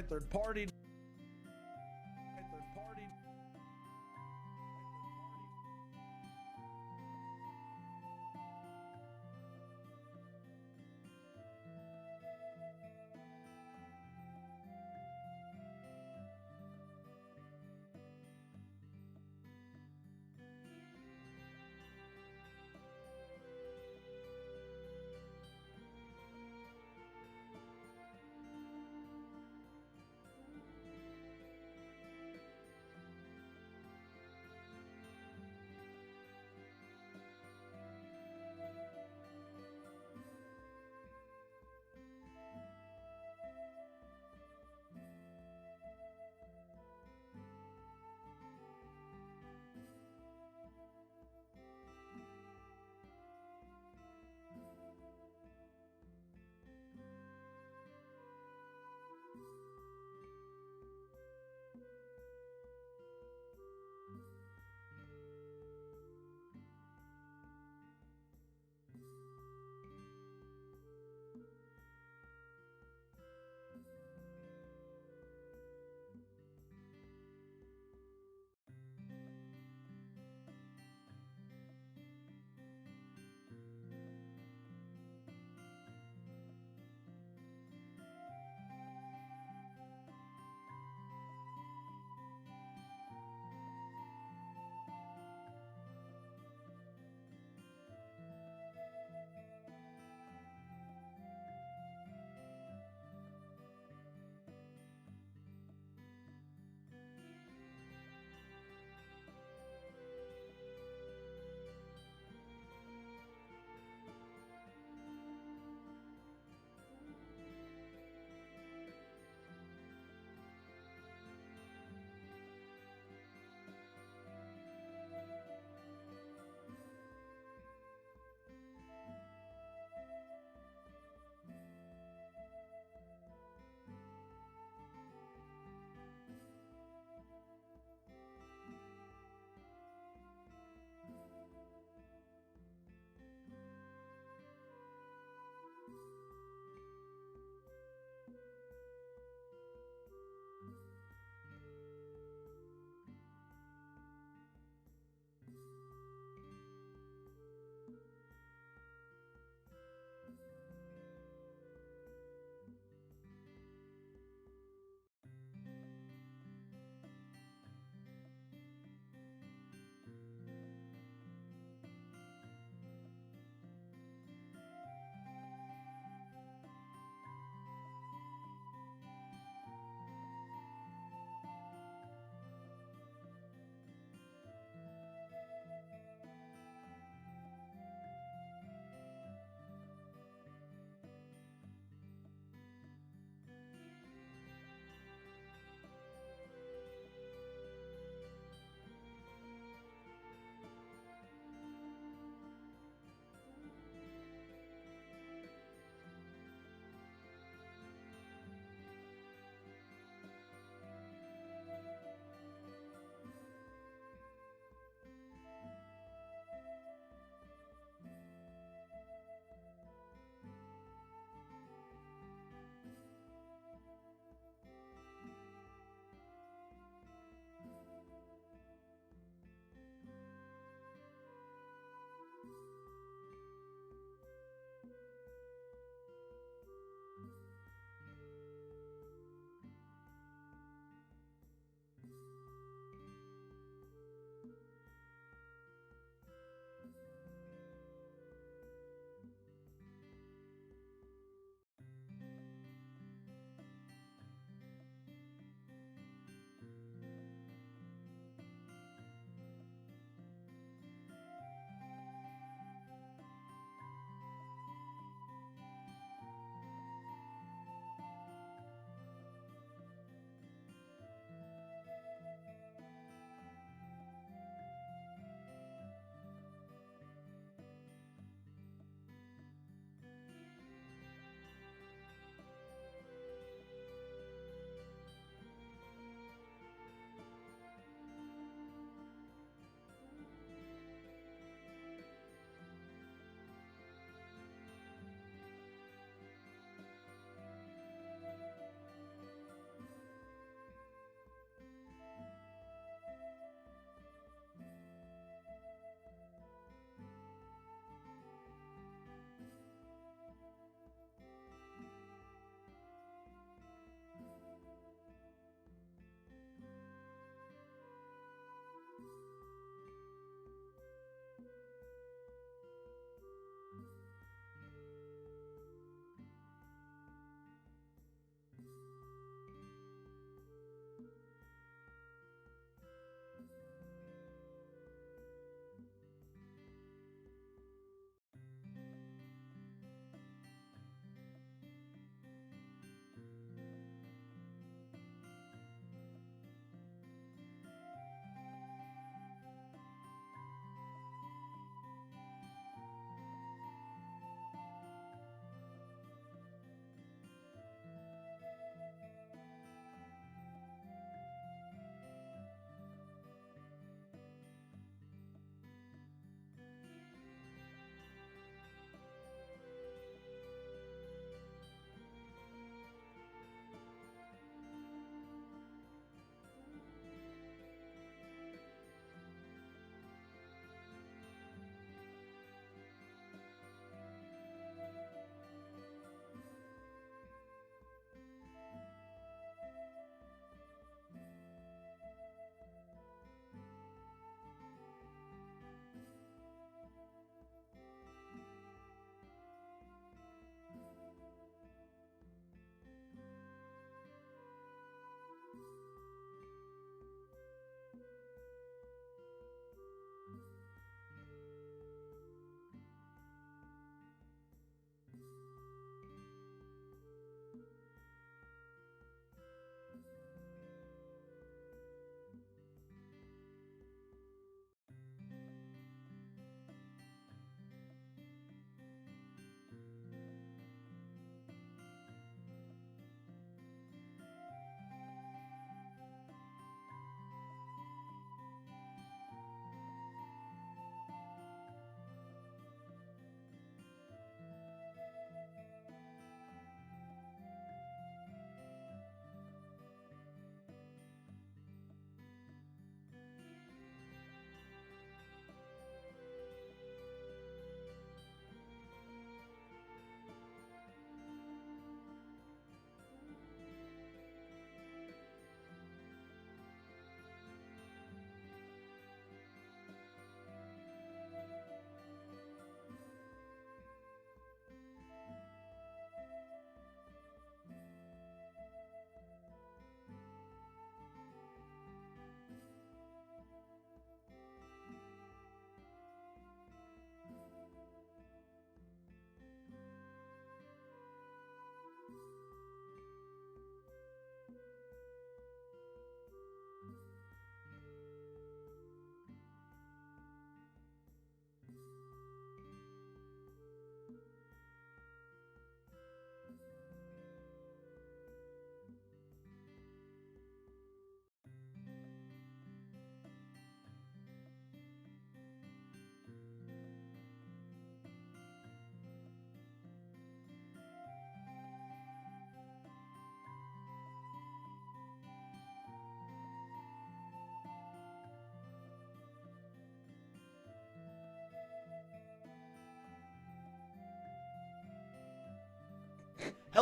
Third party.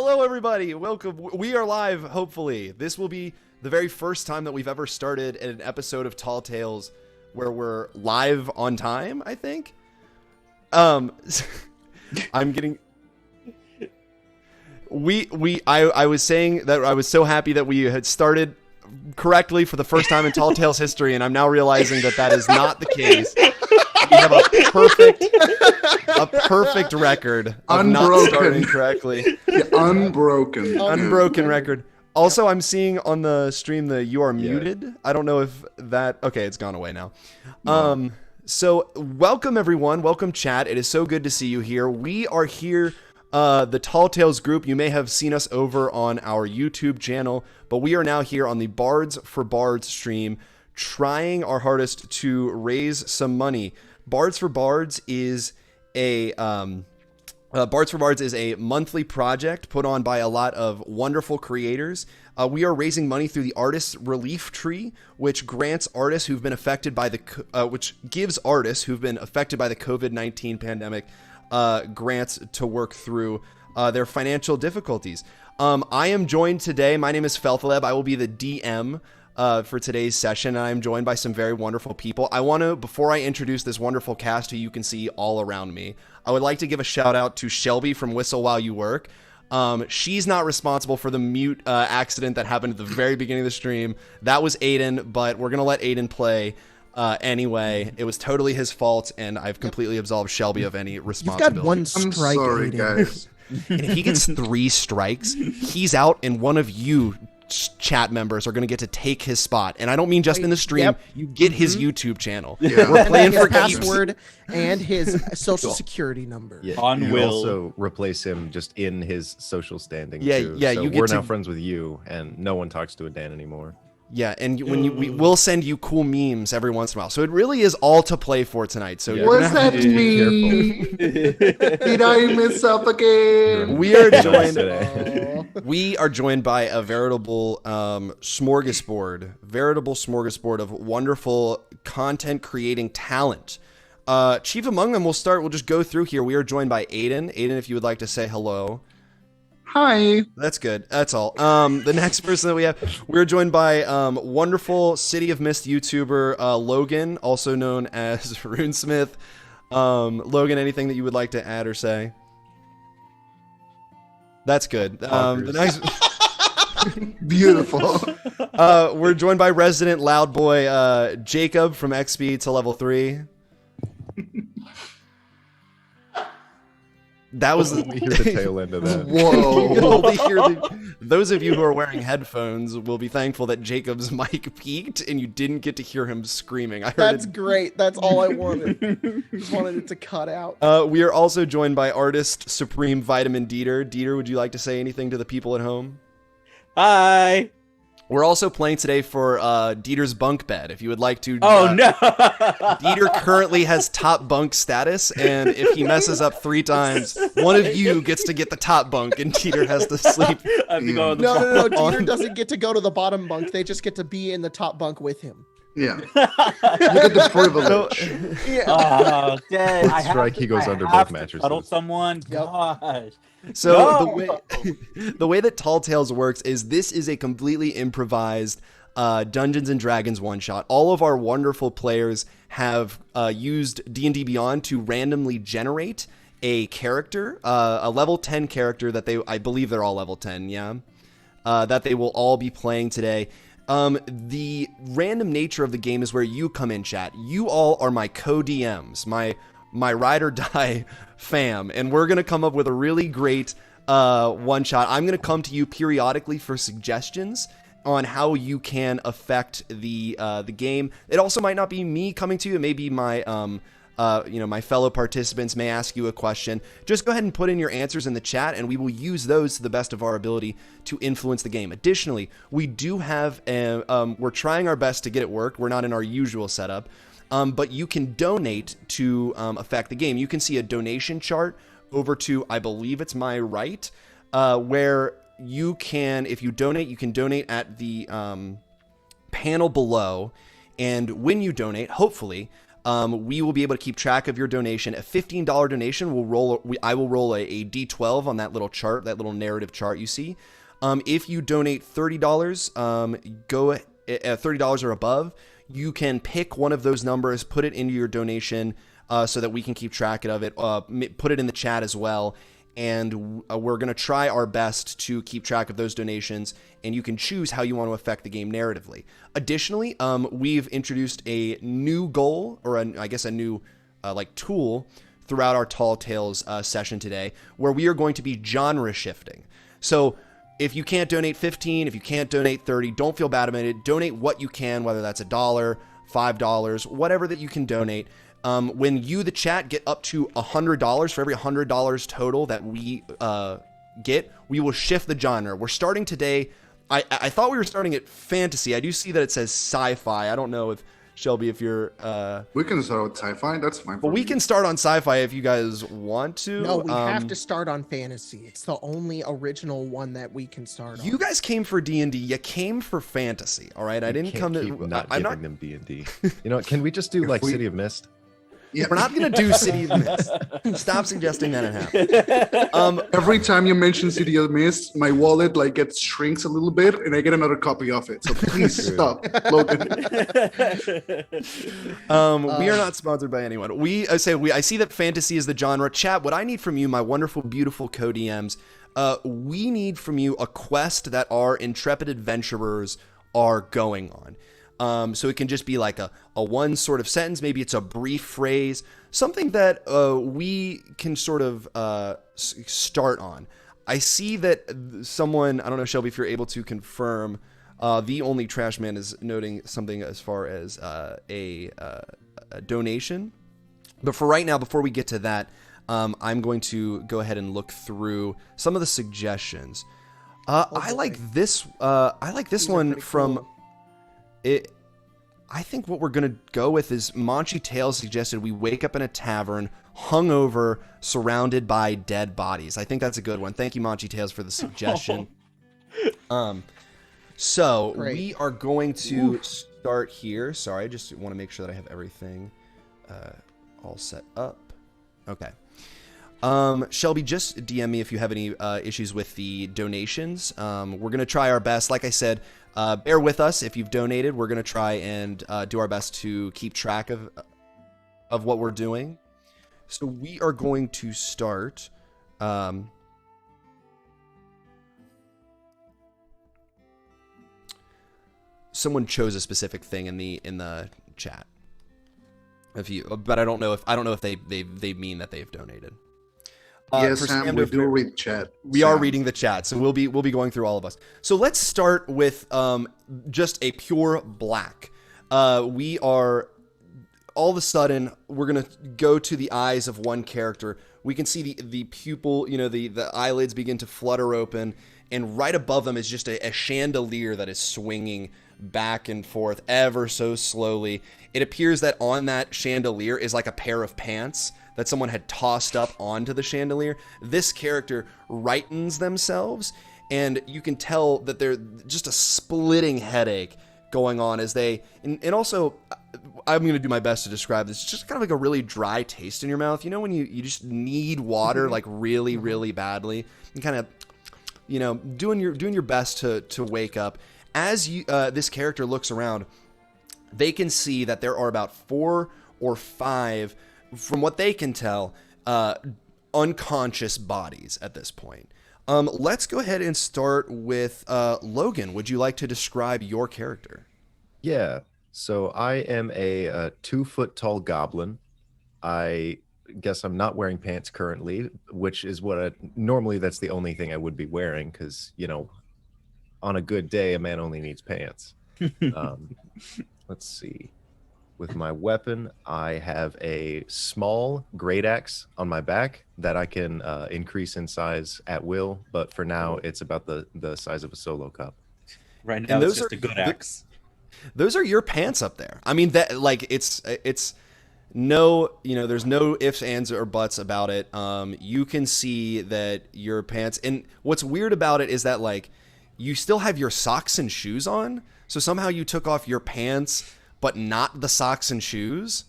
Hello, everybody. Welcome. We are live, hopefully. This will be the very first time that we've ever started an episode of Tall Tales where we're live on time, I think. I'm getting... I was saying that I was so happy that we had started correctly for the first time in Tall Tales history, and I'm now realizing that that is not the case. We have a perfect record of not starting correctly. Yeah, unbroken record. Also, I'm seeing on the stream that you are muted. I don't know if that... Okay, it's gone away now. So, welcome everyone. Welcome, chat. It is so good to see you here. We are here, the Tall Tales group. You may have seen us over on our YouTube channel, but we are now here on the Bards4Bards stream, trying our hardest to raise some money. Bards4Bards is a Bards4Bards is a monthly project put on by a lot of wonderful creators. We are raising money through the Artist Relief Tree, which grants artists who've been affected by which gives artists who've been affected by the COVID-19 pandemic grants to work through their financial difficulties. I am joined today. My name is Felthaleb. I will be the DM for today's session, and I'm joined by some very wonderful people. I want to, before I introduce this wonderful cast who you can see all around me, I would like to give a shout out to Shelby from Whistle While You Work. She's not responsible for the mute accident that happened at the very beginning of the stream. That was Aiden, but we're going to let Aiden play anyway. It was totally his fault, and I've completely absolved Shelby of any responsibility. You've got one strike, I'm sorry, Aiden. guys. And if he gets 3 strikes, he's out, and one of you chat members are going to get to take his spot. And I don't mean just in the stream. Yep. You get his YouTube channel. Yeah. We're playing his for password and his social security number. Yeah, On you will. also replace him just in his social standing. Yeah, too. yeah, So you get we're to- now friends with you, and no one talks to a Dan anymore. Yeah, and we will send you cool memes every once in a while. So it really is all to play for tonight. So Yeah. you're gonna What's have that to mean? Did I mess up again? We are joined. Today. We are joined by a veritable smorgasbord of wonderful content creating talent. Chief among them, we'll just go through here. We are joined by Aiden. Aiden, if you would like to say hello. Hi. That's good. That's all. The next person that we have, we're joined by wonderful City of Mist YouTuber Logan, also known as Runesmith. Logan, anything that you would like to add or say? That's good. The next, Beautiful. we're joined by resident loud boy Jacob from XP to level 3. That was We hear the tail end of that. You can Whoa. only hear those of you who are wearing headphones will be thankful that Jacob's mic peaked and you didn't get to hear him screaming. I heard That's it. great. That's all I wanted. Just wanted it to cut out. We are also joined by artist Supreme Vitamin Dieter. Dieter, would you like to say anything to the people at home? Hi. We're also playing today for Dieter's bunk bed. If you would like to. Oh no. Dieter currently has top bunk status, and if he messes up 3 times, one of you gets to get the top bunk, and Dieter has to sleep. I have to go on the No. phone. Dieter doesn't get to go to the bottom bunk. They just get to be in the top bunk with him. Yeah. Look at the privilege. Yeah. Oh, dang. I have Strike, to- he goes I under have both to mattresses. Cuddle someone. Yep. Gosh. So No! the way that Tall Tales works is this is a completely improvised Dungeons and Dragons one-shot. All of our wonderful players have used D&D Beyond to randomly generate a character, a level 10 character that I believe they're all level 10, yeah? That they will all be playing today. The random nature of the game is where you come in, chat. You all are my co-DMs, my ride or die fam, and we're gonna come up with a really great one shot. I'm gonna come to you periodically for suggestions on how you can affect the game. It also might not be me coming to you. It may be my my fellow participants may ask you a question. Just go ahead and put in your answers in the chat, and we will use those to the best of our ability to influence the game. Additionally, we do have we're trying our best to get it work. We're not in our usual setup. But you can donate to affect the game. You can see a donation chart over to, I believe it's my right, where you can, if you donate, you can donate at the panel below. And when you donate, hopefully, we will be able to keep track of your donation. A $15 donation I will roll a D12 on that little chart, that little narrative chart you see. If you donate $30, go at $30 or above, you can pick one of those numbers, put it into your donation so that we can keep track of it. Put it in the chat as well. And we're going to try our best to keep track of those donations, and you can choose how you want to affect the game narratively. Additionally, we've introduced a new goal, or I guess a new tool throughout our Tall Tales session today, where we are going to be genre shifting. So if you can't donate 15, if you can't donate 30, don't feel bad about it. Donate what you can, whether that's $1, $5, whatever that you can donate. When you, the chat, get up to $100, for every $100 total that we get, we will shift the genre. We're starting today. I thought we were starting at fantasy. I do see that it says sci-fi. I don't know if Shelby, if you're. We can start with sci-fi. That's fine. But we can start on sci-fi if you guys want to. No, we have to start on fantasy. It's the only original one that we can start on. You guys came for D&D. You came for fantasy. All right, I didn't come to. I'm not giving them D&D. You know what? Can we just do like City of Mist? Yeah. We're not going to do City of Mist. Stop suggesting that it happen. Every time you mention City of Mist, my wallet gets shrinks a little bit, and I get another copy of it. So please stop, Logan. We are not sponsored by anyone. I see that fantasy is the genre. Chat, what I need from you, my wonderful, beautiful co-DMs, we need from you a quest that our intrepid adventurers are going on. So it can just be like a one sort of sentence. Maybe it's a brief phrase, something that we can sort of start on. I see that someone, I don't know, Shelby, if you're able to confirm, the only trash man is noting something as far as a donation. But for right now, before we get to that, I'm going to go ahead and look through some of the suggestions. I like this. I like this one from. Cool. I think what we're going to go with is Monchi Tales suggested we wake up in a tavern, hungover, surrounded by dead bodies. I think that's a good one. Thank you, Monchi Tales, for the suggestion. So great. We are going to start here. Sorry, I just want to make sure that I have everything all set up. Okay. Shelby, just DM me if you have any issues with the donations. We're going to try our best. Like I said, bear with us if you've donated. We're going to try and do our best to keep track of what we're doing. So we are going to start. Someone chose a specific thing in the chat. But I don't know if they mean that they've donated. Yes, Sam, we do read chat. We are reading the chat, so we'll be going through all of us. So let's start with just a pure black. We are all of a sudden we're gonna go to the eyes of one character. We can see the pupil, the eyelids begin to flutter open, and right above them is just a chandelier that is swinging back and forth ever so slowly. It appears that on that chandelier is like a pair of pants that someone had tossed up onto the chandelier. This character rightens themselves, and you can tell that they're just a splitting headache going on as they, and also, I'm going to do my best to describe this. It's just kind of like a really dry taste in your mouth. You know when you just need water like really, really badly, and kind of, doing your best to wake up. As this character looks around, they can see that there are about 4 or 5, from what they can tell, unconscious bodies at this point. Let's go ahead and start with Logan. Would you like to describe your character? Yeah. So I am a 2-foot tall goblin. I guess I'm not wearing pants currently, which is what normally that's the only thing I would be wearing because, on a good day, a man only needs pants. Let's see. With my weapon, I have a small great axe on my back that I can increase in size at will, but for now, it's about the size of a solo cup. Right now, it's just a good axe. Those are your pants up there. I mean, that it's no, there's no ifs, ands, or buts about it. You can see that your pants, and what's weird about it is that you still have your socks and shoes on. So somehow you took off your pants, but not the socks and shoes.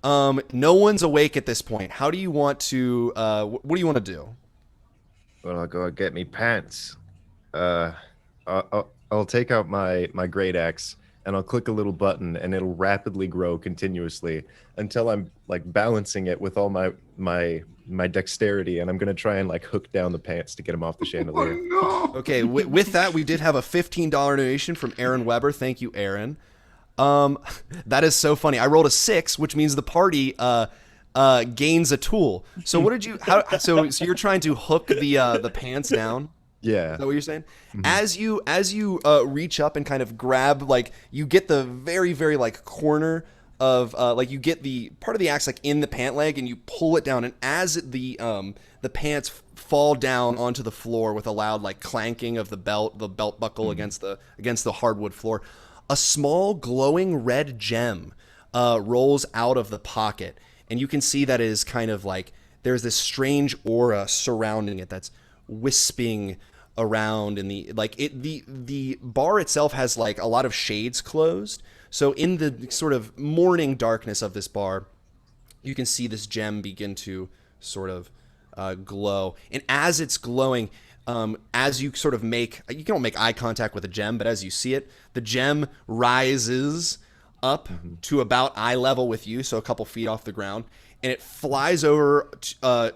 No one's awake at this point. How do you want to? What do you want to do? Well, I'll go get me pants. I'll take out my great axe and I'll click a little button and it'll rapidly grow continuously until I'm like balancing it with all my dexterity, and I'm gonna try and like hook down the pants to get them off the chandelier. Oh, no. Okay, with that, we did have a $15 donation from Aaron Weber. Thank you, Aaron. That is so funny. I rolled a 6, which means the party gains a tool. So what did you? So you're trying to hook the pants down? Yeah. Is that what you're saying? Mm-hmm. As you reach up and kind of grab, like you get the very very like corner of like you get the part of the axe like in the pant leg and you pull it down, and as the pants fall down onto the floor with a loud like clanking of the belt buckle against the hardwood floor, a small glowing red gem rolls out of the pocket, and you can see that it is kind of like there's this strange aura surrounding it that's wisping around in the bar itself has like a lot of shades closed, so in the sort of morning darkness of this bar you can see this gem begin to sort of glow, and as it's glowing, as you sort of you don't make eye contact with the gem, but as you see it, the gem rises up to about eye level with you, so a couple feet off the ground, and it flies over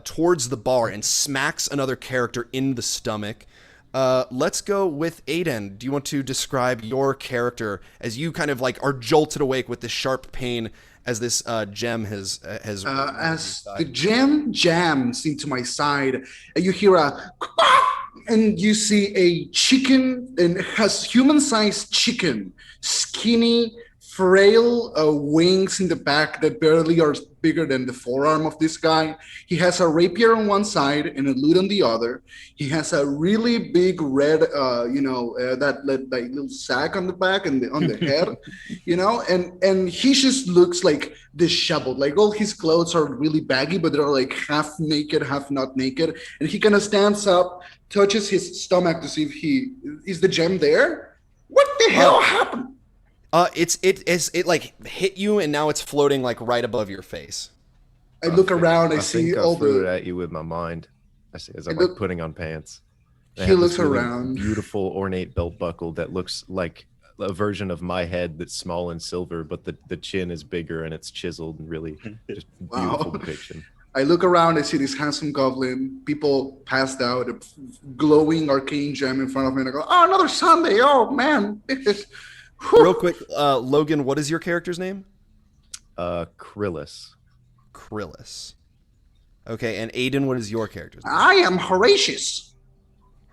towards the bar and smacks another character in the stomach. Let's go with Aiden. Do you want to describe your character as you kind of like are jolted awake with this sharp pain as this gem has As the gem jams into my side, you hear a and you see a chicken, and it has human-sized chicken, skinny, frail wings in the back that barely are bigger than the forearm of this guy. He has a rapier on one side and a lute on the other. He has a really big red, that like little sack on the back and on the head, and he just looks like disheveled. Like all his clothes are really baggy, but they're like half naked, half not naked. And he kind of stands up, touches his stomach to see if is the gem there. What the hell happened? It like hit you and now it's floating like right above your face. I look around. I see think I all threw the. it at you with my mind. I see as I'm like putting on pants. I He have looks this really around. Beautiful ornate belt buckle that looks like a version of my head that's small and silver, but the chin is bigger and it's chiseled and really just beautiful depiction. I look around. I see this handsome goblin. People passed out. A glowing arcane gem in front of me, and I go, "Oh, another Sunday! Oh man!" Real quick, Logan, what is your character's name? Krillus. Krillus. Okay, and Aiden, what is your character's name? I am Horatius.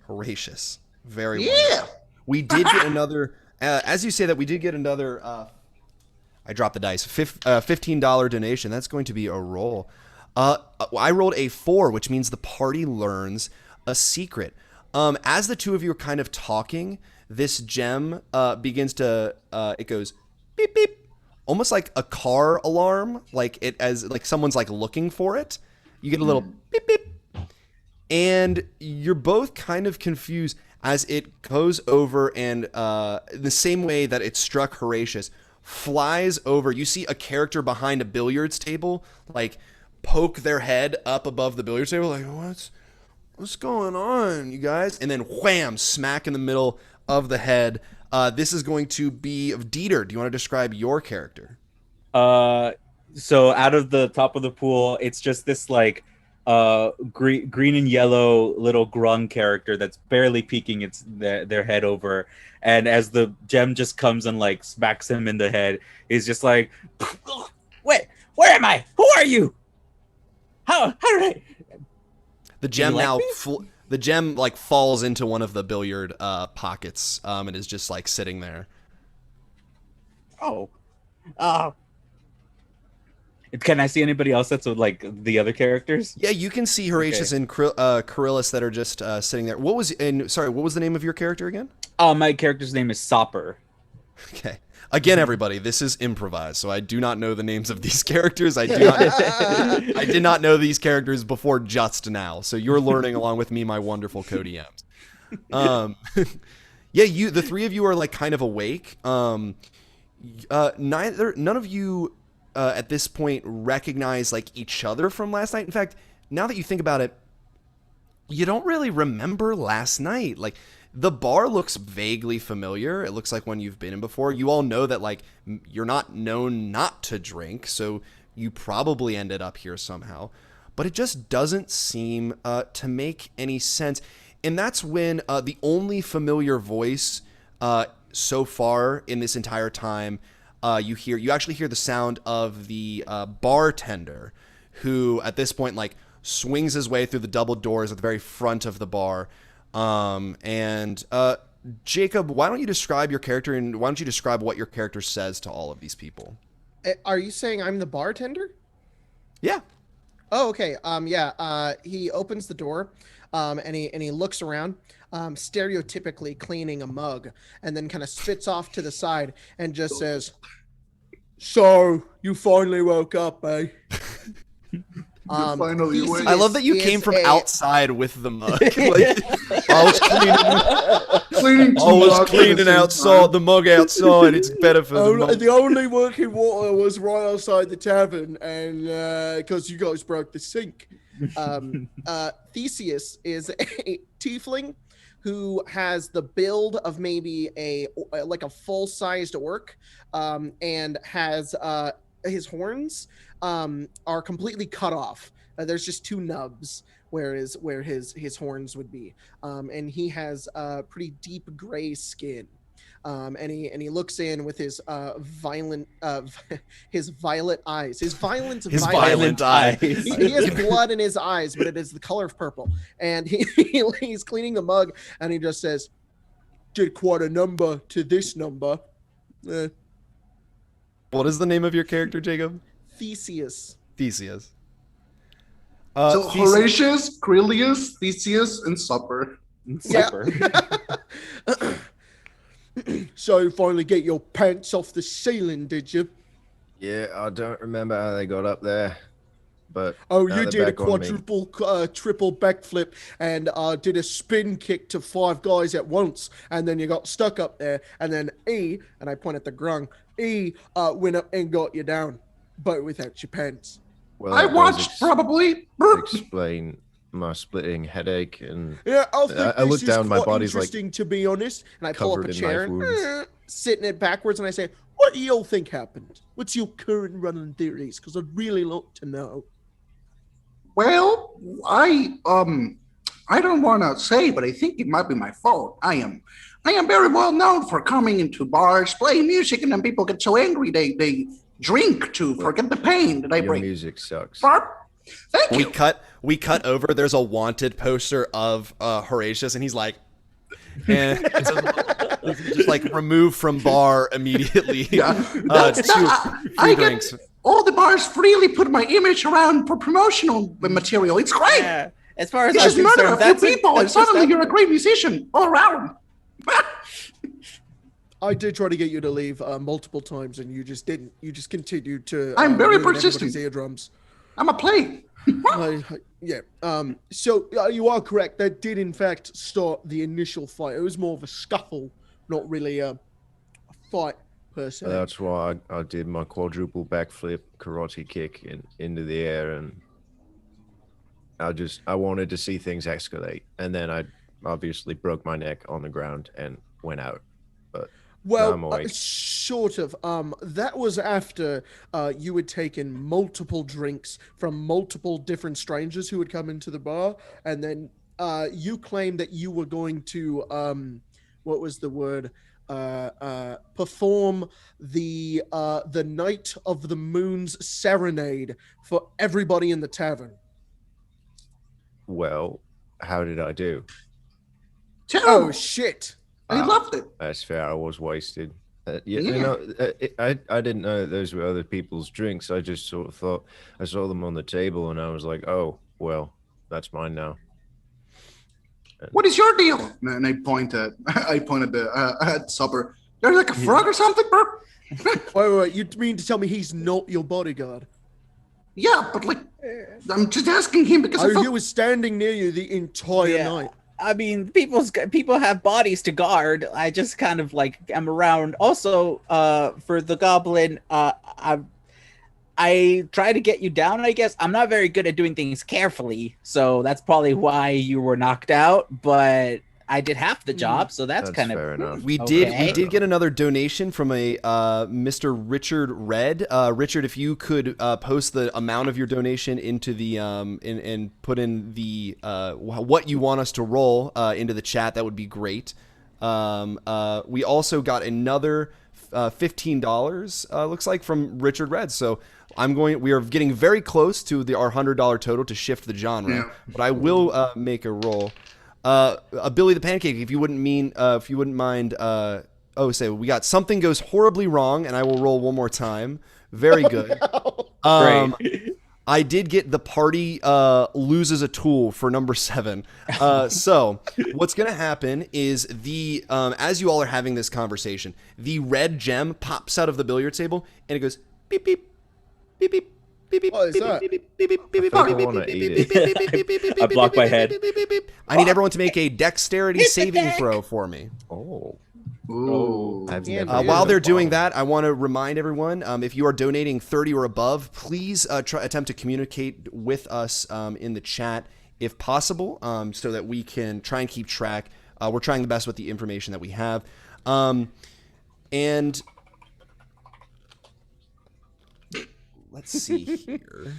Horatius. Very Yeah. wonderful. We did get another, as you say that, we did get another, I dropped the dice, $15 donation. That's going to be a roll. I rolled a 4, which means the party learns a secret. As the two of you are kind of talking, this gem begins to, it goes beep, beep, almost like a car alarm, like it as like someone's like looking for it. You get a little beep, beep. And you're both kind of confused as it goes over and the same way that it struck Horatius, flies over. You see a character behind a billiards table, like poke their head up above the billiards table, like, what's going on, you guys? And then wham, smack in the middle of the head. This is going to be of Dieter. Do you want to describe your character? So out of the top of the pool, it's just this like green and yellow little grung character that's barely peeking their head over, and as the gem just comes and like smacks him in the head, he's just like, where am I? Who are you? How did I? The gem like now me? the gem like falls into one of the billiard pockets and is just like sitting there. Oh, can I see anybody else that's like the other characters? Yeah, you can see Horatius and Coryllis that are just sitting there. What was the name of your character again? My character's name is Sopper. Okay. Again, everybody, this is improvised, so I do not know the names of these characters. I did not know these characters before just now. So you're learning along with me, my wonderful co-DMs. Yeah, the three of you are like kind of awake. None of you at this point recognize like each other from last night. In fact, now that you think about it, you don't really remember last night. Like, the bar looks vaguely familiar. It looks like one you've been in before. You all know that, like, you're not known not to drink, so you probably ended up here somehow. But it just doesn't seem to make any sense. And that's when the only familiar voice so far in this entire time you actually hear the sound of the bartender, who at this point, like, swings his way through the double doors at the very front of the bar. Jacob, why don't you describe your character, and why don't you describe what your character says to all of these people? Are you saying I'm the bartender? Yeah. Oh, okay. He opens the door, and he looks around, stereotypically cleaning a mug, and then kind of spits off to the side and just says, "So you finally woke up, eh?" Finally awake. I love that you came from outside with the mug. Like, I was cleaning outside the mug outside. It's better for the mug. The only working water was right outside the tavern, and because you guys broke the sink. Theseus is a tiefling who has the build of maybe a full-sized orc, and has his horns are completely cut off. There's just two nubs where his horns would be, and he has pretty deep gray skin, and he looks in with his violet eyes. His violent eyes. He has blood in his eyes, but it is the color of purple. And he's cleaning the mug, and he just says, "Did quite a number to this number." What is the name of your character, Jacob? Theseus. So Horatius, Crelius, Theseus, and Supper. So you finally get your pants off the ceiling, did you? Yeah, I don't remember how they got up there, but you did a quadruple, triple backflip and did a spin kick to 5 guys at once, and then you got stuck up there, and then E, and I point at the grung, E went up and got you down, but without your pants. Well, I watched probably. Explain my splitting headache, and Yeah, I look down, my body's like interesting, to be honest, and I pull up a covered in chair knife and wounds. sitting it backwards, and I say, "What do you all think happened? What's your current running theories? Because I'd really like to know." Well, I don't want to say, but I think it might be my fault. I am very well known for coming into bars, playing music, and then people get so angry they drink to forget the pain that I your bring. music sucks. Barb, thank you. We cut over. There's a wanted poster of Horatius, and he's like, and it says, just like removed from bar immediately. Yeah, Free drinks. Get all the bars freely put my image around for promotional material. It's great. Yeah. As far as You I'm just murder concerned, a few people, and suddenly you're a great musician all around. I did try to get you to leave multiple times, and you just didn't. You just continued to. I'm very ruin persistent. everybody's eardrums. I'm a plague. Yeah. So you are correct. That did in fact start the initial fight. It was more of a scuffle, not really a fight per se. That's why I did my quadruple backflip karate kick into the air, and I wanted to see things escalate, and then I obviously broke my neck on the ground and went out. But well, sort of. That was after you had taken multiple drinks from multiple different strangers who had come into the bar, and then you claimed that you were going to what was the word? Perform the Night of the Moon's serenade for everybody in the tavern. Well, how did I do? Oh shit! I loved it. That's fair. I was wasted. You know, I didn't know that those were other people's drinks. I just sort of thought I saw them on the table, and I was like, "Oh, well, that's mine now." What is your deal? And I pointed at Supper. You're like a frog or something, bro? Wait, you mean to tell me he's not your bodyguard? Yeah, but like, I'm just asking him because he was standing near you the entire night. I mean, people have bodies to guard. I just kind of like am around. Also, for the goblin, I try to get you down, I guess. I'm not very good at doing things carefully, so that's probably why you were knocked out, but I did half the job, so that's kind of fair enough. We Okay. did get another donation from a Mr. Richard Red. Richard, if you could post the amount of your donation into the and put in the what you want us to roll into the chat, that would be great. We also got another $15. Looks like from Richard Red. So we are getting very close to our $100 total to shift the genre. Yeah. But I will make a roll. Billy the Pancake, if you wouldn't mind, we got something goes horribly wrong, and I will roll one more time. Very good. great. I did get the party loses a tool for number 7. So what's gonna happen is the as you all are having this conversation, the red gem pops out of the billiard table and it goes beep beep beep beep. What is that? I blocked my head. I need everyone to make a dexterity saving throw for me. Oh. Ooh. I've Yeah, never While used they're a doing bomb. that, I want to remind everyone, if you are donating 30 or above, please attempt to communicate with us in the chat if possible, so that we can try and keep track. We're trying the best with the information that we have. And let's see here.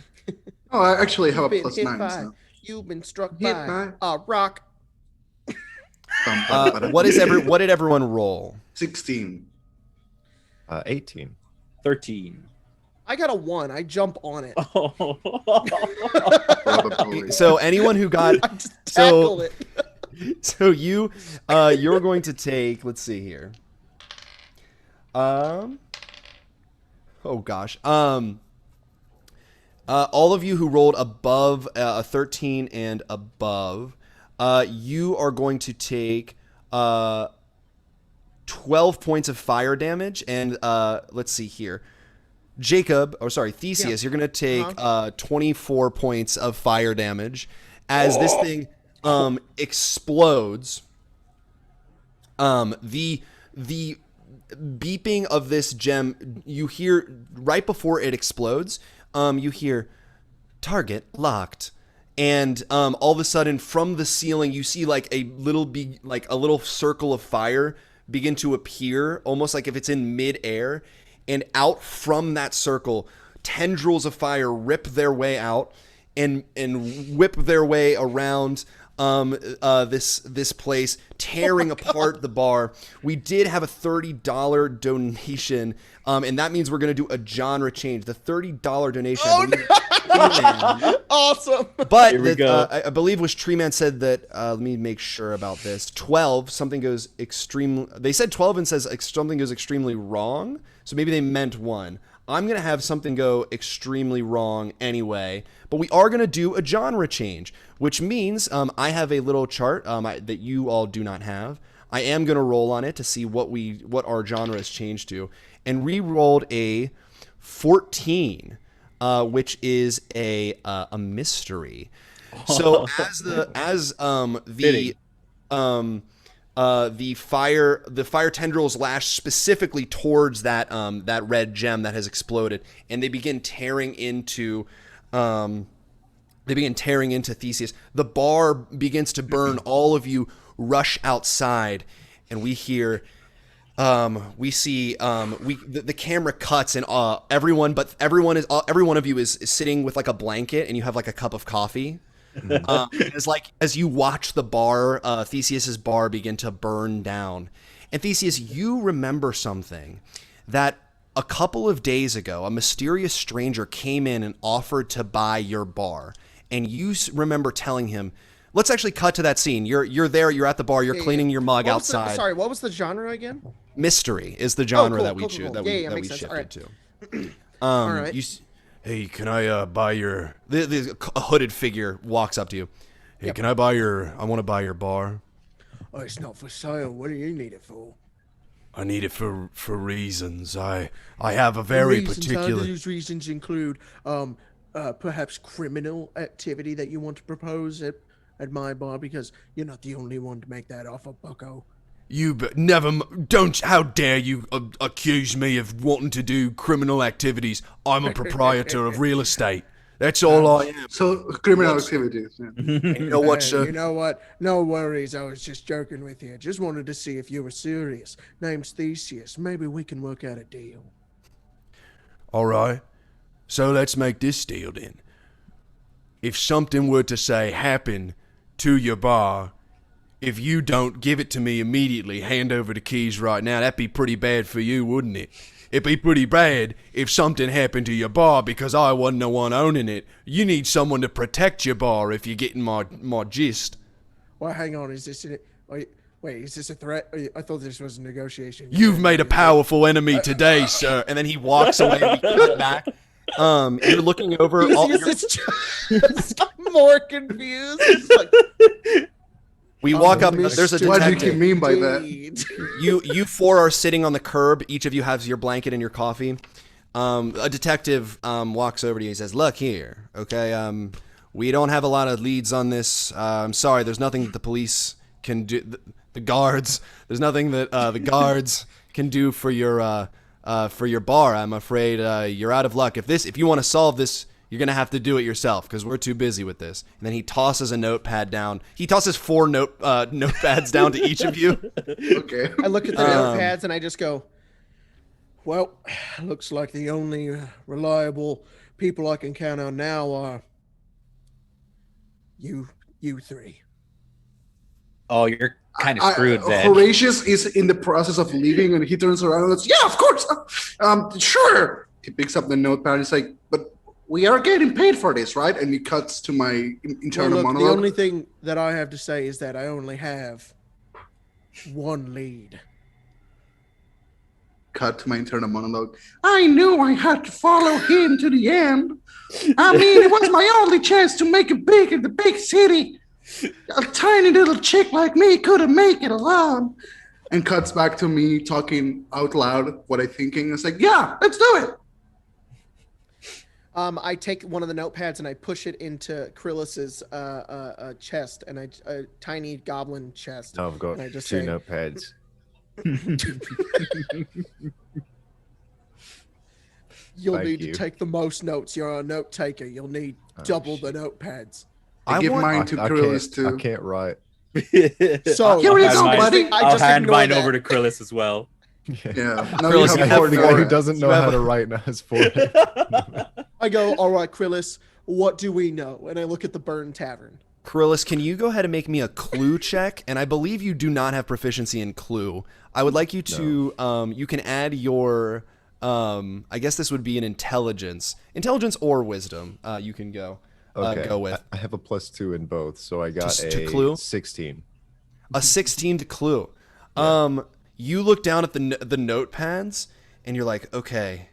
Oh, I actually have a You've been plus hit 9. by- So. You've been struck Hit by a rock. What did everyone roll? 16. 18. 13. I got a 1. I jump on it. Probably. So anyone who got I just tackle it. So you're going to take, let's see here. Oh gosh. All of you who rolled above a 13 and above, you are going to take 12 points of fire damage, and let's see here. Theseus, you're going to take 24 points of fire damage as this thing explodes. The beeping of this gem, you hear right before it explodes, you hear target locked. And all of a sudden from the ceiling you see like a little circle of fire begin to appear, almost like if it's in midair, and out from that circle tendrils of fire rip their way out and whip their way around this place, tearing apart the bar. We did have a $30 donation, and that means we're going to do a genre change. The $30 donation, I believe, Awesome. but Here we go. I believe was Treeman said that, let me make sure about this. 12, something goes extreme. They said 12 and says something goes extremely wrong. So maybe they meant 1. I'm going to have something go extremely wrong anyway, but we are going to do a genre change, which means I have a little chart that you all do not have. I am going to roll on it to see what our genre has changed to, and re-rolled a 14, which is a mystery. So the fire tendrils lash specifically towards that red gem that has exploded, and they begin tearing into Theseus. The bar begins to burn. All of you rush outside, and we hear the camera cuts, and every one of you is sitting with like a blanket, and you have like a cup of coffee. It's like as you watch the bar, Theseus's bar begin to burn down. And Theseus, you remember something that a couple of days ago, a mysterious stranger came in and offered to buy your bar, and you remember telling him. Let's actually cut to that scene. You're there. You're at the bar. You're cleaning your mug outside. What was the genre again? Mystery is the genre cool, that we cool, choose cool. that we Makes sense. shifted to. All right. Hey, can I buy your? A hooded figure walks up to you. Hey, Yep. can I want to buy your bar. Oh, it's not for sale. What do you need it for? I need it for reasons. I have a very particular. Those reasons include perhaps criminal activity that you want to propose at my bar, because you're not the only one to make that offer, bucko. How dare you accuse me of wanting to do criminal activities? I'm a proprietor of real estate. That's all I am. So criminal activities. Yeah. You know what, sir? You know what? No worries. I was just joking with you. Just wanted to see if you were serious. Name's Theseus. Maybe we can work out a deal. All right. So let's make this deal then. If something were to say happen to your bar, if you don't give it to me immediately, hand over the keys right now, that'd be pretty bad for you, wouldn't it? It'd be pretty bad if something happened to your bar because I wasn't the one owning it. You need someone to protect your bar if you're getting my gist. Well, hang on. Is this it? Wait, is this a threat? I thought this was a negotiation. You've made a powerful enemy today, sir. And then he walks away and he comes back. You're looking over all Theseus is just more confused. It's like, we walk up, there's a What do you detective. mean by that? You four are sitting on the curb. Each of you has your blanket and your coffee. A detective walks over to you and says, "Look here, okay, we don't have a lot of leads on this. I'm sorry, there's nothing that the police can do, the guards, there's nothing that the guards can do for your bar. I'm afraid you're out of luck. If you want to solve this, you're going to have to do it yourself because we're too busy with this." And then he tosses a notepad down. He tosses 4 notepads down to each of you. Okay. I look at the notepads and I just go, well, looks like the only reliable people I can count on now are you three. Oh, you're kind of screwed then. Horatius is in the process of leaving and he turns around and goes, "Yeah, of course. Sure." He picks up the notepad. He's like, "But we are getting paid for this, right?" And he cuts to my internal monologue. The only thing that I have to say is that I only have one lead. Cut to my internal monologue. "I knew I had to follow him to the end. I mean, it was my only chance to make it big in the big city. A tiny little chick like me couldn't make it alone." And cuts back to me talking out loud what I'm thinking. It's like, "Yeah, let's do it." I take one of the notepads and I push it into Krillis's chest, and a tiny goblin chest. Oh, I've got and I just 2 say, notepads. You'll Thank need you. to take the most notes. You're a note taker. You'll need double the notepads. I give mine to Krillis I too. can't write. So Here you go, buddy. I'll hand mine over to Krillis as well. Yeah. Krillis, Now you you have have four The guy who notes. doesn't know how to write now has 4. I go, all right, Krillis, what do we know? And I look at the Burn Tavern. Krillis, can you go ahead and make me a clue check? And I believe you do not have proficiency in clue. I would like you to, you can add your, I guess this would be an intelligence or wisdom. You can go with. I have a +2 in both, so I got To a clue? 16. A 16 to clue. You look down at the notepads and you're like, okay,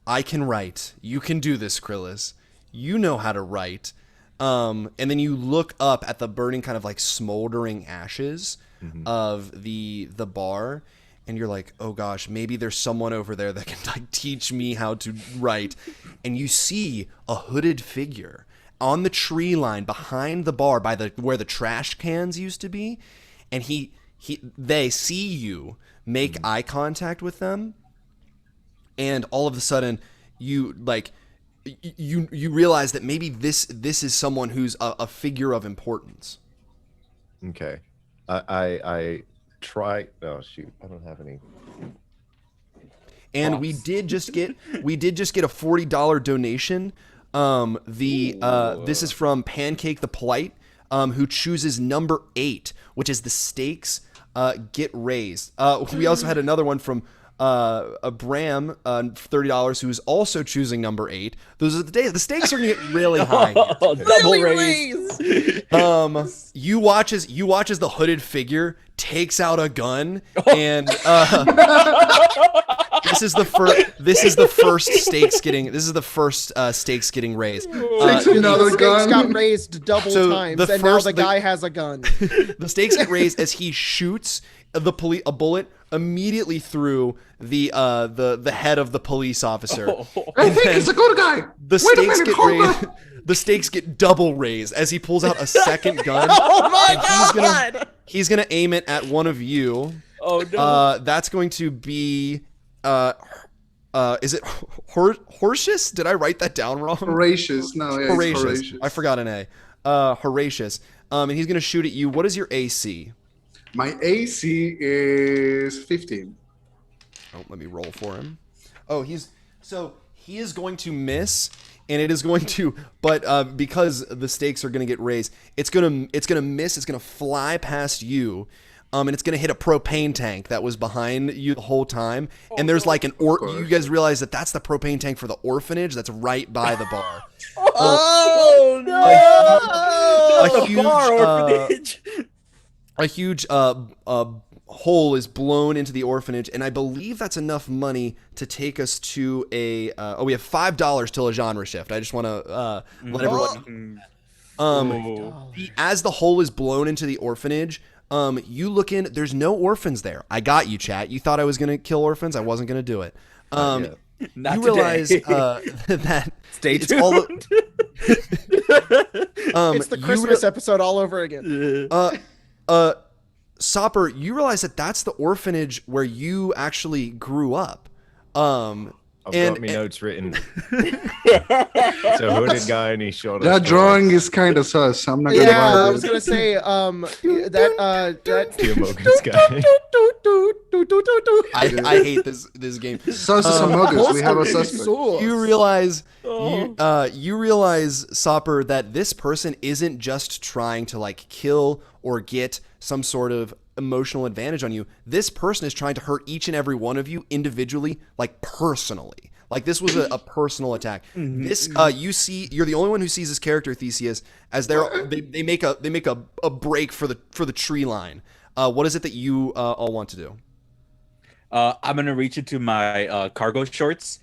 I can write. You can do this, Krillis. You know how to write. And then you look up at the burning kind of like smoldering ashes of the bar, and you're like, oh gosh, maybe there's someone over there that can like teach me how to write. And you see a hooded figure on the tree line behind the bar by where the trash cans used to be, and they see you make eye contact with them, and all of a sudden you realize that maybe this is someone who's a figure of importance. Okay. I try. Oh shoot! I don't have any. And we did just get a $40 donation. This is from Pancake the Polite, who chooses number 8, which is the stakes get raised. We also had another one from a Bram, $30, who's also choosing number 8. Those are the stakes are gonna get really high. Double raise. You watch as the hooded figure takes out a gun, and this is the first stakes getting raised. Takes another Stakes gun. got raised double times, and now the guy has a gun. The stakes get raised as he shoots a bullet immediately through the head of the police officer. I think he's a good guy. The Wait a stakes minute, get hold raised. on. The stakes get double raised as he pulls out a second gun. Oh my and god! He's gonna aim it at one of you. Oh no. That's going to be is it Horatius? Did I write that down wrong? Horatius. No, yeah, Horatius. it's Horatius. I forgot an A. Horatius. And he's gonna shoot at you. What is your AC? My AC is 15. Oh, let me roll for him. Oh, he is going to miss, and it is going to, but because the stakes are going to get raised, it's gonna miss. It's gonna fly past you, and it's gonna hit a propane tank that was behind you the whole time. And there's like you guys realize that that's the propane tank for the orphanage that's right by the bar. Oh no! A huge, bar orphanage. A huge hole is blown into the orphanage, and I believe that's enough money to take us to we have $5 till a genre shift. I just want to let everyone know. As the hole is blown into the orphanage, you look in. There's no orphans there. I got you, chat. You thought I was gonna kill orphans. I wasn't gonna do it. Not you realize that Stay it's tuned. It's the Christmas episode all over again. Sopper, you realize that that's the orphanage where you actually grew up. I've got me notes written. It's a hooded guy and he's shot. That drawing is kind of sus. I'm not gonna Yeah, lie. I was gonna say that Mogan's guy. I hate this game. Sus is among us. We have a suspect. You realize, you realize, Sopper, that this person isn't just trying to like kill or get some sort of emotional advantage on you. This person is trying to hurt each and every one of you individually, like personally. Like this was a personal attack. This you're the only one who sees this character, Theseus, as they make a break for the tree line. What is it that you all want to do? I'm gonna reach into my cargo shorts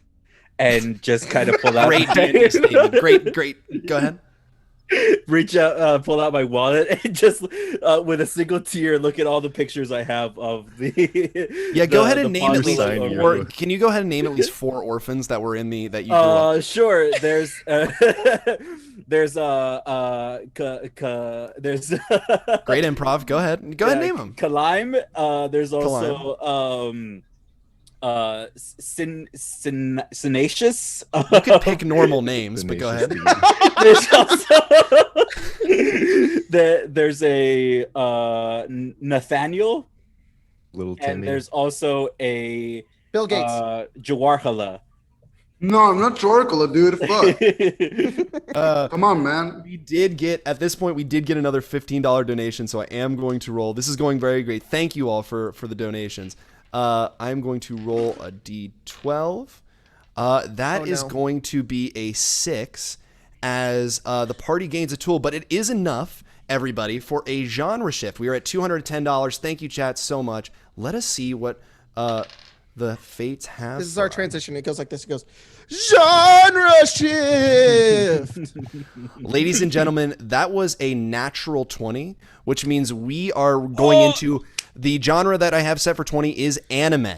and just kind of pull out. Great D&D statement. Great. Go ahead. Reach out, pull out my wallet, and just with a single tear, look at all the pictures I have of the. Yeah, go ahead and name at least sign four. Can you go ahead and name at least 4 orphans that were in that you grew up? Sure. There's there's Great improv. Go ahead. Go ahead and name them. Kalaim. There's also Sinacious. You could pick normal names, but go ahead. There's also there's a Nathaniel, Little Timmy. and there's also a Bill Gates. Jawarhala. No, I'm not Jorkula, dude. Fuck. Come on, man. We did get another $15 donation, so I am going to roll. This is going very great. Thank you all for the donations. I'm going to roll a d12. That is going to be a 6 as the party gains a tool, but it is enough, everybody, for a genre shift. We are at $210. Thank you, chat, so much. Let us see what the fates have. This is our transition. It goes like this. It goes, genre shift. Ladies and gentlemen, that was a natural 20, which means we are going into the genre that I have set for 20 is anime.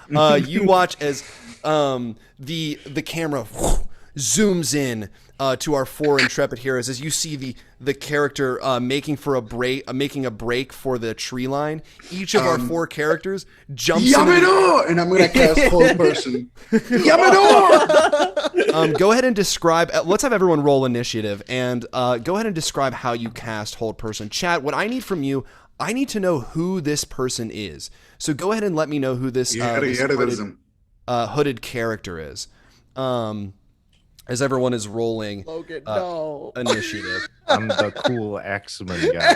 You watch as the camera zooms in to our 4 intrepid heroes as you see the character making a break for the tree line. Each of our 4 characters jumps Yamado! And I'm gonna cast Hold Person. Yamado! Go ahead and describe. Let's have everyone roll initiative and go ahead and describe how you cast Hold Person. Chat, what I need from you, I need to know who this person is. So go ahead and let me know who this hooded character is. As everyone is rolling Logan, no. initiative. I'm the cool X-Men guy.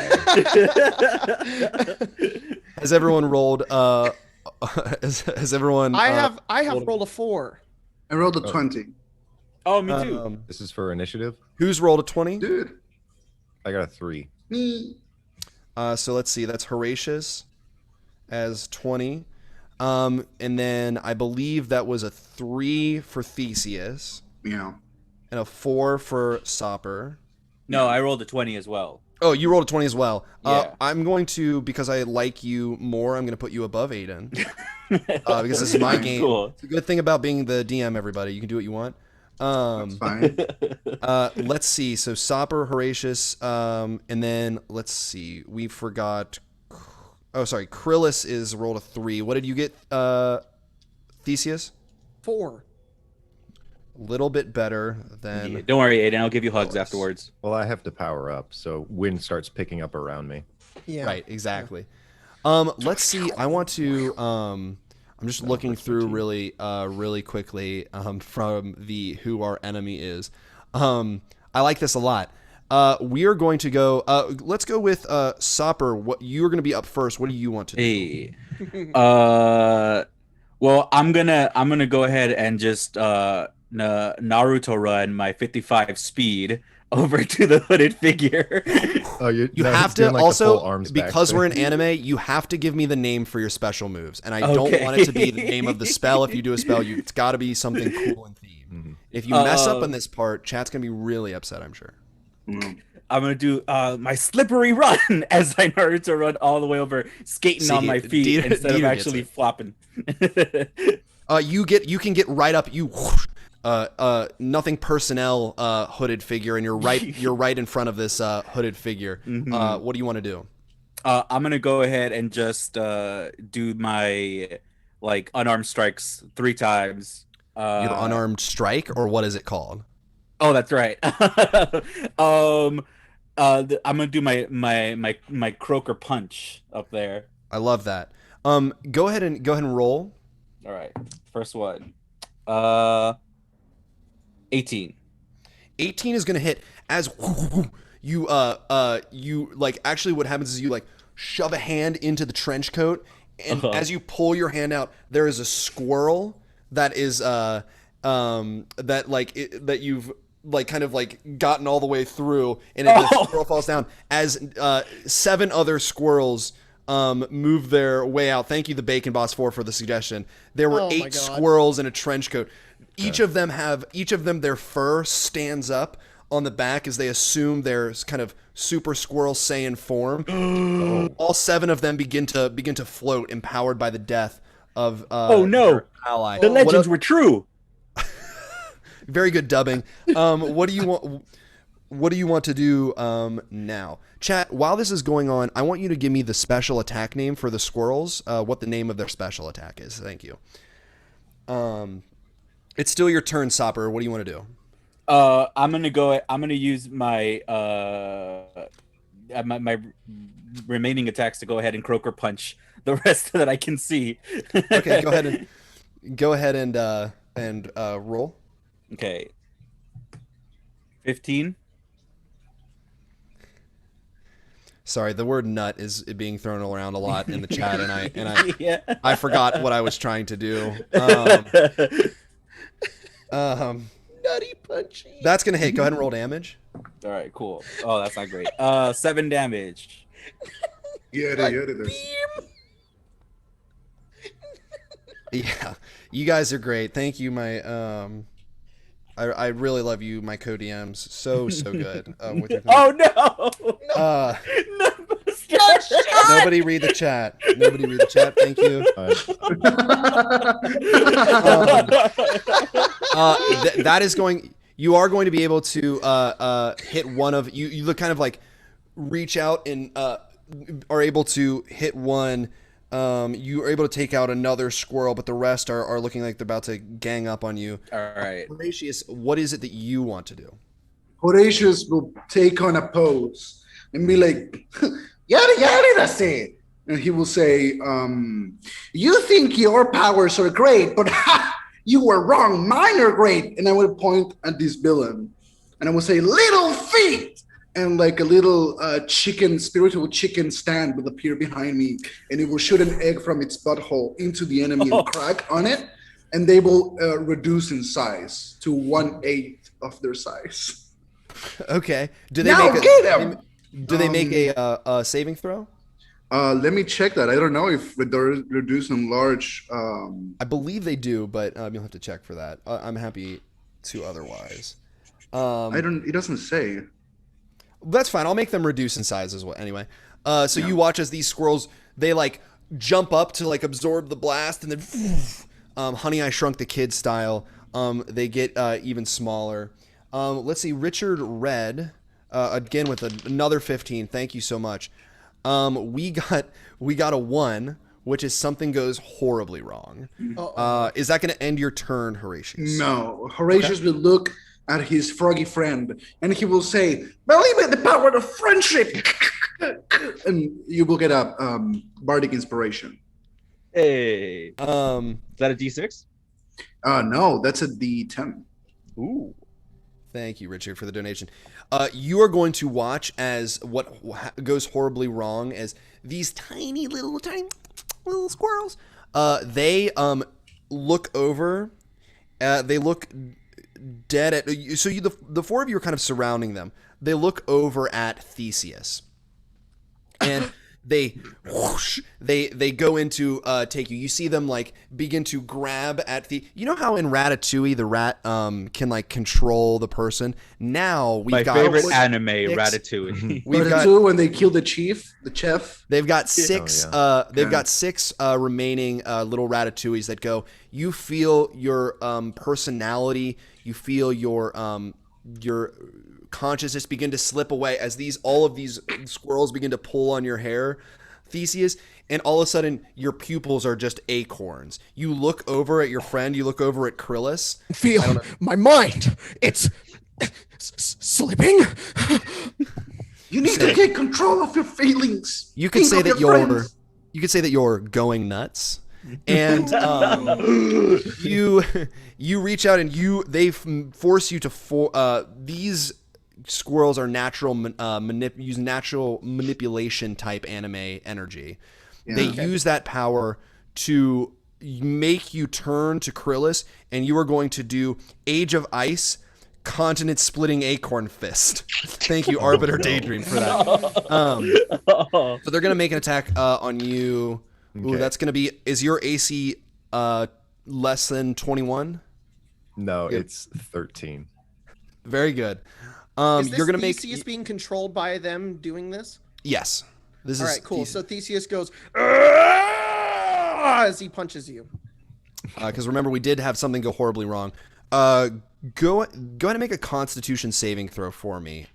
Has everyone rolled? Has everyone? I have rolled a 4. I rolled a 20. Oh, me too. This is for initiative. Who's rolled a 20? Dude. I got a 3. Me. So let's see. That's Horatius as 20. And then I believe that was a 3 for Theseus. Yeah. And a 4 for Sopper. No, I rolled a 20 as well. Oh, you rolled a 20 as well. Yeah. I'm going to, because I like you more, I'm going to put you above Aiden. Because this is my game. Cool. It's a good thing about being the DM, everybody. You can do what you want. That's fine. Let's see. So Sopper, Horatius, and then let's see. We forgot sorry, Krillus is rolled a 3. What did you get, Theseus? 4. A little bit better than. Yeah, don't worry, Aiden. I'll give you hugs Krillus. afterwards. Well, I have to power up, so wind starts picking up around me. Yeah. Right, exactly. Let's see. I want to. I'm just looking through really quickly from the who our enemy is. I like this a lot. We are going to go. Let's go with Sopper. What you're going to be up first? What do you want to do? Hey. Well, I'm gonna go ahead and just Naruto run my 55 speed over to the hooded figure. Oh, You no, have he's doing, to like, the also, full arms back because thing. we're in anime, you have to give me the name for your special moves, and I don't Okay. want it to be the name of the spell. If you do a spell, it's got to be something cool and themed. If you mess up on this part, chat's gonna be really upset, I'm sure. I'm gonna do my slippery run as I Naruto run all the way over, skating See, on my feet Dieter- instead of Dieter gets actually it. flopping. You can get right up. Nothing personnel hooded figure, and you're right in front of this hooded figure. What do you want to do? I'm gonna go ahead and just do my like unarmed strikes 3 times. Your unarmed strike, or what is it called? Oh, that's right. I'm gonna do my croaker punch up there. I love that. Go ahead and roll. All right, first one. 18. 18 is gonna hit as you like. Actually, what happens is you like shove a hand into the trench coat, and as you pull your hand out, there is a squirrel that is that you've like kind of like gotten all the way through, and the squirrel falls down as 7 other squirrels move their way out. Thank you, the Bacon Boss 4, for the suggestion. There were Oh my 8 God. squirrels in a trench coat. Each of them their fur stands up on the back as they assume their kind of super squirrel Saiyan form. All 7 of them begin to float, empowered by the death of Oh no! their ally. The legends were true. Very good dubbing. What do you want? What do you want to do now? Chat, while this is going on, I want you to give me the special attack name for the squirrels, what the name of their special attack is. Thank you. It's still your turn, Sopper. What do you want to do? I'm gonna use my my remaining attacks to go ahead and croaker punch the rest that I can see. Okay, go ahead and roll. Okay. 15. Sorry, the word nut is being thrown around a lot in the chat, and I Yeah. I forgot what I was trying to do. Nutty punchy. That's gonna hit. Go ahead and roll damage. All right, cool. Oh, that's not great. 7 damage. Beam. Yeah, you guys are great. Thank you, my I really love you, my co-DMs. So good. With your Oh no! uh, No, nobody read the chat. Nobody read the chat. Thank you. That is going. You are going to be able to hit one of you. You look kind of like reach out and are able to hit one. You are able to take out another squirrel, but the rest are looking like they're about to gang up on you. All right. Horatius, what is it that you want to do? Horatius will take on a pose and be like, yada yada, that's it. And he will say, you think your powers are great, but ha, you were wrong. Mine are great. And I will point at this villain and I will say, little feet. And like a little spiritual chicken stand will appear behind me, and it will shoot an egg from its butthole into the enemy and crack on it, and they will reduce in size to 1/8 of their size. Okay. Do they Now make get him! Do they make a saving throw? Let me check that. I don't know if they're reduced in large. I believe they do, but you'll have to check for that. I'm happy to otherwise. It doesn't say. That's fine. I'll make them reduce in size as well. Anyway, so you watch as these squirrels, they like jump up to like absorb the blast, and then Honey, I Shrunk the Kid style, they get even smaller. Let's see, Richard Red, again with another 15. Thank you so much. We got a 1, which is something goes horribly wrong. Is that going to end your turn, Horatius? No. Horatius will look at his froggy friend and he will say, "Believe in the power of friendship." And you will get a bardic inspiration. Hey. Is that a D6? No, that's a D10. Ooh. Thank you, Richard, for the donation. You are going to watch as what goes horribly wrong as these tiny little squirrels. They look over. They look dead at. So the 4 of you are kind of surrounding them. They look over at Theseus, and they go into take you. You see them like begin to grab at you know how in Ratatouille the rat can like control the person. Now we've got my favorite anime, Ratatouille. Ratatouille when they kill the chef. They've got 6. They've got 6 remaining little Ratatouilles that go. You feel your personality. You feel your consciousness begin to slip away as all of these squirrels begin to pull on your hair, Theseus, and all of a sudden your pupils are just acorns. You look over at your friend, you look over at Krillus. Feel my mind. It's slipping. You need to take control of your feelings. You could say that you're going nuts. And you reach out and they force you to these squirrels are use natural manipulation type anime energy. Yeah. They use that power to make you turn to Krillus, and you are going to do Age of Ice continent splitting acorn fist. Thank you, Arbiter Daydream, for that. So they're gonna make an attack on you. Okay. Ooh, that's gonna be. Is your AC less than 21? No, it's 13. Very good. Is this you're gonna Theseus being controlled by them doing this? Yes. This all is right. Cool. Theseus. So Theseus goes as he punches you. Because remember, we did have something go horribly wrong. Go ahead and make a Constitution saving throw for me.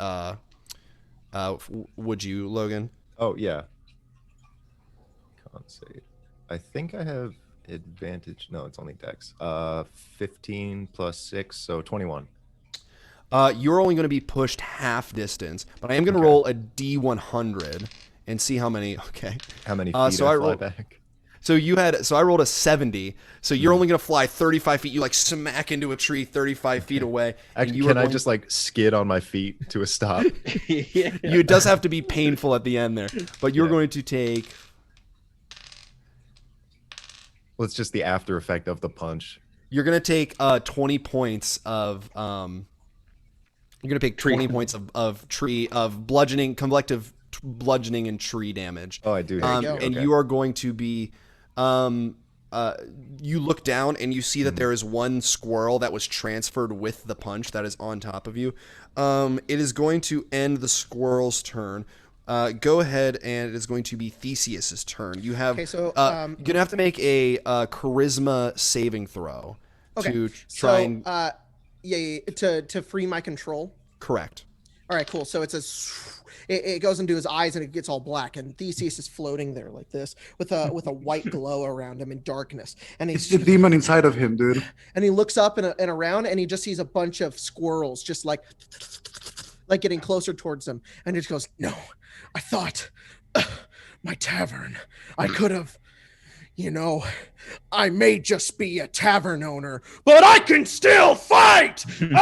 Would you, Logan? Oh yeah. Con save. I think I have advantage. No, it's only Dex. 15 plus 6, so 21. You're only going to be pushed half distance, but I am going to roll a D100 and see how many. Okay. How many feet I fly back? So I rolled a 70. So you're only going to fly 35 feet. You like smack into a tree 35 feet away. Can I just like skid on my feet to a stop? It does have to be painful at the end there, but you're going to take. Well, it's just the after effect of the punch. You're going to take 20 points of You're gonna take 20 points of bludgeoning, collective bludgeoning and tree damage. Oh, I do. And you are going to be, you look down and you see that there is one squirrel that was transferred with the punch that is on top of you. It is going to end the squirrel's turn. Go ahead, and it is going to be Theseus's turn. You have, you're gonna have to make a charisma saving throw to try and. To free my control. Correct. All right, cool. So it goes into his eyes and it gets all black, and Theseus is floating there like this with a white glow around him in darkness. And it's the demon inside of him, dude. And he looks up and around, and he just sees a bunch of squirrels just like getting closer towards him, and he just goes, "No, I thought my tavern. I could have." I may just be a tavern owner, but I can still fight! And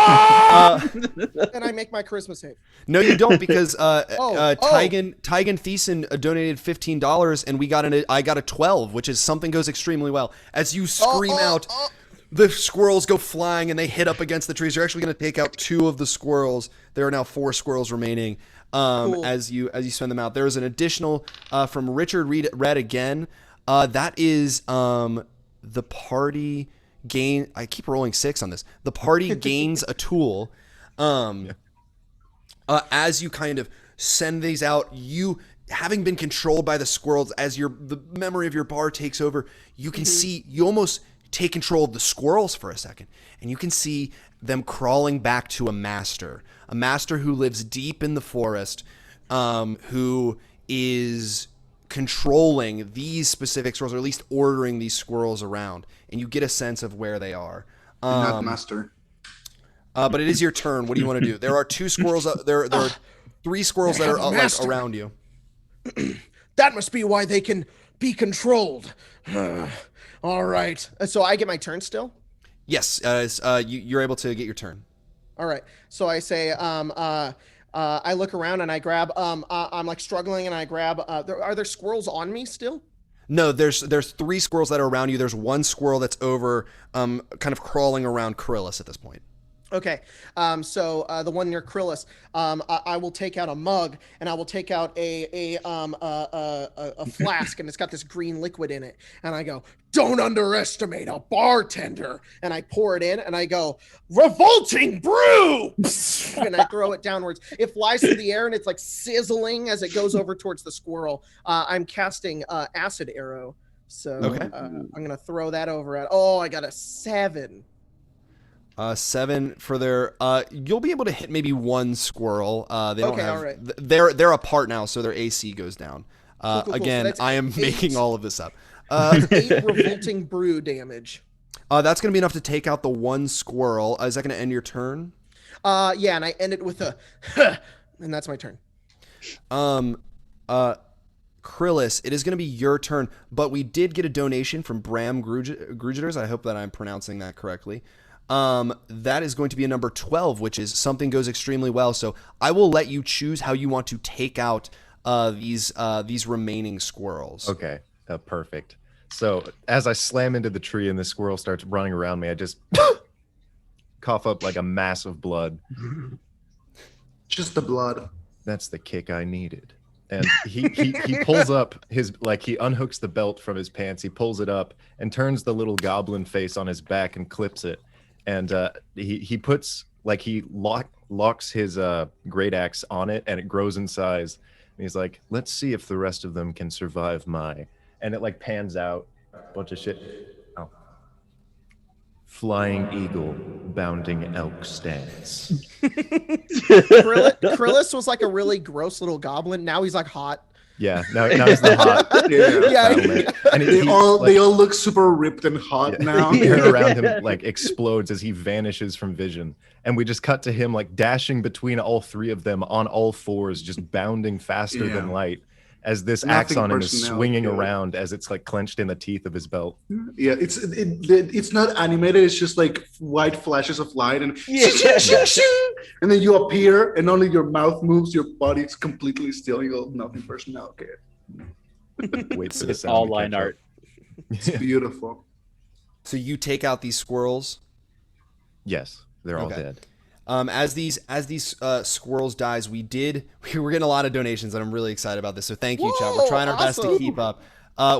I make my charisma save. No, you don't, because Tygan Thiessen donated $15, and I got a 12, which is something goes extremely well. As you scream out, the squirrels go flying, and they hit up against the trees. You're actually going to take out 2 of the squirrels. There are now 4 squirrels remaining. Cool. As you send them out. There is an additional from Richard read again. That is the party gain. I keep rolling 6 on this. The party gains a tool. As you kind of send these out, you having been controlled by the squirrels, as the memory of your bar takes over, you can see, you almost take control of the squirrels for a second, and you can see them crawling back to a master who lives deep in the forest, who is controlling these specific squirrels, or at least ordering these squirrels around, and you get a sense of where they are. Not master. But it is your turn. What do you want to do? There are 2 squirrels. There are 3 squirrels that are like Master. around you. That must be why they can be controlled. All right. So I get my turn still? Yes, you're able to get your turn. All right. So I say, I look around and I grab, I'm like struggling and I grab, are there squirrels on me still? No, there's 3 squirrels that are around you. There's 1 squirrel that's over, kind of crawling around Krillis at this point. Okay, so the one near Krillis, I will take out a mug and I will take out a flask and it's got this green liquid in it, and I go, "Don't underestimate a bartender," and I pour it in and I go, "Revolting brew," and I throw it downwards. It flies through the air and it's like sizzling as it goes over towards the squirrel. I'm casting acid arrow, so Okay. I'm gonna throw that over at. Oh, I got a 7. 7 for their. You'll be able to hit maybe 1 squirrel. They don't Okay, have. all right. They're apart now, so their AC goes down. Cool. So Again, that's I am 8. making all of this up. 8 revolting brew damage. That's going to be enough to take out the 1 squirrel. Is that going to end your turn? Yeah, and I end it with a, and that's my turn. Krillis, it is going to be your turn, but we did get a donation from Bram Grugiters. I hope that I'm pronouncing that correctly. That is going to be a number 12, which is something goes extremely well. So I will let you choose how you want to take out these remaining squirrels. Okay, perfect. So as I slam into the tree and the squirrel starts running around me, I just cough up like a mass of blood. Just the blood. That's the kick I needed. And he pulls up his, like, he unhooks the belt from his pants, he pulls it up and turns the little goblin face on his back and clips it. And he puts, like, he locks his great axe on it, and it grows in size. And he's like, "Let's see if the rest of them can survive my," and it like pans out a bunch of shit. Oh. Flying eagle, bounding elk stance. Krillis was like a really gross little goblin. Now he's like hot. Yeah, now he's the hot. Yeah. And They all look super ripped and hot now. The air around him like explodes as he vanishes from vision, and we just cut to him like dashing between all 3 of them on all 4s, just bounding faster than light, as this axe on him is swinging around as it's like clenched in the teeth of his belt. Yeah, it's not animated. It's just like white flashes of light and and then you appear and only your mouth moves. Your body's completely still. You go, "Nothing personal." Okay. Wait for the It's sound all to line catch up. art. It's beautiful. So you take out these squirrels. Yes, they're all Okay. dead. As these squirrels dies, we were getting a lot of donations, and I'm really excited about this. So thank you, Chad. We're Whoa, trying our best to awesome. keep up.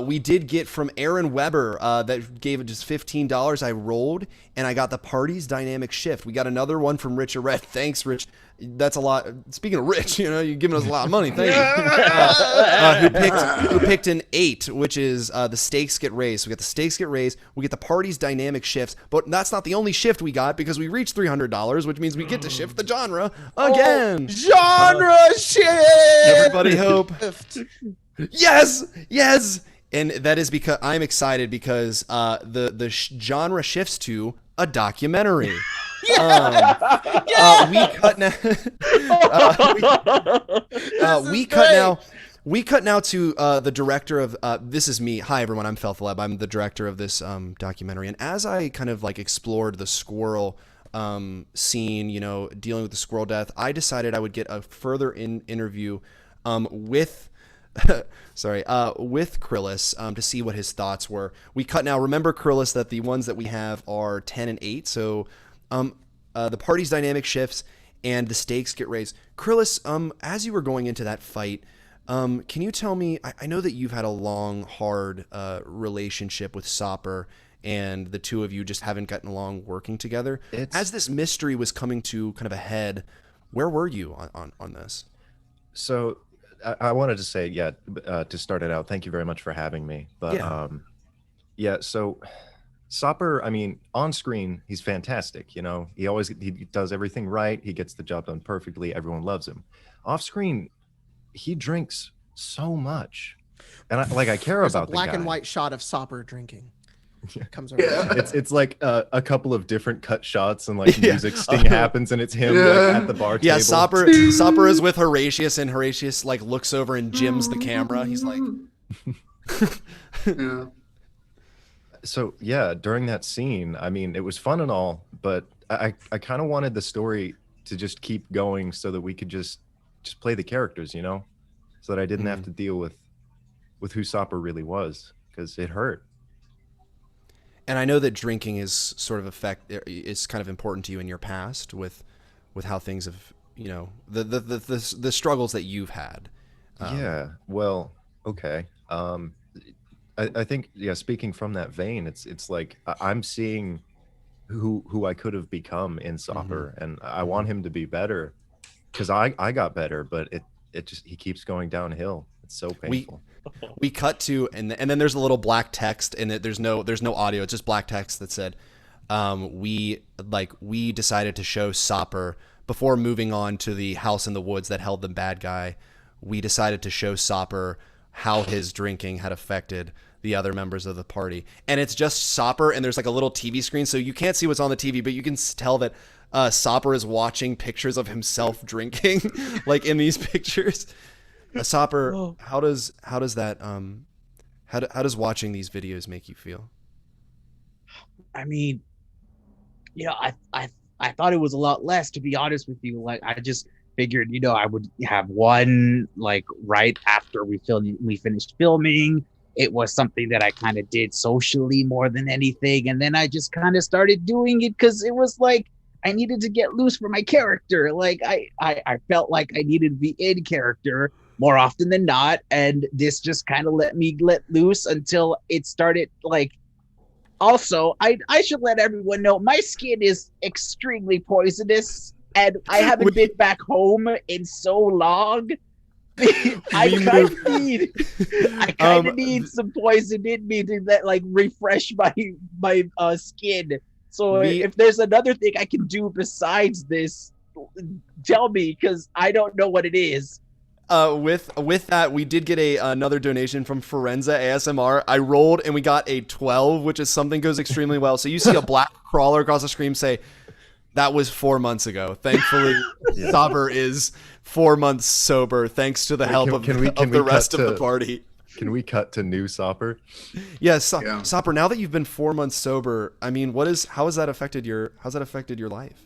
We did get from Aaron Weber that gave it just $15. I rolled, and I got the Party's Dynamic Shift. We got another one from Rich Arret. Thanks, Rich. That's a lot. Speaking of Rich, you're giving us a lot of money. Thank you. Who picked an 8, which is the stakes get raised. So we got the stakes get raised. We get the Party's Dynamic Shifts, but that's not the only shift we got, because we reached $300, which means we get to shift the genre again. Genre shift. Everybody hope. Yes. And that is because I'm excited because the genre shifts to a documentary. We cut now. We cut now to the director of this is me. Hi everyone, I'm Felthaleb. I'm the director of this documentary. And as I kind of like explored the squirrel scene, dealing with the squirrel death, I decided I would get a further interview with Krillis to see what his thoughts were. We cut now. Remember, Krillis, that the ones that we have are 10 and 8. So the Party's Dynamic shifts and the stakes get raised. Krillis, as you were going into that fight, can you tell me, I know that you've had a long, hard relationship with Sopper, and the 2 of you just haven't gotten along working together. As this mystery was coming to kind of a head, where were you on this? So I wanted to say, to start it out, thank you very much for having me. But so Sopper, I mean, on screen, he's fantastic. He does everything right. He gets the job done perfectly. Everyone loves him. Off screen, he drinks so much, and I care There's about a black the guy. and white shot of Sopper drinking. Comes over. Yeah. It's like a couple of different cut shots and like Yeah. music sting happens and it's him Yeah. like at the bar Yeah, table. Sopper is with Horatius, and Horatius like looks over and jims the camera. He's like, Yeah. So yeah, during that scene, I mean, it was fun and all, but I kind of wanted the story to just keep going so that we could just play the characters, you know, so that I didn't have to deal with who Sopper really was, because it hurt. and I know that drinking is sort of is kind of important to you in your past with how things have, you know, the struggles that you've had. Yeah, well, okay. I think, yeah, speaking from that vein, it's like I'm seeing who I could have become in Sopper, and I want him to be better, because I got better, but it just, he keeps going downhill. It's so painful. We cut to, and then there's a little black text, and there's no audio. It's just black text that said, we decided to show Sopper before moving on to the house in the woods that held the bad guy. We decided to show Sopper how his drinking had affected the other members of the party. And it's just Sopper, and there's like a little TV screen, so you can't see what's on the TV, but you can tell that Sopper is watching pictures of himself drinking, like in these pictures. Sopper, how does that how does watching these videos make you feel? I mean, you know, I thought it was a lot less, to be honest with you. Like, I just figured, you know, I would have one like right after we finished filming. It was something that I kind of did socially more than anything, and then I just kind of started doing it because it was like I needed to get loose for my character. Like I felt like I needed to be in character more often than not, and this just kind of let loose until it started like. Also, I should let everyone know my skin is extremely poisonous, and I haven't been back home in so long. I kind of need some poison in me to like refresh my skin. So if there's another thing I can do besides this, tell me, because I don't know what it is. With that, we did get another donation from Forenza ASMR. I rolled and we got a 12, which is something goes extremely well. So you see a black crawler across the screen say, "That was 4 months ago." Thankfully, Sopper is 4 months sober, thanks to the help of the rest of the party. Can we cut to new Sopper? Yes, Sopper. Now that you've been 4 months sober, I mean, how has that affected your life?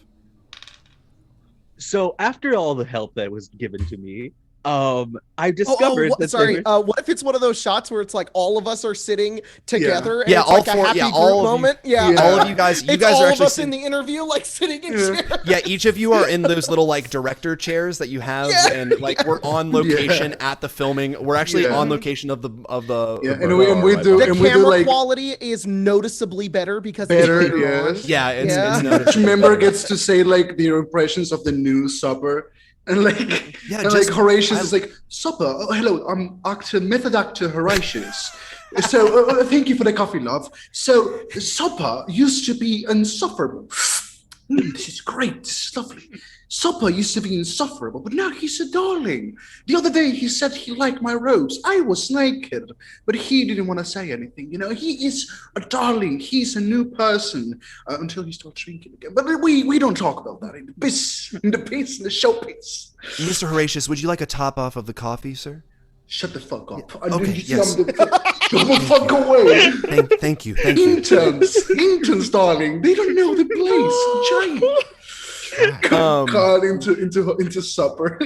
So after all the help that was given to me, I discovered that what if it's one of those shots where it's like all of us are sitting together and it's all like four, a happy group all moment? All of you guys, it's are all actually of us in the interview, like sitting in chairs. Yeah, each of you are in those little like director chairs that you have, and like we're on location at the filming. We're actually on location of the. And we do. The and we camera do like quality is noticeably better because better. it's Yes. Yeah, it's Each noticeable. member gets to say like their impressions of the new Supper. And like, Horatius is like, "Supper, oh, hello, I'm method actor Horatius. So thank you for the coffee, love. So Supper used to be insufferable. This is great, this is lovely. Supper used to be insufferable, but now he's a darling. The other day he said he liked my robes. I was naked, but he didn't want to say anything. You know, he is a darling. He's a new person until he starts drinking again. But we don't talk about that in the showpiece. Mr. Horatius, would you like a top off of the coffee, sir? Shut the fuck up. Yeah. Okay, yes. Get the fuck away. Thank you. Interns, darling. They don't know the place. Giant. Caught into Supper.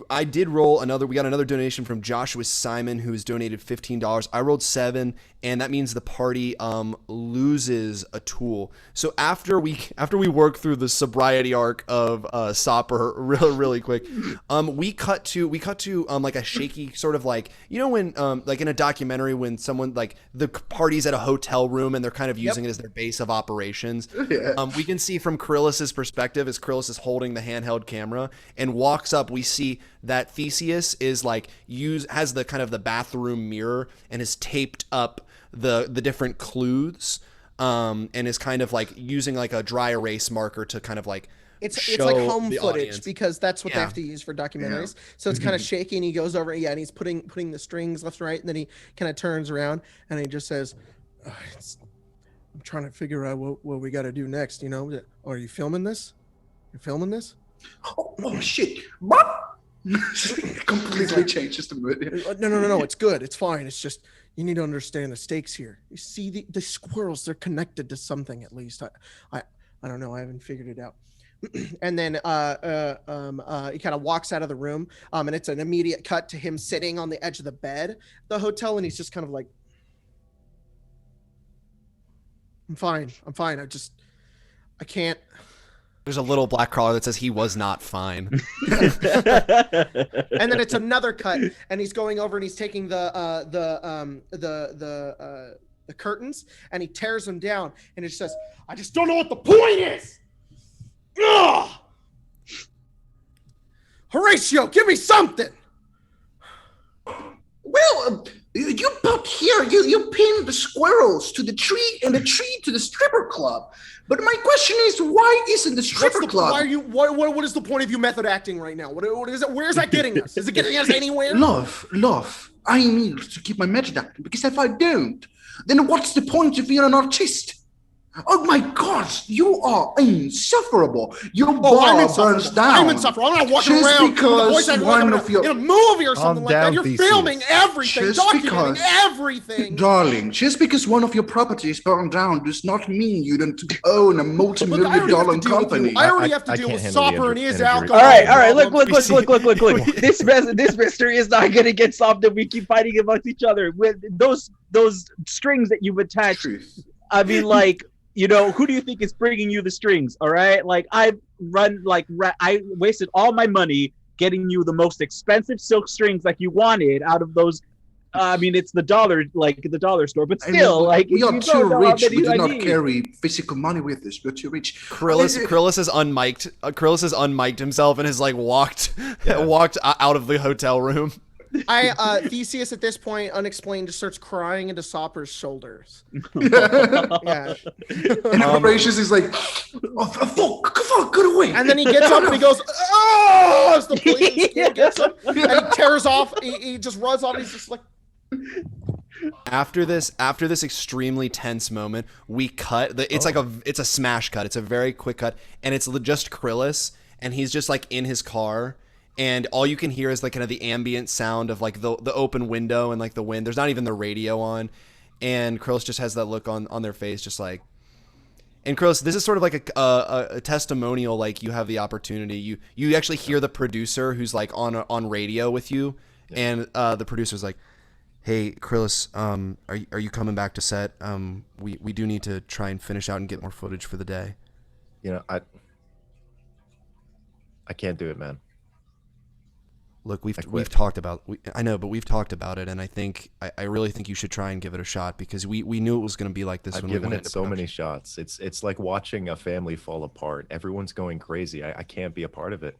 I did roll another. We got another donation from Joshua Simon, who's donated $15. I rolled 7, and that means the party loses a tool. So after we work through the sobriety arc of Sopper really quick, we cut to like a shaky sort of like, you know, when like in a documentary when someone like the party's at a hotel room and they're kind of using it as their base of operations. Yeah. We can see from Kryllos's perspective as Kryllos is holding the handheld camera and walks up, we see that Theseus is like has the kind of the bathroom mirror and has taped up the different clues and is kind of like using like a dry erase marker to kind of like It's show like home the footage audience. because that's what they Yeah. have to use for documentaries. So it's kind of shaky, and he goes over, and he's putting the strings left and right, and then he kind of turns around and he just says, "I'm trying to figure out what we got to do next. You know, are you filming this? You're filming this? Oh shit! What? Completely changes the mood. No. It's good. It's fine. It's just you need to understand the stakes here. You see the squirrels? They're connected to something at least. I don't know. I haven't figured it out." And then he kind of walks out of the room, and it's an immediate cut to him sitting on the edge of the bed, the hotel, and he's just kind of like, I'm fine. I can't. There's a little black crawler that says he was not fine. And then it's another cut, and he's going over and he's taking the curtains, and he tears them down, and it says, "I just don't know what the point is." Ugh! Horatio, give me something. Well, you put here, you pinned the squirrels to the tree and the tree to the stripper club. But my question is, why isn't the stripper club? Why are you? What is the point of you method acting right now? What is it? Where is that getting us? Is it getting us anywhere? Love. I need to keep my method acting because if I don't, then what's the point of being an artist? Oh my God, you are insufferable. Your bar burns down. I'm insufferable. I'm not walking Just around because one of your in a movie or something like that. down, You're Theseus. filming everything, Just documenting because- everything. Darling, just because one of your properties burned down does not mean you don't own a Look, I multi-million already have dollar to deal with company. you. I already have to I deal can't with handle the Sopper and his energy. alcohol. All right. Look. This mystery is not gonna get solved if we keep fighting amongst each other. With those strings that you've attached, Truth. I mean, like, you know, who do you think is bringing you the strings? All right, like I wasted all my money getting you the most expensive silk strings like you wanted out of those. I mean, it's the dollar store, but still, we are you too don't know how rich. many We do I not need. carry physical money with us. We're too rich. Krillus has unmiked. Krillus has unmiked himself and has like walked out of the hotel room. Theseus at this point, unexplained, just starts crying into Sopper's shoulders. Yeah. And Horatius is like, oh, fuck, get away. And then he gets up and he goes, "Oh!" As the police gets him, and he tears off. He just runs off. He's just like, After this extremely tense moment, we cut. It's a smash cut. It's a very quick cut, and it's just Krillus, and he's just like in his car. And all you can hear is like kind of the ambient sound of like the open window and like the wind. There's not even the radio on. And Krillus just has that look on their face, just like. And Krillus, this is sort of like a testimonial. Like you have the opportunity. You actually hear the producer who's like on radio with you, and the producer's like, "Hey Krillus, are you coming back to set? We do need to try and finish out and get more footage for the day." You know, I can't do it, man. Look, we've talked about. I know, but we've talked about it, and I really think you should try and give it a shot because we knew it was going to be like this. I've when given we it so many shots. It's like watching a family fall apart. Everyone's going crazy. I can't be a part of it.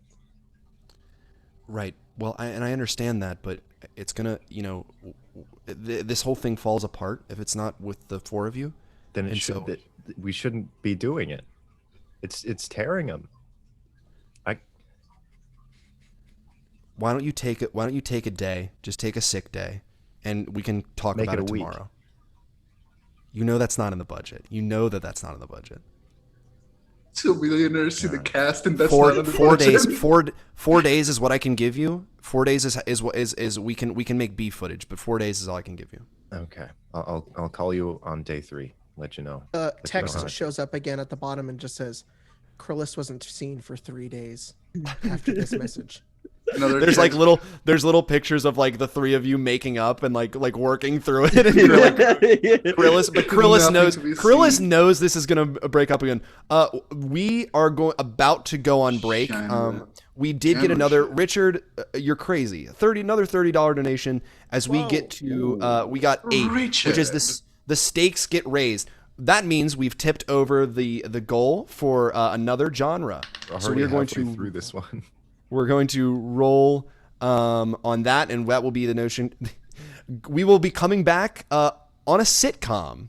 Right. Well, I understand that, but it's gonna, this whole thing falls apart if it's not with the four of you. Then we shouldn't be doing it. It's tearing them. Why don't you take a day? Just take a sick day, and we can talk Make about it it a week. tomorrow. You know that's not in the budget. You know that's not in the budget. 2 millionaires in the cast, and that's Four not days. 4 days is what I can give you. 4 days is we can make B footage, but 4 days is all I can give you. Okay, I'll call you on day 3. Let you know. Text shows up again at the bottom and just says, "Krillus wasn't seen for 3 days after this message." There's like little pictures of like the three of you making up and like working through it, and you're like Krillus knows this is gonna break up again. We are about to go on break. We did get another Richard. You're crazy. Another $30 donation as we get to we got 8, Richard. which is the stakes get raised. That means we've tipped over the goal for another genre. So we're going to through this one. We're going to roll on that, and that will be the notion. We will be coming back on a sitcom.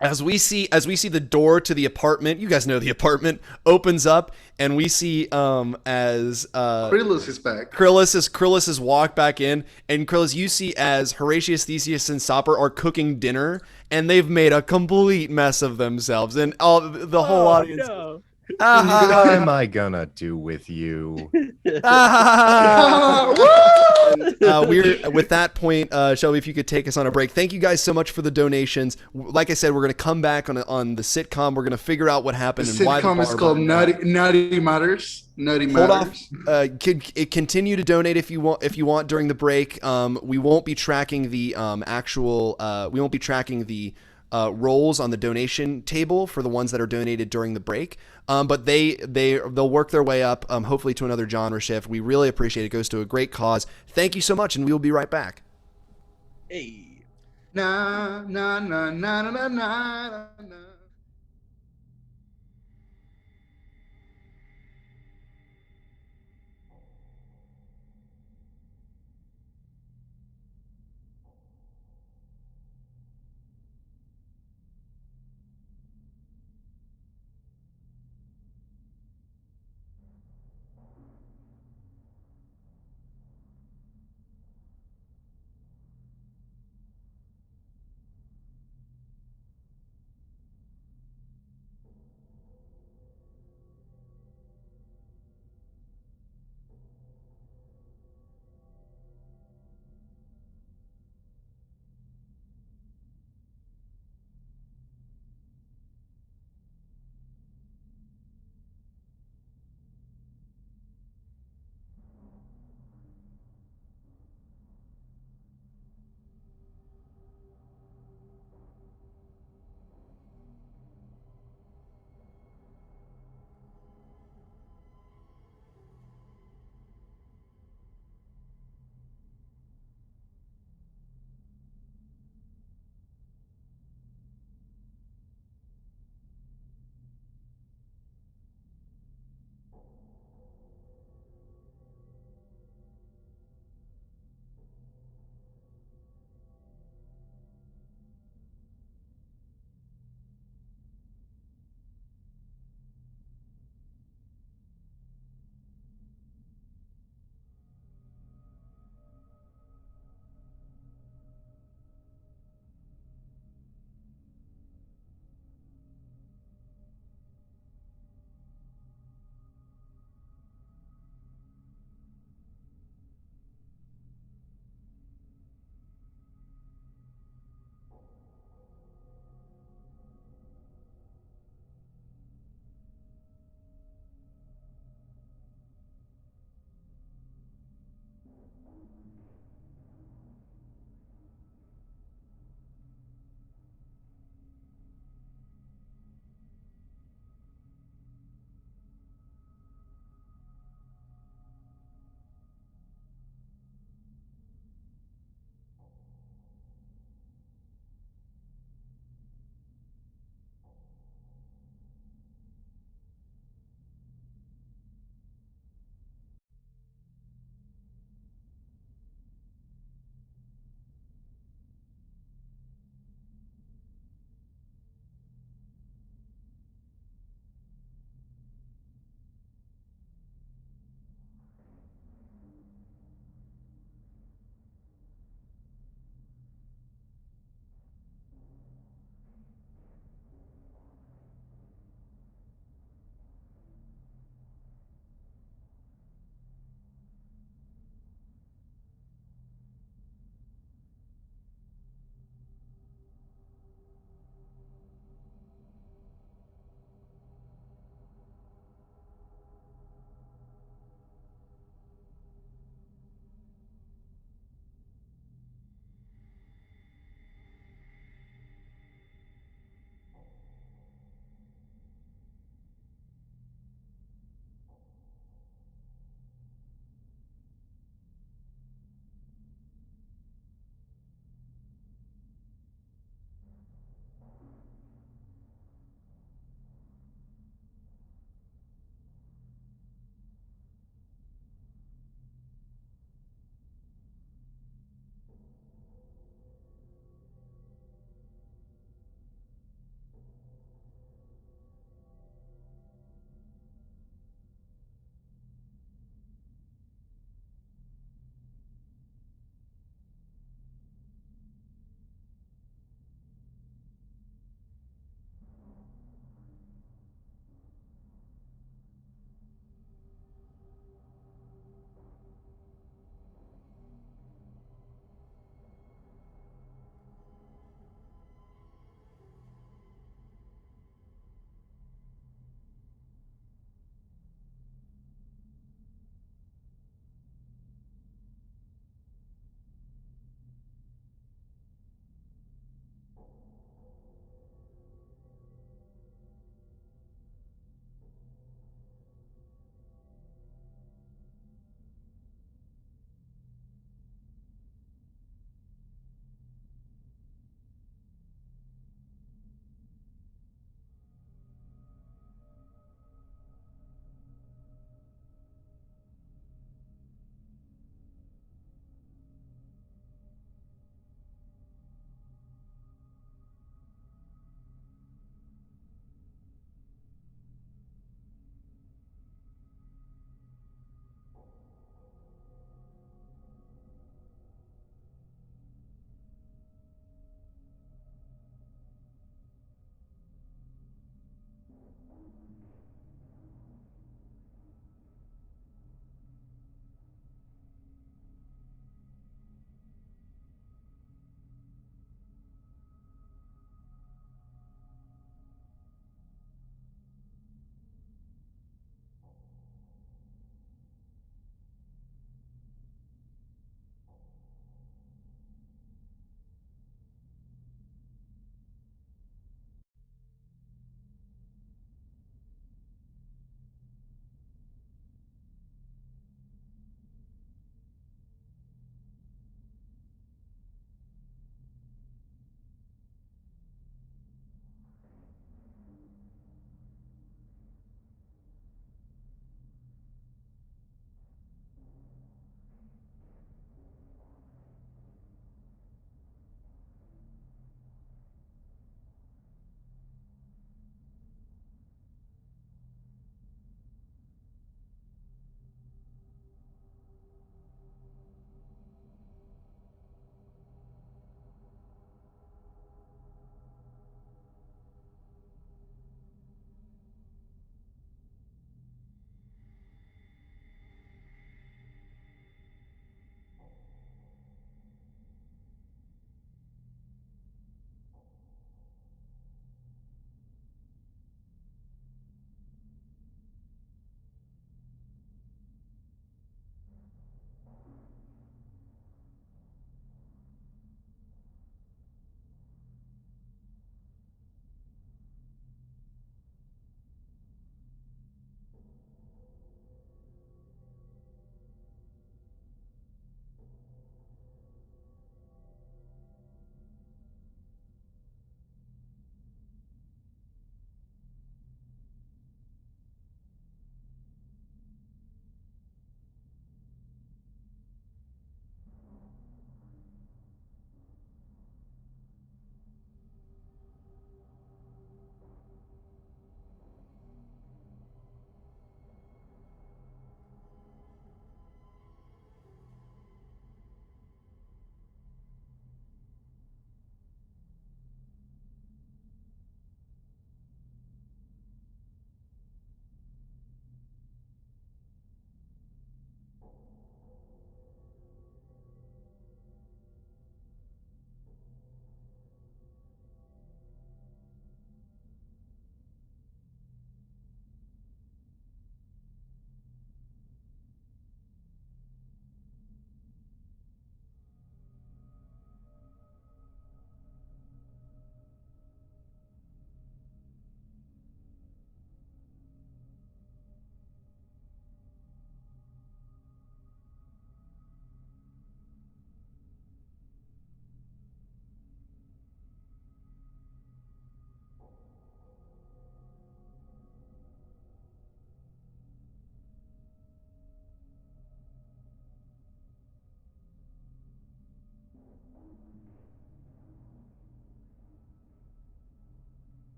as we see the door to the apartment, you guys know the apartment opens up, and we see as Krillus is back. Krillus has walked back in, and Krillus, you see as Horatius, Theseus, and Sopper are cooking dinner, and they've made a complete mess of themselves, and all the whole audience. No. What am I gonna do with you? We're with that point, Shelby, if you could take us on a break. Thank you guys so much for the donations. Like I said, we're going to come back on the sitcom. We're going to figure out what happened The and why the sitcom bar is called burned down. Nutty Matters. Nutty Hold Matters. off. Continue to donate if you want during the break. We won't be tracking the we won't be tracking the rolls on the donation table for the ones that are donated during the break. But they'll work their way up, hopefully to another genre shift. We really appreciate it. It goes to a great cause. Thank you so much, and we will be right back. Hey. Na na na na na na na na.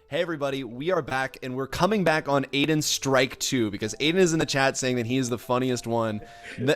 Hey everybody, we are back, and we're coming back on Aiden's Strike 2, because Aiden is in the chat saying that he is the funniest one.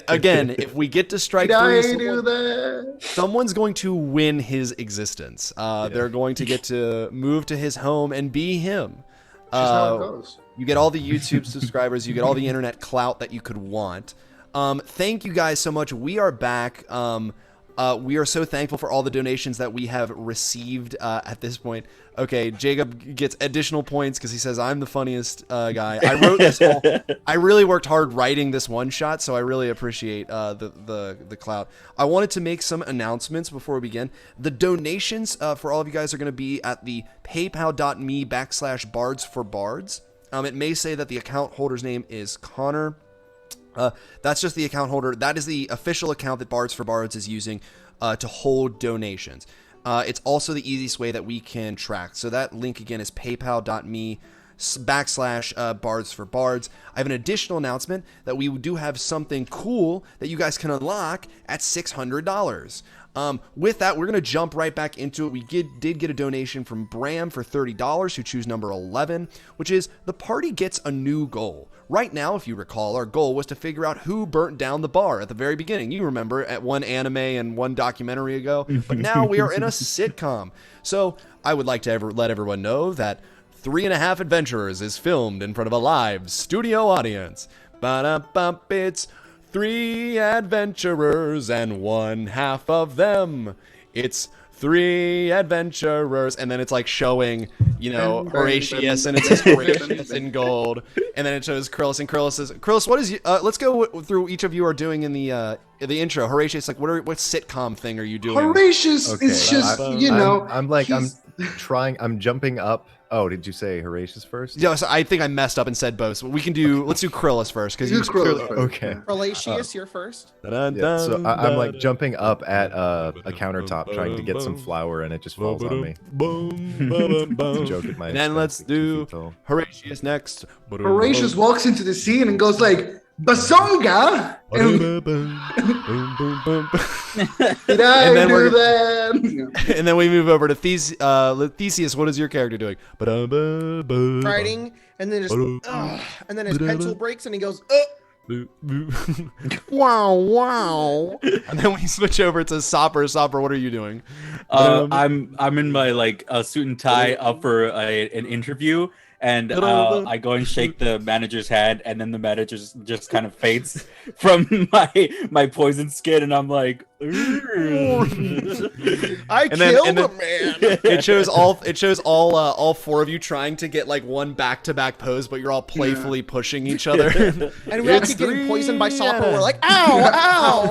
Again, if we get to Strike 3, someone's going to win his existence. They're going to get to move to his home and be him. That's how it goes. You get all the YouTube subscribers, you get all the internet clout that you could want. Thank you guys so much. We are back. We are so thankful for all the donations that we have received at this point. Okay, Jacob gets additional points because he says I'm the funniest guy. I wrote this whole. I really worked hard writing this one shot, so I really appreciate the clout. I wanted to make some announcements before we begin. The donations for all of you guys are going to be at the paypal.me/Bards4Bards. It may say that the account holder's name is Connor. That's just the account holder. That is the official account that Bards4Bards is using to hold donations. It's also the easiest way that we can track. So that link again is paypal.me/Bards4Bards. I have an additional announcement that we do have something cool that you guys can unlock at $600. With that, we're going to jump right back into it. We did get a donation from Bram for $30, who chose number 11, which is the party gets a new goal. Right now, if you recall, our goal was to figure out who burnt down the bar at the very beginning. You remember, at one anime and one documentary ago. But now we are in a sitcom. So I would like to let everyone know that 3.5 Adventurers is filmed in front of a live studio audience. Ba-da-bump, it's 3 adventurers and one half of them. It's 3 adventurers, and then it's like showing, you know, Horatius, and it says Horatius in gold, and then it shows Krillus, and Krillus says, Krillus, what is let's go through each of you are doing in the intro. Horatius, like, what sitcom thing are you doing? Horatius is just, you know, I'm jumping up. Oh, did you say Horatius first? Yeah, so I think I messed up and said both. So let's do Krillus first, because he's clearly okay. Horatius, you're first. Yeah, so I'm like jumping up at a countertop trying to get some flour, and it just falls on me. Joke at my and then let's do Horatius next. Horatius walks into the scene and goes like, Basonga! And did I do that? And then we move over to Theseus. What is your character doing? Writing, and then and then his pencil breaks, and he goes, wow, wow. And then we switch over to Sopper. Sopper, what are you doing? I'm in my suit and tie up for an interview, and I go and shake the manager's hand, and then the manager just kind of fades from my poison skin, and I'm like, I killed a man. It shows all 4 of you trying to get like one back-to-back pose, but you're all playfully pushing each other. And we all keep getting poisoned by Sopper. We're like, ow, ow, ow.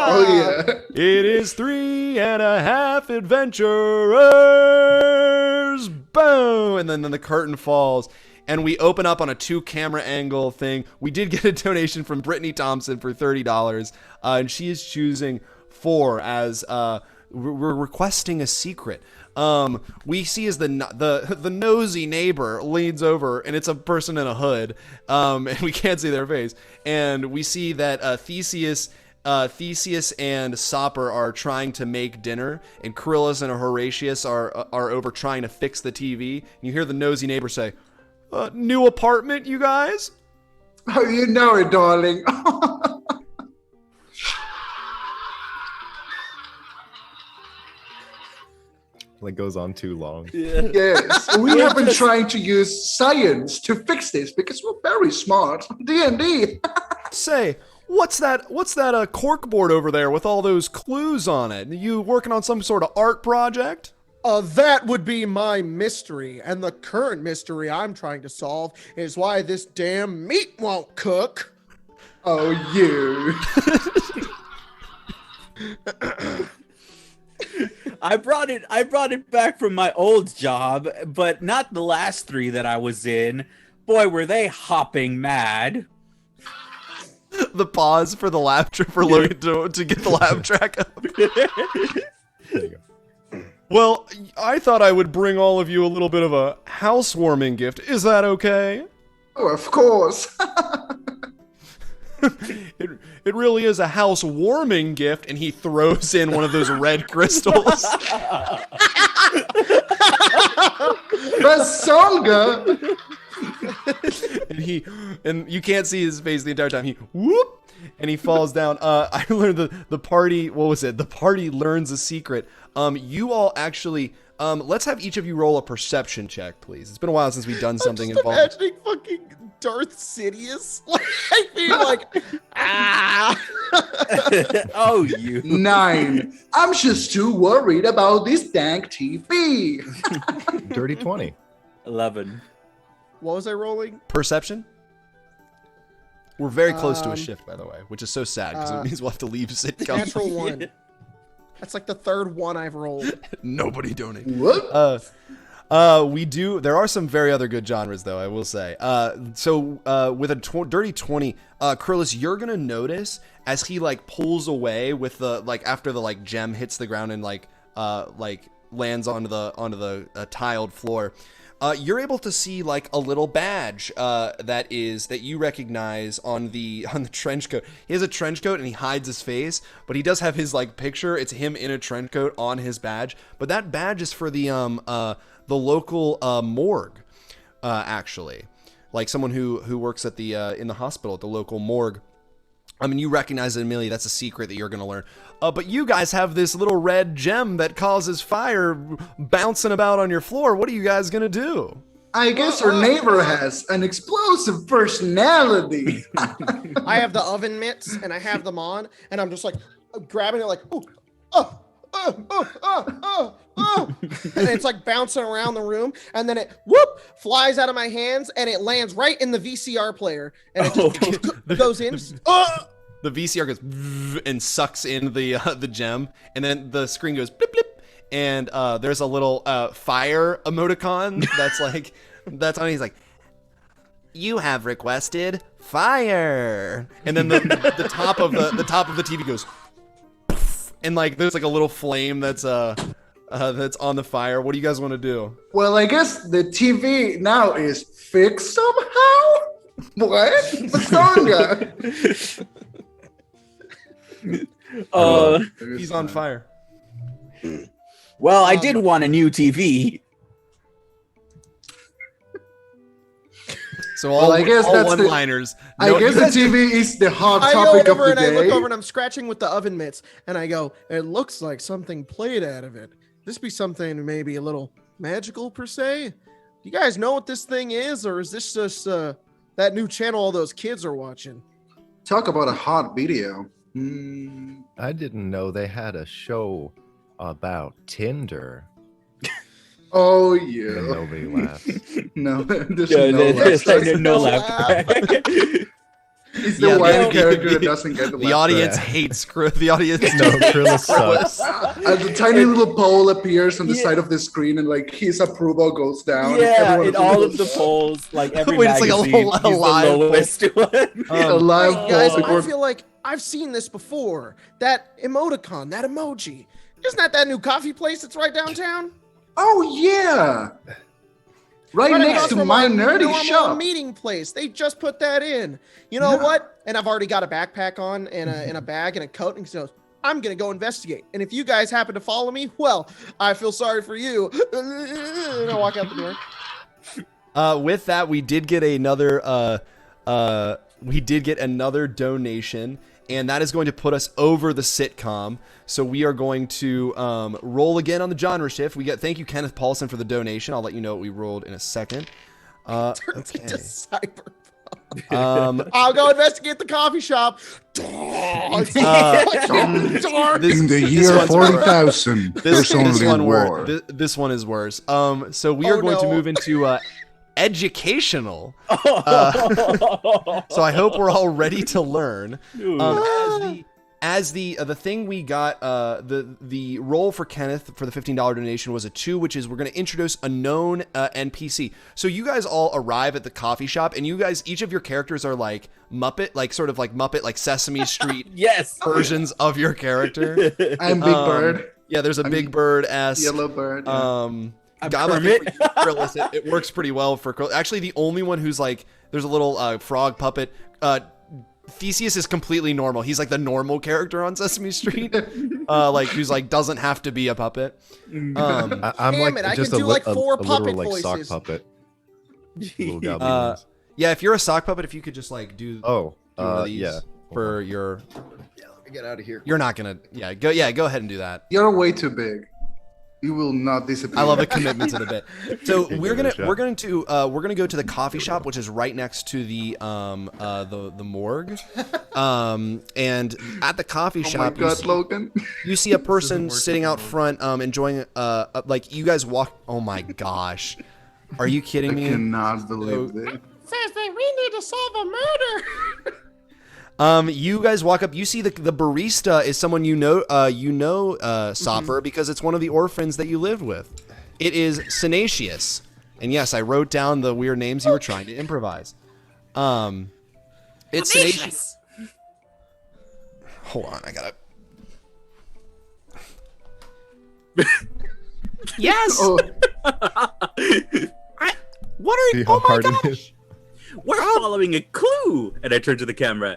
Oh yeah. It is 3.5 adventurers. Boom! And then the curtain falls, and we open up on a 2-camera angle thing. We did get a donation from Brittany Thompson for $30, and she is choosing 4 as we're requesting a secret. We see as the nosy neighbor leans over, and it's a person in a hood, and we can't see their face. And we see that Theseus and Sopper are trying to make dinner, and Krillus and Horatius are over trying to fix the TV. And you hear the nosy neighbor say, "New apartment, you guys?" Oh, you know it, darling. Like goes on too long. Yes, we have been trying to use science to fix this because we're very smart. D&D. Say, what's that cork board over there with all those clues on it? You working on some sort of art project? That would be my mystery, and the current mystery I'm trying to solve is why this damn meat won't cook. Oh, you. I brought it back from my old job, but not the last 3 that I was in. Boy, were they hopping mad. The pause for the laugh track for Logan to get the laugh track up. There you go. Well, I thought I would bring all of you a little bit of a housewarming gift. Is that okay? Oh, of course. It really is a housewarming gift, and he throws in one of those red crystals. Basonga. and you can't see his face the entire time. He whoop and he falls down. I learned the party. What was it? The party learns a secret. You all actually. Let's have each of you roll a perception check, please. It's been a while since we've done something I'm just involved. imagining fucking Darth Sidious. Like, I feel like, ah. Oh, you. 9. I'm just too worried about this dank TV. Dirty 20. 11. What was I rolling? Perception. We're very close to a shift, by the way, which is so sad because it means we'll have to leave sitcom. Natural 1. That's like the third one I've rolled. Nobody donate. What? We do. There are some very other good genres, though. I will say. With a dirty 20, Krillus, you're gonna notice as he like pulls away with the after the gem hits the ground and lands onto the tiled floor. You're able to see like a little badge that you recognize on the trench coat. He has a trench coat and he hides his face, but he does have his picture. It's him in a trench coat on his badge. But that badge is for the local morgue, actually, like someone who works at the in the hospital at the local morgue. I mean, you recognize it immediately. That's a secret that you're going to learn. But you guys have this little red gem that causes fire bouncing about on your floor. What are you guys going to do? I guess our neighbor has an explosive personality. I have the oven mitts and I have them on, and I'm just like grabbing it like, oh, and it's like bouncing around the room, and then it flies out of my hands and it lands right in the VCR player, and it just goes in. The VCR goes and sucks in the gem, and then the screen goes blip blip, and there's a little fire emoticon that's on. He's like, "You have requested fire," and then the top of the TV goes, and there's a little flame that's on the fire. What do you guys want to do? Well, I guess the TV now is fixed somehow. What? Basonga. He's on fire. Well, I did want a new TV. So all, I guess all that's one-liners. I guess the TV is the hot topic of the day. I look over and I'm scratching with the oven mitts, and I go, it looks like something played out of it. This be something maybe a little magical per se? Do you guys know what this thing is, or is this just that new channel all those kids are watching? Talk about a hot video. I didn't know they had a show about Tinder. Oh And yeah. nobody laughed. No, there's No laugh. He's the one character that doesn't get the audience hates the audience. No, Krillus sucks. A tiny little pole appears on the side of the screen, and his approval goes down. Yeah, in all of the polls, every Wait, it's magazine, a he's the live lowest one. a live Hey, guys, poll. I feel like I've seen this before. That emoticon, that emoji. Isn't that new coffee place that's right downtown? Oh yeah, right next across to from my our nerdy normal shop. meeting place. They just put that in. You know what? And I've already got a backpack on and a bag and a coat, and he goes, I'm gonna go investigate. And if you guys happen to follow me, well, I feel sorry for you. And I walk out the door. With that, we did get another donation, and that is going to put us over the sitcom. So we are going to roll again on the genre shift. Thank you, Kenneth Paulson, for the donation. I'll let you know what we rolled in a second. Turns into Cyberpunk. I'll go investigate the coffee shop. In the year 40,000, there's only war. This one is worse. So we are going to move into educational. So I hope we're all ready to learn. As the thing we got, the roll for Kenneth for the $15 donation was a 2, which is we're going to introduce a known NPC. So you guys all arrive at the coffee shop, and you guys, each of your characters are like Muppet, sort of like Muppet, like Sesame Street Yes. versions of your character. I'm Big Bird. Yeah, there's a Big Bird-esque. Yellow Bird. It works pretty well for Kermit. Actually, the only one who's there's a little frog puppet. Theseus is completely normal. He's like the normal character on Sesame Street, like who's like doesn't have to be a puppet. I'm Damn it, I just can do, like, four a literal, puppet like, sock voices. puppet. Little goblin ones. Yeah, if you're a sock puppet, if you could just like do one of these yeah. for your. Yeah, let me get out of here. You're not gonna. Go ahead and do that. You're way too big. You will not disappear. I love the commitment to the bit. So Okay, we're give it a gonna shot. we're gonna go to the coffee shop, which is right next to the morgue. And at the coffee Oh my shop, God, Logan. you see a person sitting out front, enjoying like you guys walk. Oh my gosh, are you kidding I me? cannot believe this. Says that we need to solve a murder. You guys walk up. You see the barista is someone you know, Sopher, because it's one of the orphans that you lived with. It is Senacious, and yes, I wrote down the weird names you were trying to improvise. It's Senacious. Hold on, I gotta. Yes. Oh, What are See you? how Oh my hard it gosh. is? We're following a clue. And I turn to the camera.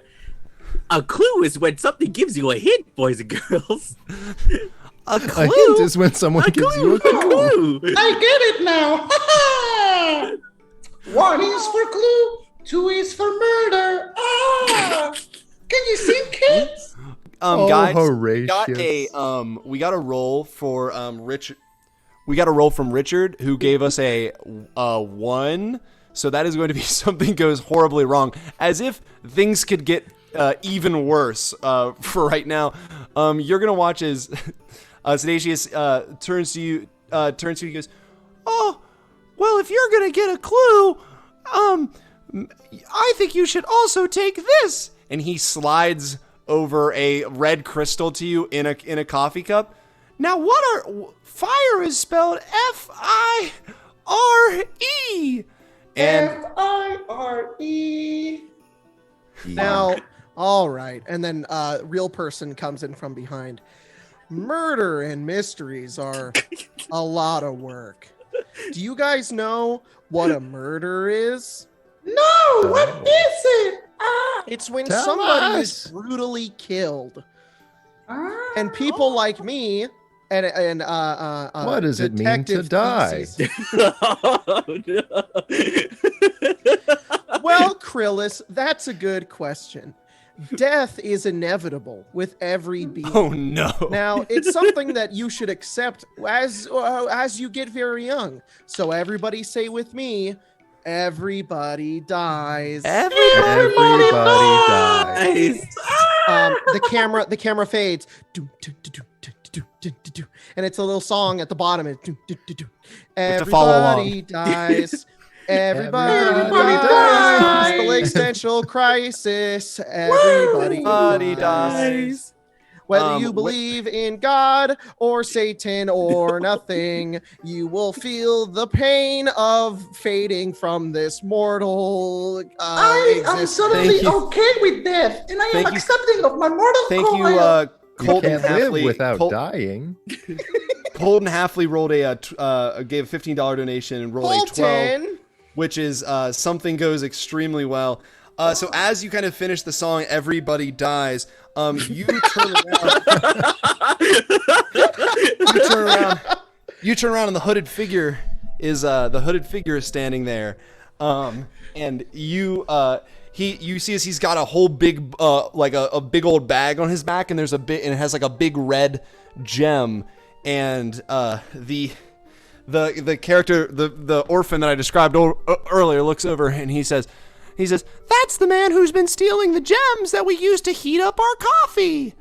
A clue is when something gives you a hint, boys and girls. A A clue. hint is when someone gives you a clue. I get it now. 1 is for clue, 2 is for murder. Ah! Can you sing, kids? Guys, Horatius. we got a roll for Richard. We got a roll from Richard, who gave us a 1. So that is going to be something goes horribly wrong, as if things could get even worse for right now. You're gonna watch as Sedacious turns to you. He goes, "Oh, well, if you're gonna get a clue, I think you should also take this." And he slides over a red crystal to you in a coffee cup. Now, fire is spelled Fire. And Fire. Now, all right, and then real person comes in from behind. Murder and mysteries are a lot of work. Do you guys know what a murder is? No, what is it? Ah, It's when Tell somebody us. is brutally killed, ah. and people like me and What does it mean to Detective die? Theseus- Oh, no. Well, Krillis, that's a good question. Death is inevitable with every being. oh no. Now, it's something that you should accept as you get very young. So everybody say with me, everybody dies. Everybody dies. The camera fades. And it's a little song at the bottom. have to follow along. Everybody dies. Everybody Everybody dies. dies. The existential crisis. Everybody Everybody dies. dies. Whether you Wh- believe in God or Satan or nothing, you will feel the pain of fading from this mortal I am existence. suddenly Thank you. okay with death, and I am Thank you. accepting of my mortal Thank you, coil. You Colton can't live Halfley. without dying. Colton Halfley rolled gave a $15 donation and rolled a 12, Colton. which is something goes extremely well. So as you kind of finish the song, everybody dies. You turn around. You turn around, and the hooded figure is standing there. And you see as he's got a whole big like a big old bag on his back, and it has like a big red gem, and the character, the orphan that I described earlier, looks over and he says, "That's the man who's been stealing the gems that we used to heat up our coffee.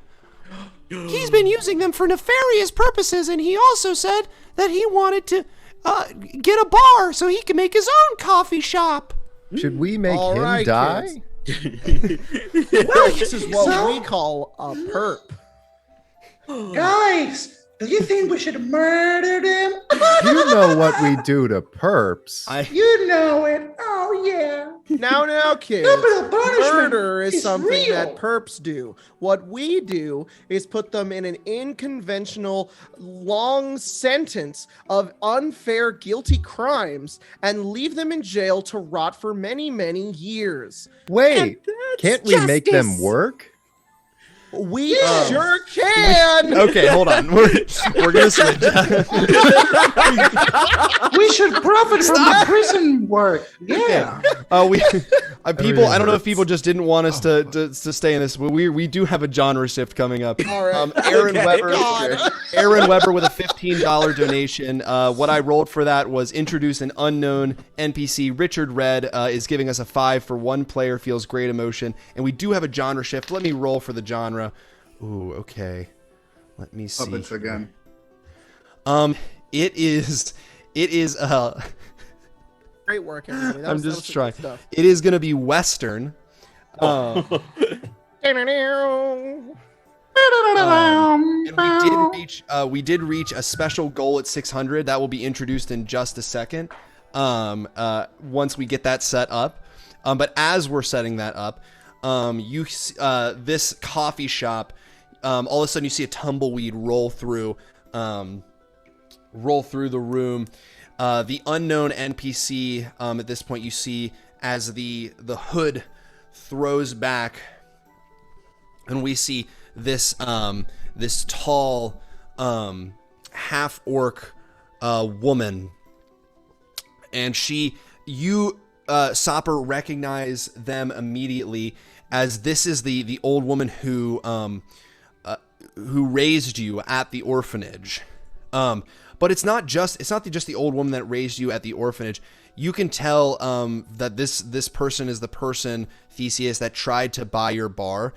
He's been using them for nefarious purposes, and he also said that he wanted to get a bar so he can make his own coffee shop." Should we make All him right, die? Well, this is what we call a perp. Guys, do you think we should murder them? You know what we do to perps. You know it. Oh, yeah. Now, kids, Capital punishment murder is is something real. that perps do. What we do is put them in an unconventional, long sentence of unfair, guilty crimes and leave them in jail to rot for many, many years. Wait, can't we make them justice. work? We sure can. Okay, hold on. We're gonna switch. We should profit from the prison work. Yeah. People. I don't know if people just didn't want us to stay in this, but we do have a genre shift coming up. All right. Aaron Weber. God. Aaron Weber with a $15 donation. What I rolled for that was introduce an unknown NPC. Richard Red is giving us a 5 for one player feels great emotion, and we do have a genre shift. Let me roll for the genre. Ooh, okay. Let me see. Puppets again. It is Great work, everybody. I'm just some trying. good stuff. It is going to be Western. And we did reach a special goal at 600 that will be introduced in just a second. Once we get that set up. But as we're setting that up, this coffee shop, all of a sudden you see a tumbleweed roll through the room. The unknown NPC at this point you see as the hood throws back, and we see this tall half orc woman, and Sopper recognize them immediately as this is the old woman who raised you at the orphanage. But it's not just the old woman that raised you at the orphanage. You can tell that this person is the person, Theseus, that tried to buy your bar.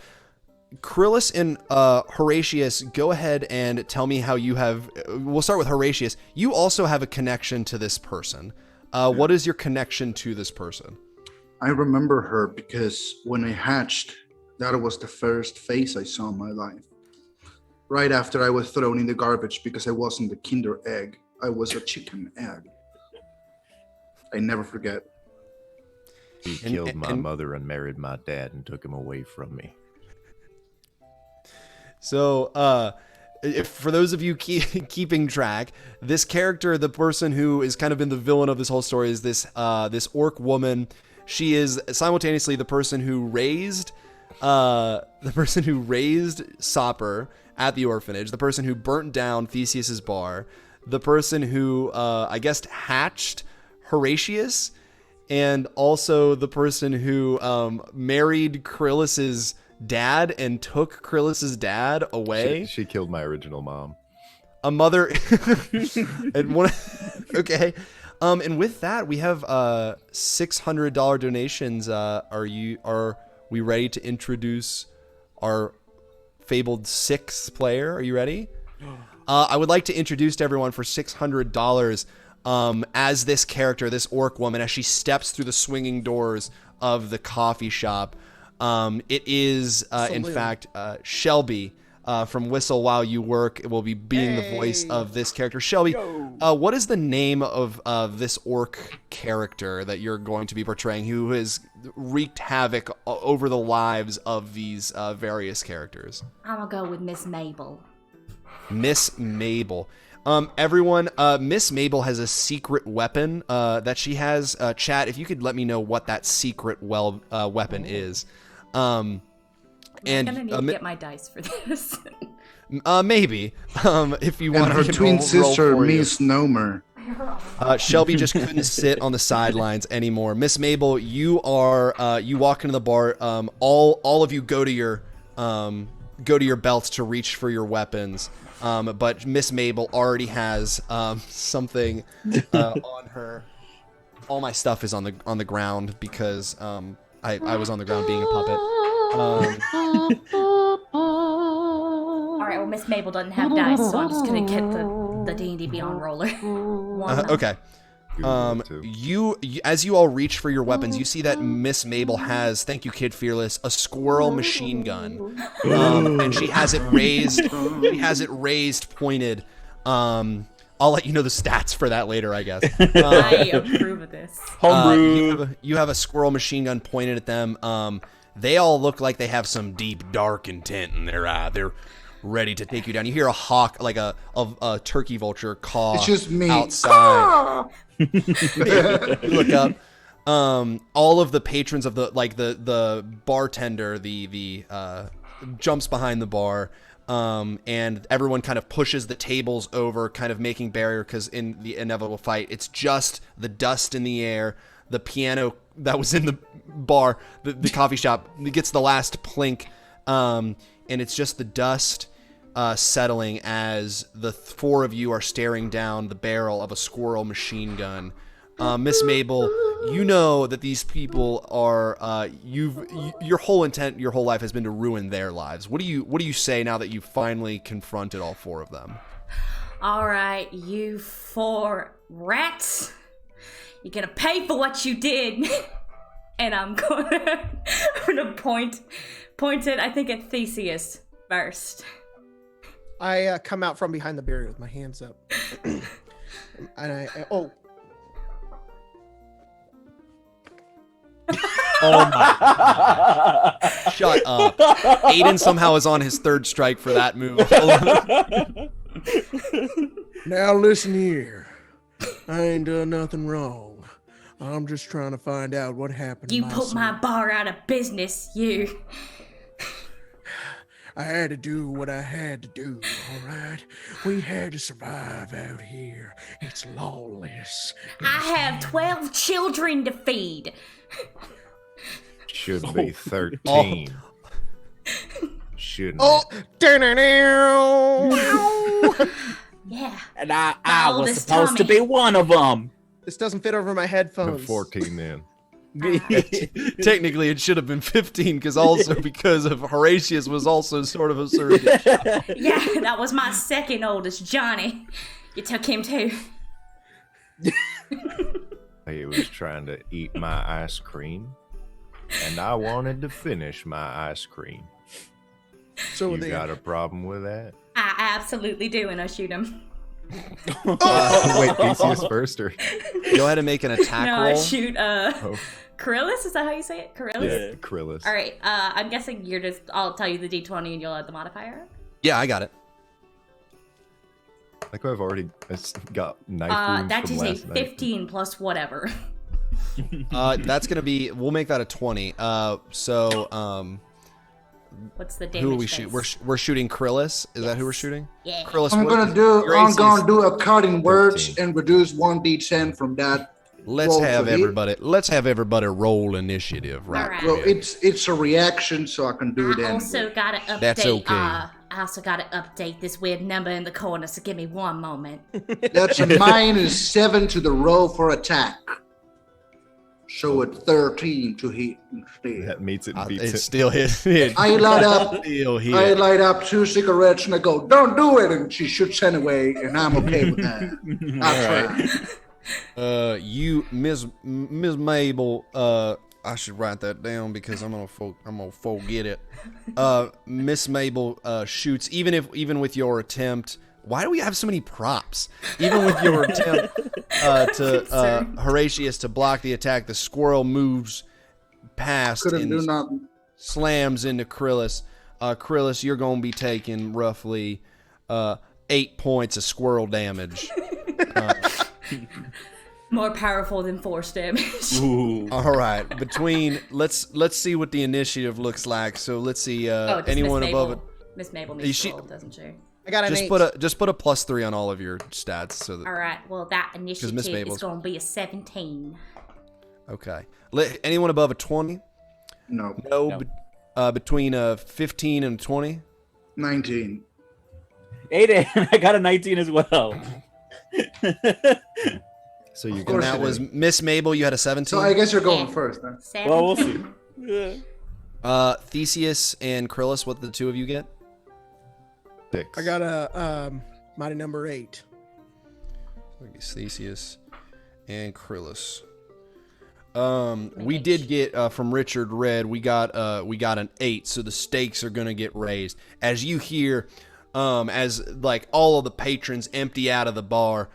Krillus and Horatius, go ahead and tell me how you have. We'll start with Horatius. You also have a connection to this person. What is your connection to this person? I remember her because when I hatched, that was the first face I saw in my life. Right after I was thrown in the garbage because I wasn't a Kinder egg. I was a chicken egg. I never forget. He killed my mother and married my dad and took him away from me. So, for those of you keeping track, this character, the person who is kind of been the villain of this whole story, is this orc woman. She is simultaneously the person who raised Sopper at the orphanage, the person who burnt down Theseus's bar, the person who I guess hatched Horatius, and also the person who married Krillis's dad and took Krillis's dad away. She killed my original mom. A mother and one. Okay. And with that, we have $600 donations. Are we ready to introduce our fabled sixth player? Are you ready? I would like to introduce to everyone for $600 as this character, this orc woman, as she steps through the swinging doors of the coffee shop. It is, in fact, Shelby from Whistle While You Work. It will be being the voice of this character. Shelby, what is the name of this orc character that you're going to be portraying, who has wreaked havoc over the lives of these various characters? I'm gonna go with Miss Mabel. Miss Mabel. Everyone, Miss Mabel has a secret weapon that she has. Chat, if you could let me know what that secret weapon is. I'm gonna need to get my dice for this. Maybe. If you want. And her twin sister, Miss Nomer. Shelby just couldn't sit on the sidelines anymore. Miss Mabel, you are. You walk into the bar. All of you go to your belts to reach for your weapons. But Miss Mabel already has something on her. All my stuff is on the ground because I was on the ground being a puppet. All right, well, Miss Mabel doesn't have dice, so I'm just gonna get the D&D Beyond roller. Okay. You as you all reach for your weapons, you see that Miss Mabel has, thank you, Kid Fearless, a squirrel machine gun, and she has it raised, pointed, I'll let you know the stats for that later, I guess. I approve of this. Homebrew. You have a squirrel machine gun pointed at them. They all look like they have some deep, dark intent in their eye. They're ready to take you down. You hear a hawk, like a turkey vulture, caw. It's just me. Outside. You look up. All of the patrons of the bartender, the jumps behind the bar. And everyone kind of pushes the tables over, kind of making barrier, because in the inevitable fight, it's just the dust in the air. The piano that was in the bar, the coffee shop, it gets the last plink, and it's just the dust settling as the four of you are staring down the barrel of a squirrel machine gun. Miss Mabel, you know that these people are your whole intent, your whole life has been to ruin their lives. What do you say now that you've finally confronted all four of them? All right, you 4 rats. You're gonna pay for what you did. And I'm gonna point it, I think, at Theseus first. I come out from behind the barrier with my hands up. And Oh my. Shut up. Aiden somehow is on his 3rd strike for that move. now listen here. I ain't done nothing wrong. I'm just trying to find out what happened. You to put my son. bar out of business, you. I had to do what I had to do, all right? We had to survive out here. It's lawless. I have 12 children to feed. Should be 13. Shouldn't Oh, Yeah. And I was oldest supposed to Tommy. be one of them. this doesn't fit over my it? headphones. 14 then. Technically, it should have been 15 because of Horatius was also sort of a surrogate. Yeah, that was my 2nd oldest, Johnny. You took him too. He was trying to eat my ice cream, and I wanted to finish my ice cream. So You they got a problem with that? I absolutely do, and I shoot him. Wait, Theseus first, or Go ahead and make an attack No, roll. I shoot Coryllis, is that how you say it? Coryllis? Yeah. Krillus? All right, I'm guessing I'll tell you the d20 and you'll add the modifier. Yeah, I got it. Like I've already got knife wounds That from is a last night. 15 plus whatever. That's gonna be. We'll make that a 20. What's the damage? Who are we dice? shooting? We're shooting Krillus. Is that who we're Yes. shooting? Yeah. Krillus. I'm what- gonna your AC is- do a cutting words 13. and reduce 1d10 from that. Let's roll have for hit. everybody roll initiative, right? Alright. Well, it's a reaction, so I can do it. I Anyway. also gotta update. That's okay. I also gotta update this weird number in the corner. So give me one moment. That's a -7 to the roll for attack. So it's 13 to hit instead. That meets it, beats It it. still hit. I light up. Still I hit. light up 2 cigarettes and I go, "Don't do it!" And she shoots anyway, and I'm okay with that. I try. You, Miss Mabel. I should write that down because I'm gonna forget it. Miss Mabel shoots even with your attempt. Why do we have so many props? Even with your attempt to Horatius to block the attack, the squirrel moves past Couldn't do and nothing. slams into Krillus. Krillus, you're gonna be taking roughly 8 points of squirrel damage. More powerful than force damage. Ooh. All right, let's see what the initiative looks like. So let's see Does anyone Miss above Mabel- it. Miss Mabel Is needs she- to roll, doesn't she? I got an Just 8. put a +3 on all of your stats so that All right. Well, that initiative is Mabel's- going to be a 17. okay. Anyone above a 20? No, No. Between 15 and 20. 19. Aiden, I got a 19 as well. So you Of And course that it was is. Miss Mabel. You had a 17. So I guess you're going Yeah. first then. 7. Well, we'll see. Yeah. Theseus and Krillus. What did the two of you get? 6. I got a mighty number 8. Theseus and Krillus. We did get from Richard Red. We got an 8, so the stakes are gonna get raised as you hear as like all of the patrons empty out of the bar,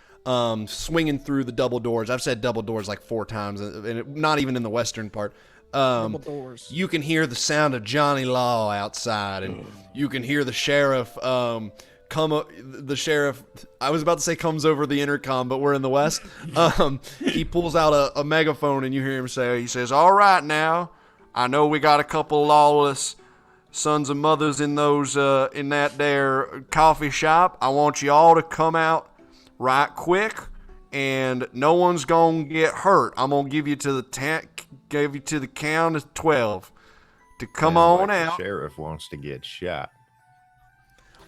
swinging through the double doors. I've said double doors like 4 times, and not even in the western part. Double doors. You can hear the sound of Johnny Law outside, and you can hear the sheriff the sheriff, I was about to say comes over the intercom, but we're in the West. He pulls out a megaphone, and you hear him say, he says, "All right now, I know we got a couple lawless sons and mothers in those in that there coffee shop. I want you all to come out right quick, and no one's gonna get hurt. I'm gonna give you to the count of 12 to come on out." The sheriff wants to get shot.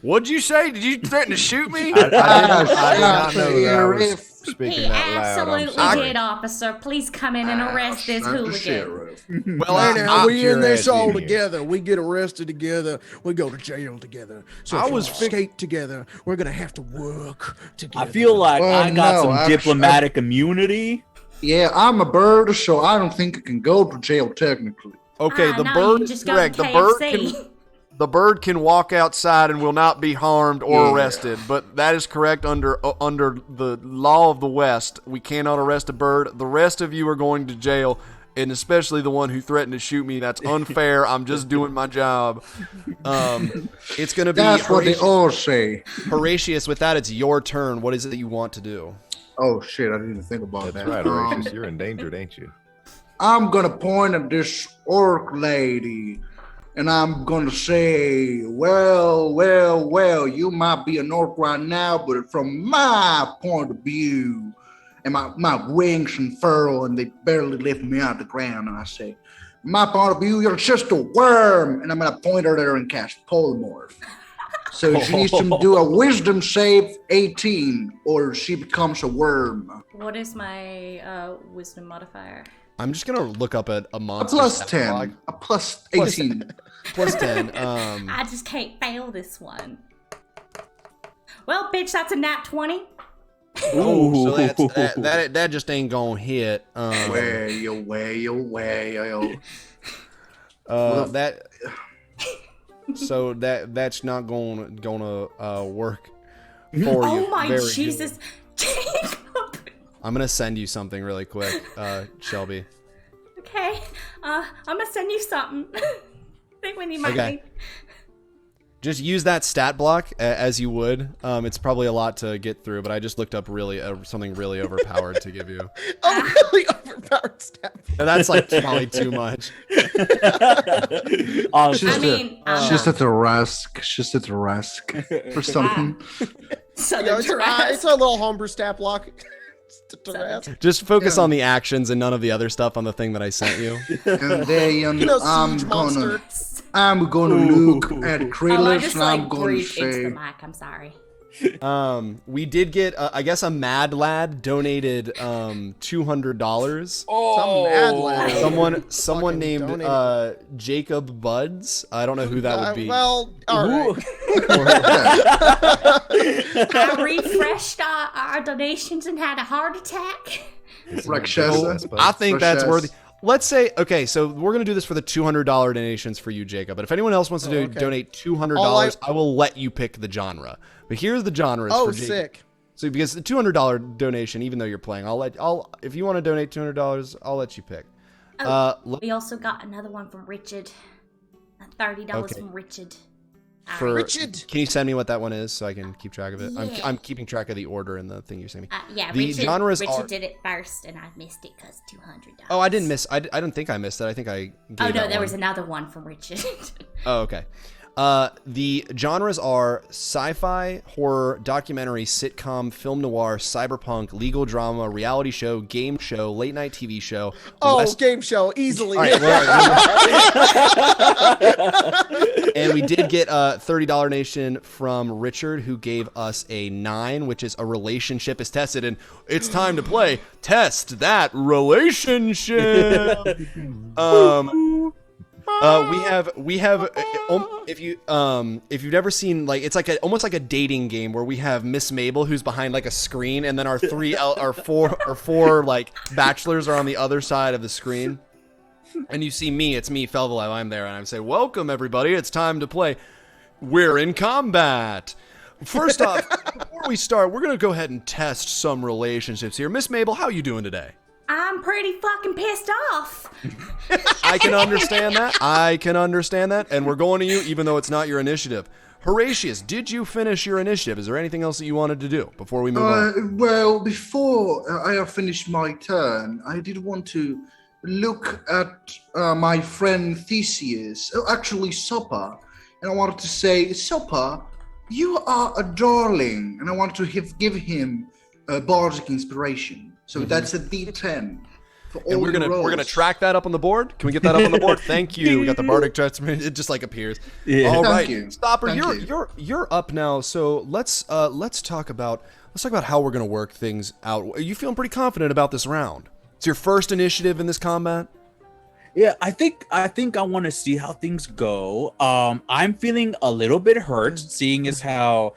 What'd you say? Did you threaten to shoot me? I did not know that I was speaking He that loud. I'm absolutely sorry. did, officer. Please come in and arrest this hooligan. Well, Hey, now, we in this all together. together. We get arrested together. We go to jail together. So I if was we skate together, we're gonna have to work together. I feel like Well, I got no, some actually- diplomatic immunity. Yeah, I'm a bird, so I don't think I can go to jail technically. okay, the no, bird you is just go correct. to The bird can walk outside and will not be harmed or Yeah. arrested. But that is correct under the law of the West. We cannot arrest a bird. The rest of you are going to jail, and especially the one who threatened to shoot me. That's unfair. I'm just doing my job. It's going to be That's what they all say. Horatius. With that, it's your turn. What is it that you want to do? Oh shit, I didn't even think about That's that. right, Horatius. You're endangered, ain't you? I'm gonna point at this orc lady, and I'm gonna say, well, you might be an orc right now, but from my point of view, and my wings unfurl and they barely lift me out of the ground, and I say, my point of view, you're just a worm, and I'm gonna point her there and cast polymorph. So she needs to do a wisdom save 18, or she becomes a worm. What is my wisdom modifier? I'm just going to look up a A monster. plus stat 10, log. a plus 18. Plus 10. I just can't fail this one. Well, bitch, that's a nat 20. Oh, so that just ain't gonna hit. Well. That. So that's not gonna work for you. Oh my Very Jesus. Jacob. I'm gonna send you something really quick, Shelby. Okay. I'm gonna send you something. I think when you might Okay. need. Just use that stat block as you would. It's probably a lot to get through, but I just looked up really something really overpowered to give you. Oh, really overpowered step. And that's like probably too much. Honestly. I mean, She's at the Rusk. She's at the Rusk or something. Southern It's Tarrasque. a little homebrew stat block. Just focus on the actions and none of the other stuff on the thing that I sent you. And then You know, I'm siege gonna monster. look at Oh, I Krillus just and I'm like gonna breathed into the say, mic. I'm sorry. We did get, I guess, a Mad Lad donated $200. Some mad lad. Someone Fucking named donated. Jacob Buds. I don't know who that would be. Well, all right. I refreshed our donations and had a heart attack. Rakshasa. I think that's Precious. worthy. Let's say, okay, so we're going to do this for the $200 donations for you, Jacob. But if anyone else wants to okay. donate $200, All I will let you pick the genre. But here's the genres Oh, for Jacob. sick. So because the $200 donation, even though you're playing, if you want to donate $200, I'll let you pick. We also got another one from Richard. $30 Okay. from Richard. For, Richard. Can you send me what that one is so I can keep track of it? Yeah. I'm keeping track of the order in the thing you sent me. Yeah, The Richard, genres Richard are- did it first, and I missed it because $200. Oh, I didn't miss. I don't think I missed it. I think I gave Oh no, that there one. was another one from Richard. Oh, okay. The genres are sci-fi, horror, documentary, sitcom, film noir, cyberpunk, legal drama, reality show, game show, late night TV show. Oh, West- game show, easily. All right, and we did get a $30 donation from Richard, who gave us a 9, which is a relationship is tested, and it's time to play Test That Relationship. We have if you've never seen, like, it's like almost like a dating game where we have Miss Mabel, who's behind like a screen, and then our four like bachelors are on the other side of the screen. And you see me, it's me, Felvalive, I'm there, and I say, welcome everybody, it's time to play We're in combat. First off, before we start, we're gonna go ahead and test some relationships here. Miss Mabel, how you doing today? I'm pretty fucking pissed off. I can understand that. And we're going to you, even though it's not your initiative. Horatius, did you finish your initiative? Is there anything else that you wanted to do before we move on? Well, before I have finished my turn, I did want to look at my friend Theseus, actually Soppa, and I wanted to say, Soppa, you are a darling, and I wanted to give him a bardic inspiration. So that's a D10 for all And we're your rolls. gonna track that up on the board. Can we get that up on the board? Thank you. We got the bardic transformation. It just like appears. Yeah. All Thank right, you. Stopper, Thank you. you're up now. So let's talk about how we're gonna work things out. Are you feeling pretty confident about this round? It's your first initiative in this combat. Yeah, I think I want to see how things go. I'm feeling a little bit hurt, seeing as how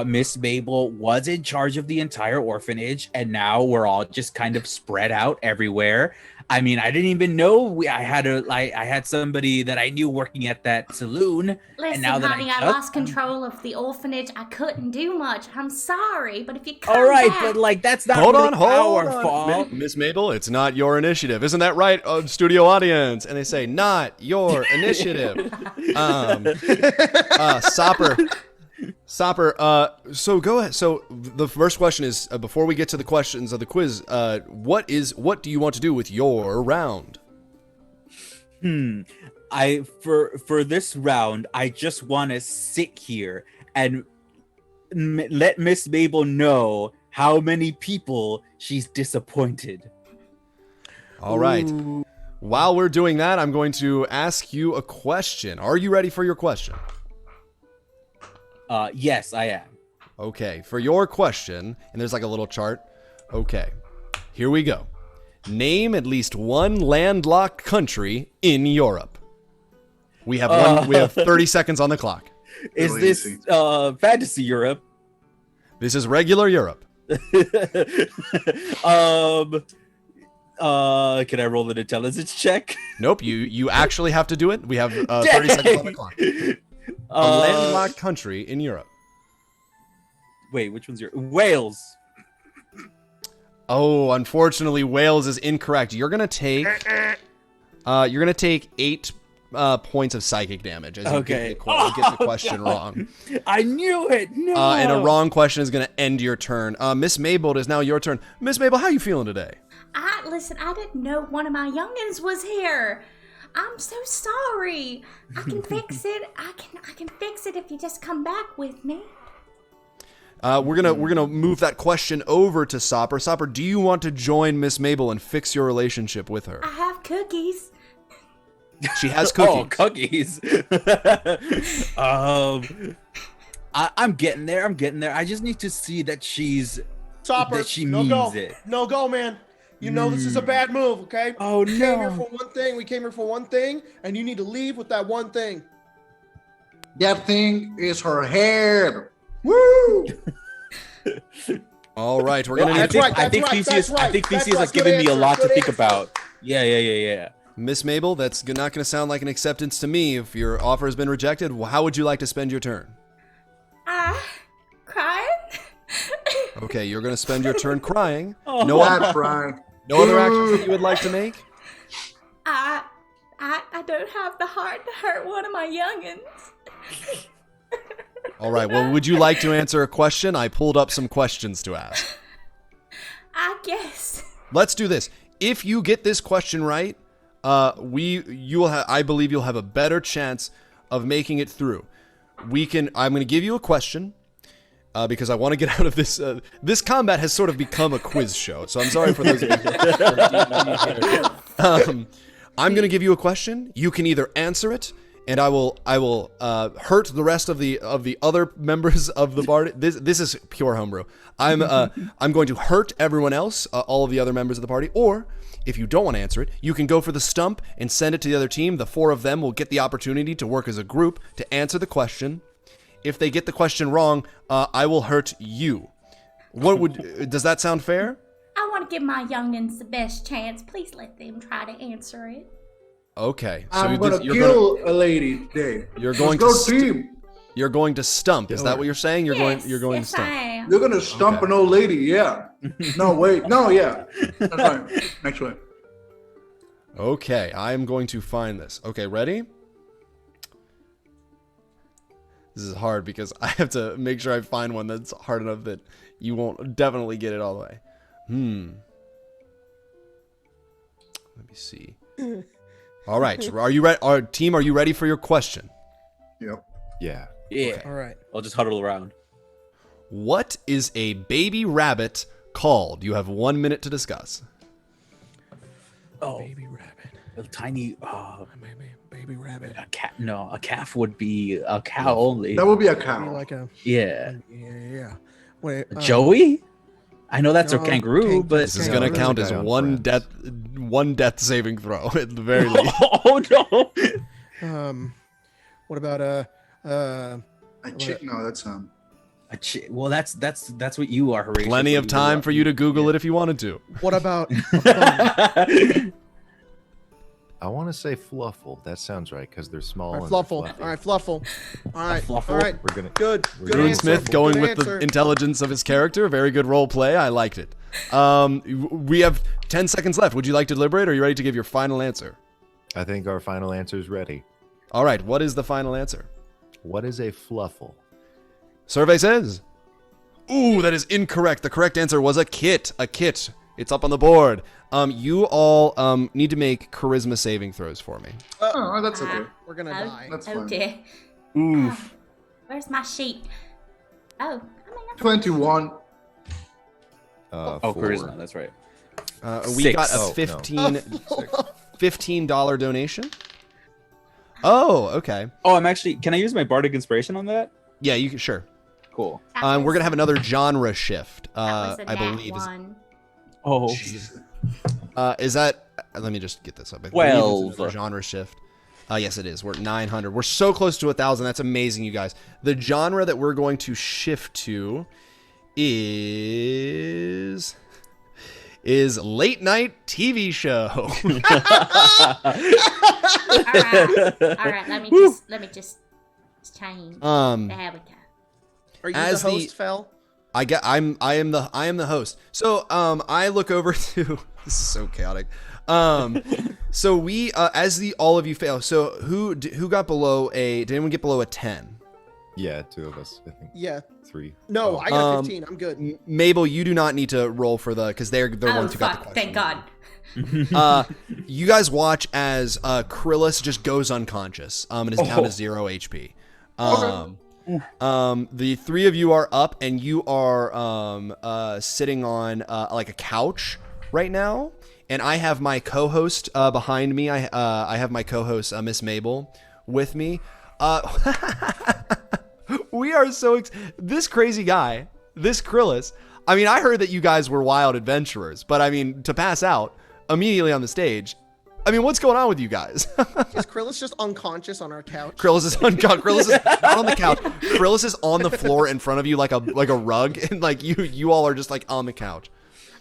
Miss Mabel was in charge of the entire orphanage, and now we're all just kind of spread out everywhere. I mean, I didn't even know I had somebody that I knew working at that saloon. Listen, and now that honey, I lost control of the orphanage. I couldn't do much. I'm sorry, but if you come all right, back, but like that's not Hold really on. our fault. Miss Mabel, it's not your initiative. Isn't that right, studio audience? And they say, not your initiative. Sopper, so go ahead. So the first question is, before we get to the questions of the quiz, what do you want to do with your round? For this round, I just want to sit here and let Miss Mabel know how many people she's disappointed. All right. While we're doing that, I'm going to ask you a question. Are you ready for your question? Yes, I am. Okay, for your question, and there's like a little chart. Okay, here we go. Name at least one landlocked country in Europe. We have 30 seconds on the clock. Is Really this easy. fantasy Europe? This is regular Europe. Can I roll an intelligence check? Nope, you actually have to do it. We have 30 seconds on the clock. A landlocked country in Europe. Wait, which one's your Wales? Oh, unfortunately, Wales is incorrect. You're gonna take 8 points of psychic damage as you get the question wrong. I knew it. No. And a wrong question is gonna end your turn. Miss Mabel, it is now your turn. Miss Mabel, how are you feeling today? Listen, I didn't know one of my youngins was here. I'm so sorry. I can fix it. I can fix it if you just come back with me. We're gonna move that question over to Sopper. Sopper, do you want to join Miss Mabel and fix your relationship with her? I have cookies. She has cookies. Oh, cookies. I'm getting there. I just need to see that she's Topper, that she no means go. it. No go, man. You know this is a bad move, okay? Oh, We came here no. for one thing. We came here for one thing, and you need to leave with that one thing. That thing is her hair. Woo! All right, we're Well, gonna I need think, right, I think that's Theseus. right, I think that's Theseus right. has given me a Good lot to answer, think good about. Yeah. Miss Mabel, that's not gonna sound like an acceptance to me. If your offer has been rejected, how would you like to spend your turn? Crying? Okay, you're gonna spend your turn crying. Oh. No That's right. No other actions that you would like to make? I don't have the heart to hurt one of my youngins. All right, well, would you like to answer a question? I pulled up some questions to ask. I guess. Let's do this. If you get this question right, I believe you'll have a better chance of making it through. I'm going to give you a question because I want to get out of this. This combat has sort of become a quiz show, so I'm sorry for those of you. I'm going to give you a question. You can either answer it, and I will hurt the rest of the other members of the Bard. This is pure homebrew. I'm going to hurt everyone else, all of the other members of the party, or if you don't want to answer it, you can go for the stump and send it to the other team. The 4 of them will get the opportunity to work as a group to answer the question. If they get the question wrong, I will hurt you. Does that sound fair? I want to give my youngins the best chance. Please let them try to answer it. Okay. So I'm gonna kill a lady today. You're going Let's to go team. You're going to stump. Is that what you're saying? You're going to yes, stump. I am. You're gonna stump an old lady, yeah. No, wait, no, yeah. That's right. Next one. Okay, I am going to find this. Okay, ready? This is hard because I have to make sure I find one that's hard enough that you won't definitely get it all the way. Let me see. All right, so are you ready? Our team, are you ready for your question? Yep. Yeah. Yeah. All right. I'll just huddle around. What is a baby rabbit called? You have 1 minute to discuss. Oh, Baby rabbit. a tiny Baby rabbit. a cat. No, a calf would be a cow only. That would be a Be cow. like a Yeah. yeah. Wait, Joey? I know that's a no, kangaroo, but This is Yeah, going to really count as guy on one death saving throw at the very least. oh no! What about A chick? No, that's Well, that's what you are, Horatio. Plenty of time for you to Google it if you wanted to. what about a bun? I want to say fluffle. That sounds right because they're small. All right, and they're fluffle. fluffy. All right, fluffle. All right, Fluffle? all right. We're gonna. Good. We're Good doing answer. Smith going Good with answer. the intelligence of his character. Very good role play. I liked it. We have 10 seconds left. Would you like to deliberate, or are you ready to give your final answer? I think our final answer is ready. All right, what is the final answer? What is a fluffle? Survey says. Ooh, that is incorrect. The correct answer was a kit. A kit. It's up on the board. You all need to make charisma saving throws for me. Oh, that's okay. We're gonna die. That's Oh fine. dear. Oof. Where's my sheet? Oh, 21. Oh, 4. charisma. That's right. We 6. got a Oh, no. 15 $15 donation. Oh, okay. Oh, I'm actually. Can I use my bardic inspiration on that? Yeah, you can. Sure. Cool. We're gonna have another genre shift. That was a I nat believe. one. Oh. Is that? Let me just get this up. I believe 12. it's a genre shift. Yes, it is. We're at 900. We're so close to 1,000. That's amazing, you guys. The genre that we're going to shift to is late night TV show. All right. Let me just change. There we go. Are you As the the- host, Fel? I am the host. So I look over to this is so chaotic. So we all of you fail. So who got below did anyone get below a 10? Yeah, 2 of us. I think Yeah. 3. No, I got 15. I'm good. Mabel, you do not need to roll for because they're the Oh ones who got the fuck! question. Thank God. You guys watch as Krillus just goes unconscious and is down to 0 HP. The 3 of you are up and you are sitting on like a couch right now, and I have my co-host behind me. I have my co-host Miss Mabel with me. We are so this crazy guy, this Krillus. I mean, I heard that you guys were wild adventurers, but I mean, to pass out immediately on the stage. I mean, what's going on with you guys? Is Krillus just unconscious on our couch? Krillus is Krillus is not on the couch. Krillus is on the floor in front of you like a rug, and like you all are just like on the couch.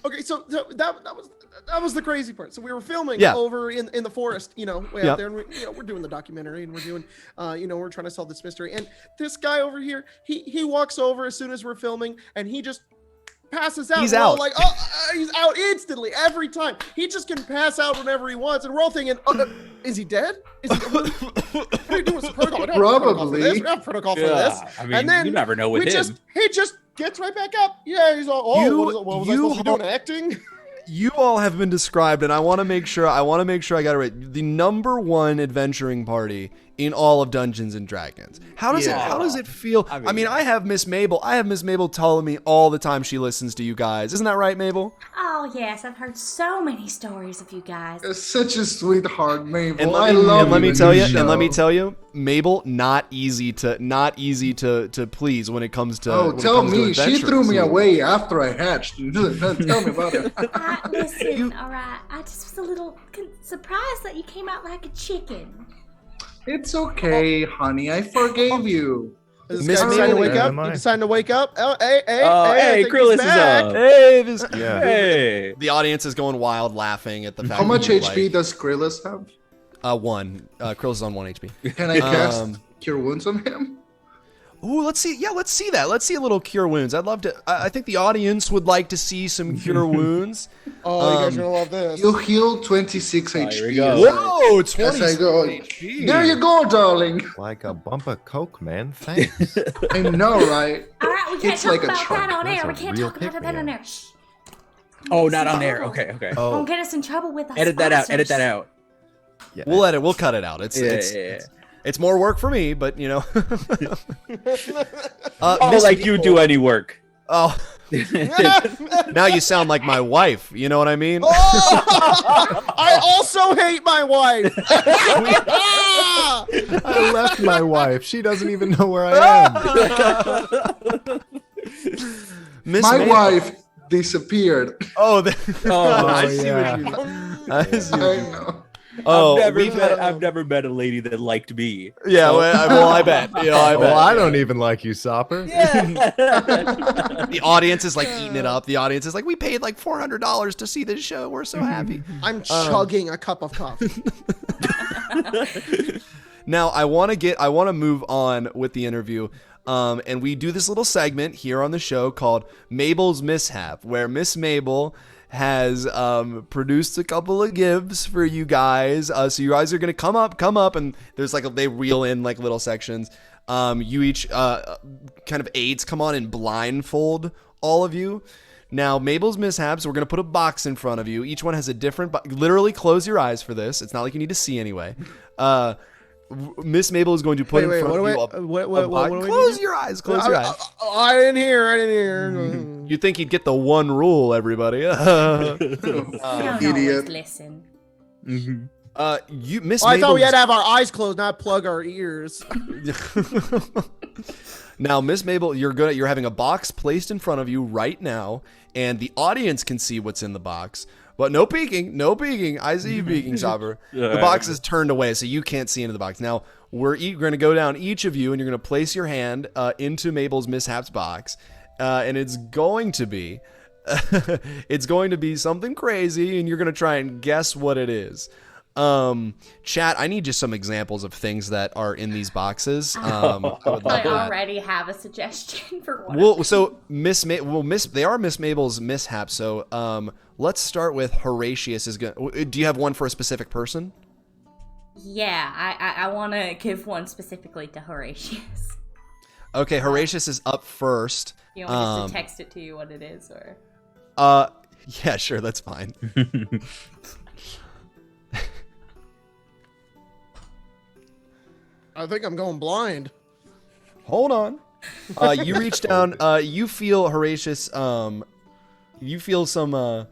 Okay, so that was the crazy part. So we were filming Yeah. over in the forest, way Yeah. out there, and we're doing the documentary, and we're doing, we're trying to solve this mystery. And this guy over here, he walks over as soon as we're filming, and he just passes out. He's We're all out. like, he's out instantly every time. He just can pass out whenever he wants, and we're all thinking, is he dead? Is he? What are you doing? What's the protocol? We don't have protocol for this. We don't have protocol for this. I mean, And then you never know with him. he just gets right back up. Yeah, he's all, what was I supposed to be doing, acting? You all have been described, and I want to make sure I got it right. The number 1 adventuring party in all of Dungeons and Dragons. How does it feel? I mean, I have Miss Mabel. I have Miss Mabel telling me all the time she listens to you guys. Isn't that right, Mabel? Oh yes, I've heard so many stories of you guys. You're such a sweetheart, Mabel. And I love let me you tell in you, this and let me show. tell you, Mabel, not easy to please when it comes to. Oh, when it tell comes to me. She adventuring. threw me away after I hatched. Tell me about it. Listen, all right. I just was a little surprised that you came out like a chicken. It's okay, honey. I forgave you. Is Miss this guy deciding to Mabel- wake Yeah, up? am I? You deciding to wake up? Oh, hey, Hey, I think Krillus he's is back. up. Hey, this. Yeah. Hey. The audience is going wild, laughing at the fact. How much that you, HP does Krillus have? 1. Krillus is on 1 HP. Can I cast Um, Cure Wounds on him? Ooh, let's see. Yeah, let's see that. Let's see a little cure wounds. I'd love to. I think the audience would like to see some cure wounds. Oh, you guys are gonna love this. You heal 26 Here HP. we go. Whoa, As 20 I go. HP. There you go, darling. Like a bump of coke, man. Thanks. I know, right? All right, we can't It's talk like a about truck. that on That's air. a We can't real talk about that pick-me-up. on air. Shh. Oh, not on there. Okay. Won't get us in trouble with us. Edit that out. Edit that out. Yeah. We'll cut it out. Yeah. It's more work for me, but you know. Oh, like you do any work. Oh, now you sound like my wife. You know what I mean? I also hate my wife. I left my wife. She doesn't even know where I am. Miss My May- wife disappeared. Oh, I see yeah. what you. I see I what you- know. Oh, I've never met a lady that liked me. yeah. Well, I bet. You know, I bet. Well, I don't even like you, Sopper. The audience is like eating it up. The audience is like, we paid like $400 to see this show. We're so happy. I'm chugging a cup of coffee. Now I want to move on with the interview. And we do this little segment here on the show called Mabel's Mishap, where Miss Mabel has produced a couple of gifts for you guys. So you guys are gonna come up, and there's they reel in like little sections. You each kind of aides come on and blindfold all of you. Now, Mabel's Mishaps, we're going to put a box in front of you. Each one has a different literally close your eyes for this. It's not like you need to see anyway. Miss Mabel is going to put in front of you a box. Close your eyes. Close your eyes. I didn't hear. You'd think you'd get the one rule, everybody. You don't always Idiot. listen. You Miss I thought we had Mabel's- to have our eyes closed, not plug our ears. Now, Miss Mabel, you're having a box placed in front of you right now, and the audience can see what's in the box. But no peeking. I see you peeking, Sauber. The box is turned away, so you can't see into the box. Now, we're going to go down each of you, and you're going to place your hand into Mabel's Mishaps box, and it's going to be something crazy, and you're going to try and guess what it is. Chat, I need just some examples of things that are in these boxes. I would love I that. already have a suggestion for one. Well, so they are Miss Mabel's mishaps. So, let's start with Horatius. Do you have one for a specific person? Yeah, I want to give one specifically to Horatius. Okay, Horatius is up first. You want me just to text it to you what it is, or? Yeah, sure, that's fine. I think I'm going blind. Hold on. You reach down. You feel Horatius. You feel some.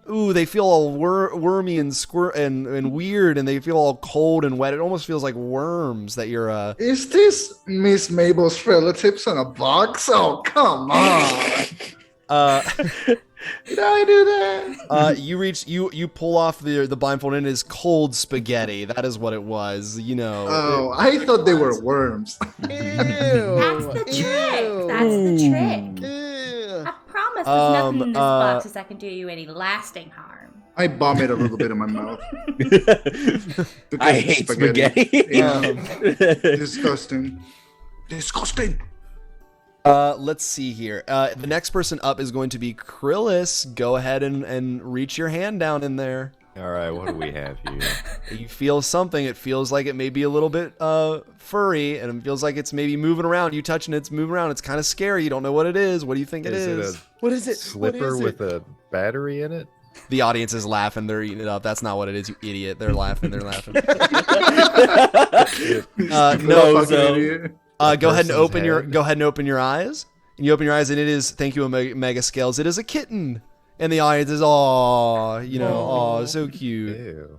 They feel all wormy and and weird, and they feel all cold and wet. It almost feels like worms that you're. Is this Miss Mabel's relatives in a box? Oh, come on. Did I do that? You pull off the blindfold, and it is cold spaghetti. That is what it was. You know. Oh, I thought they were worms. Ew. That's the trick. That's the trick. Ew. I promise there's nothing in this box that can do you any lasting harm. I vomit a little bit in my mouth. I hate spaghetti. Yeah. Disgusting. Disgusting. Let's see here. The next person up is going to be Krillis. Go ahead and reach your hand down in there. All right, what do we have here? You feel something. It feels like it may be a little bit furry, and it feels like it's maybe moving around. You touching it, it's moving around. It's kind of scary. You don't know what it is. What do you think it is? It What is a it? slipper with a battery in it? The audience is laughing. They're eating it up. That's not what it is, you idiot. They're laughing. They're laughing. No. Go ahead and open your eyes. And you open your eyes, and it is, thank you, Mega Scales. It is a kitten. And the audience is, so cute. Ew.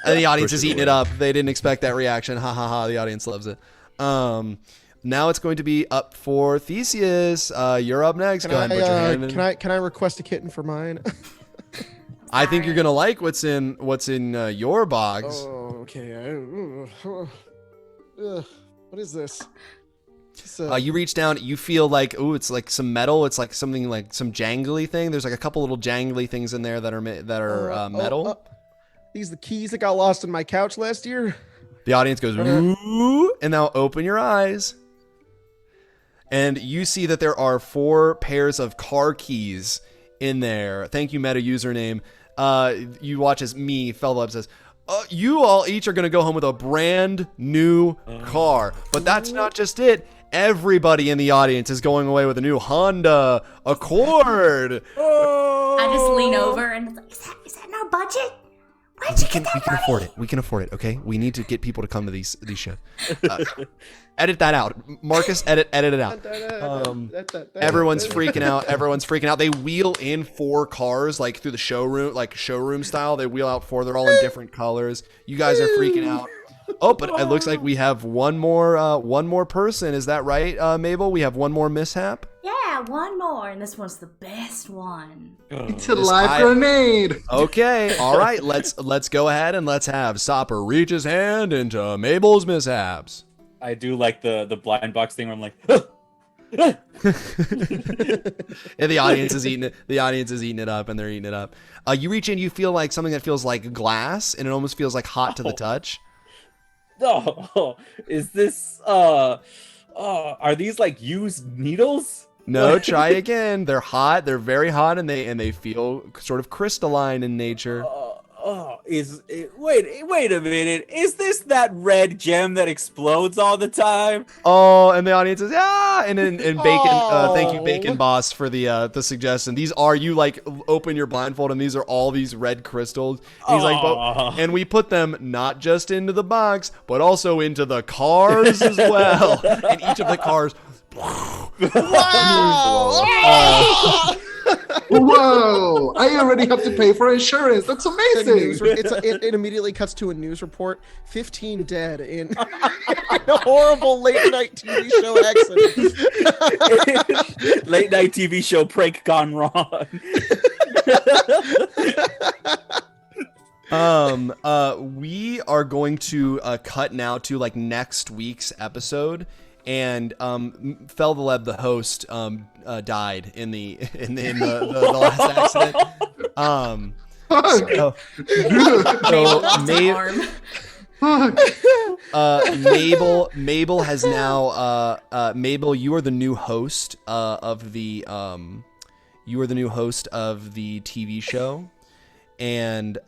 And the audience Push is it eating it away. up. They didn't expect that reaction. Ha ha ha. The audience loves it. Now it's going to be up for Theseus. You're up next. Can Go ahead and put your hand in. can I request a kitten for mine? I think you're gonna like what's in your box. Oh, okay. What is this? You reach down. You feel like it's like some metal. It's like something like some jangly thing. There's like a couple little jangly things in there that are metal. These the keys that got lost in my couch last year. The audience goes, ooh, and now open your eyes. And you see that there are 4 pairs of car keys in there. Thank you, meta username. You watch as me, Fellow says, you all each are going to go home with a brand new car. But that's not just it. Everybody in the audience is going away with a new Honda Accord. I just lean over and it's like, is that in our budget? Where'd you get that We can money? afford it. We can afford it. Okay, we need to get people to come to these shows. Edit that out, Marcus. Edit it out. Everyone's freaking out. Everyone's freaking out. They wheel in 4 cars, like through the showroom, like showroom style. They wheel out 4. They're all in different colors. You guys are freaking out. Oh, but it looks like we have one more person. Is that right, Mabel? We have one more mishap. Yeah, one more, and this one's the best one. It's a live grenade. Okay, all right. Let's go ahead and let's have Sopper reach his hand into Mabel's mishaps. I do like the blind box thing where I'm like, And the audience is eating it. The audience is eating it up, and they're eating it up. You reach in, you feel like something that feels like glass, and it almost feels like hot to the touch. oh, is this are these like used needles? No, try again. They're hot. They're very hot, and they feel sort of crystalline in nature. Wait a minute. Is this that red gem that explodes all the time? Oh, and the audience is and Bacon. Thank you, Bacon Boss, for the suggestion. These are, you like open your blindfold, and these are all these red crystals. And he's like, and we put them not just into the box, but also into the cars as well. And each of the cars. Whoa! I already have to pay for insurance. That's amazing. It immediately cuts to a news report: 15 dead in a horrible late night TV show accident. Late night TV show prank gone wrong. We are going to cut now to like next week's episode. And Feldeleb, the host, died in the last accident. Mabel has now Mabel, you are the new host of the TV show, and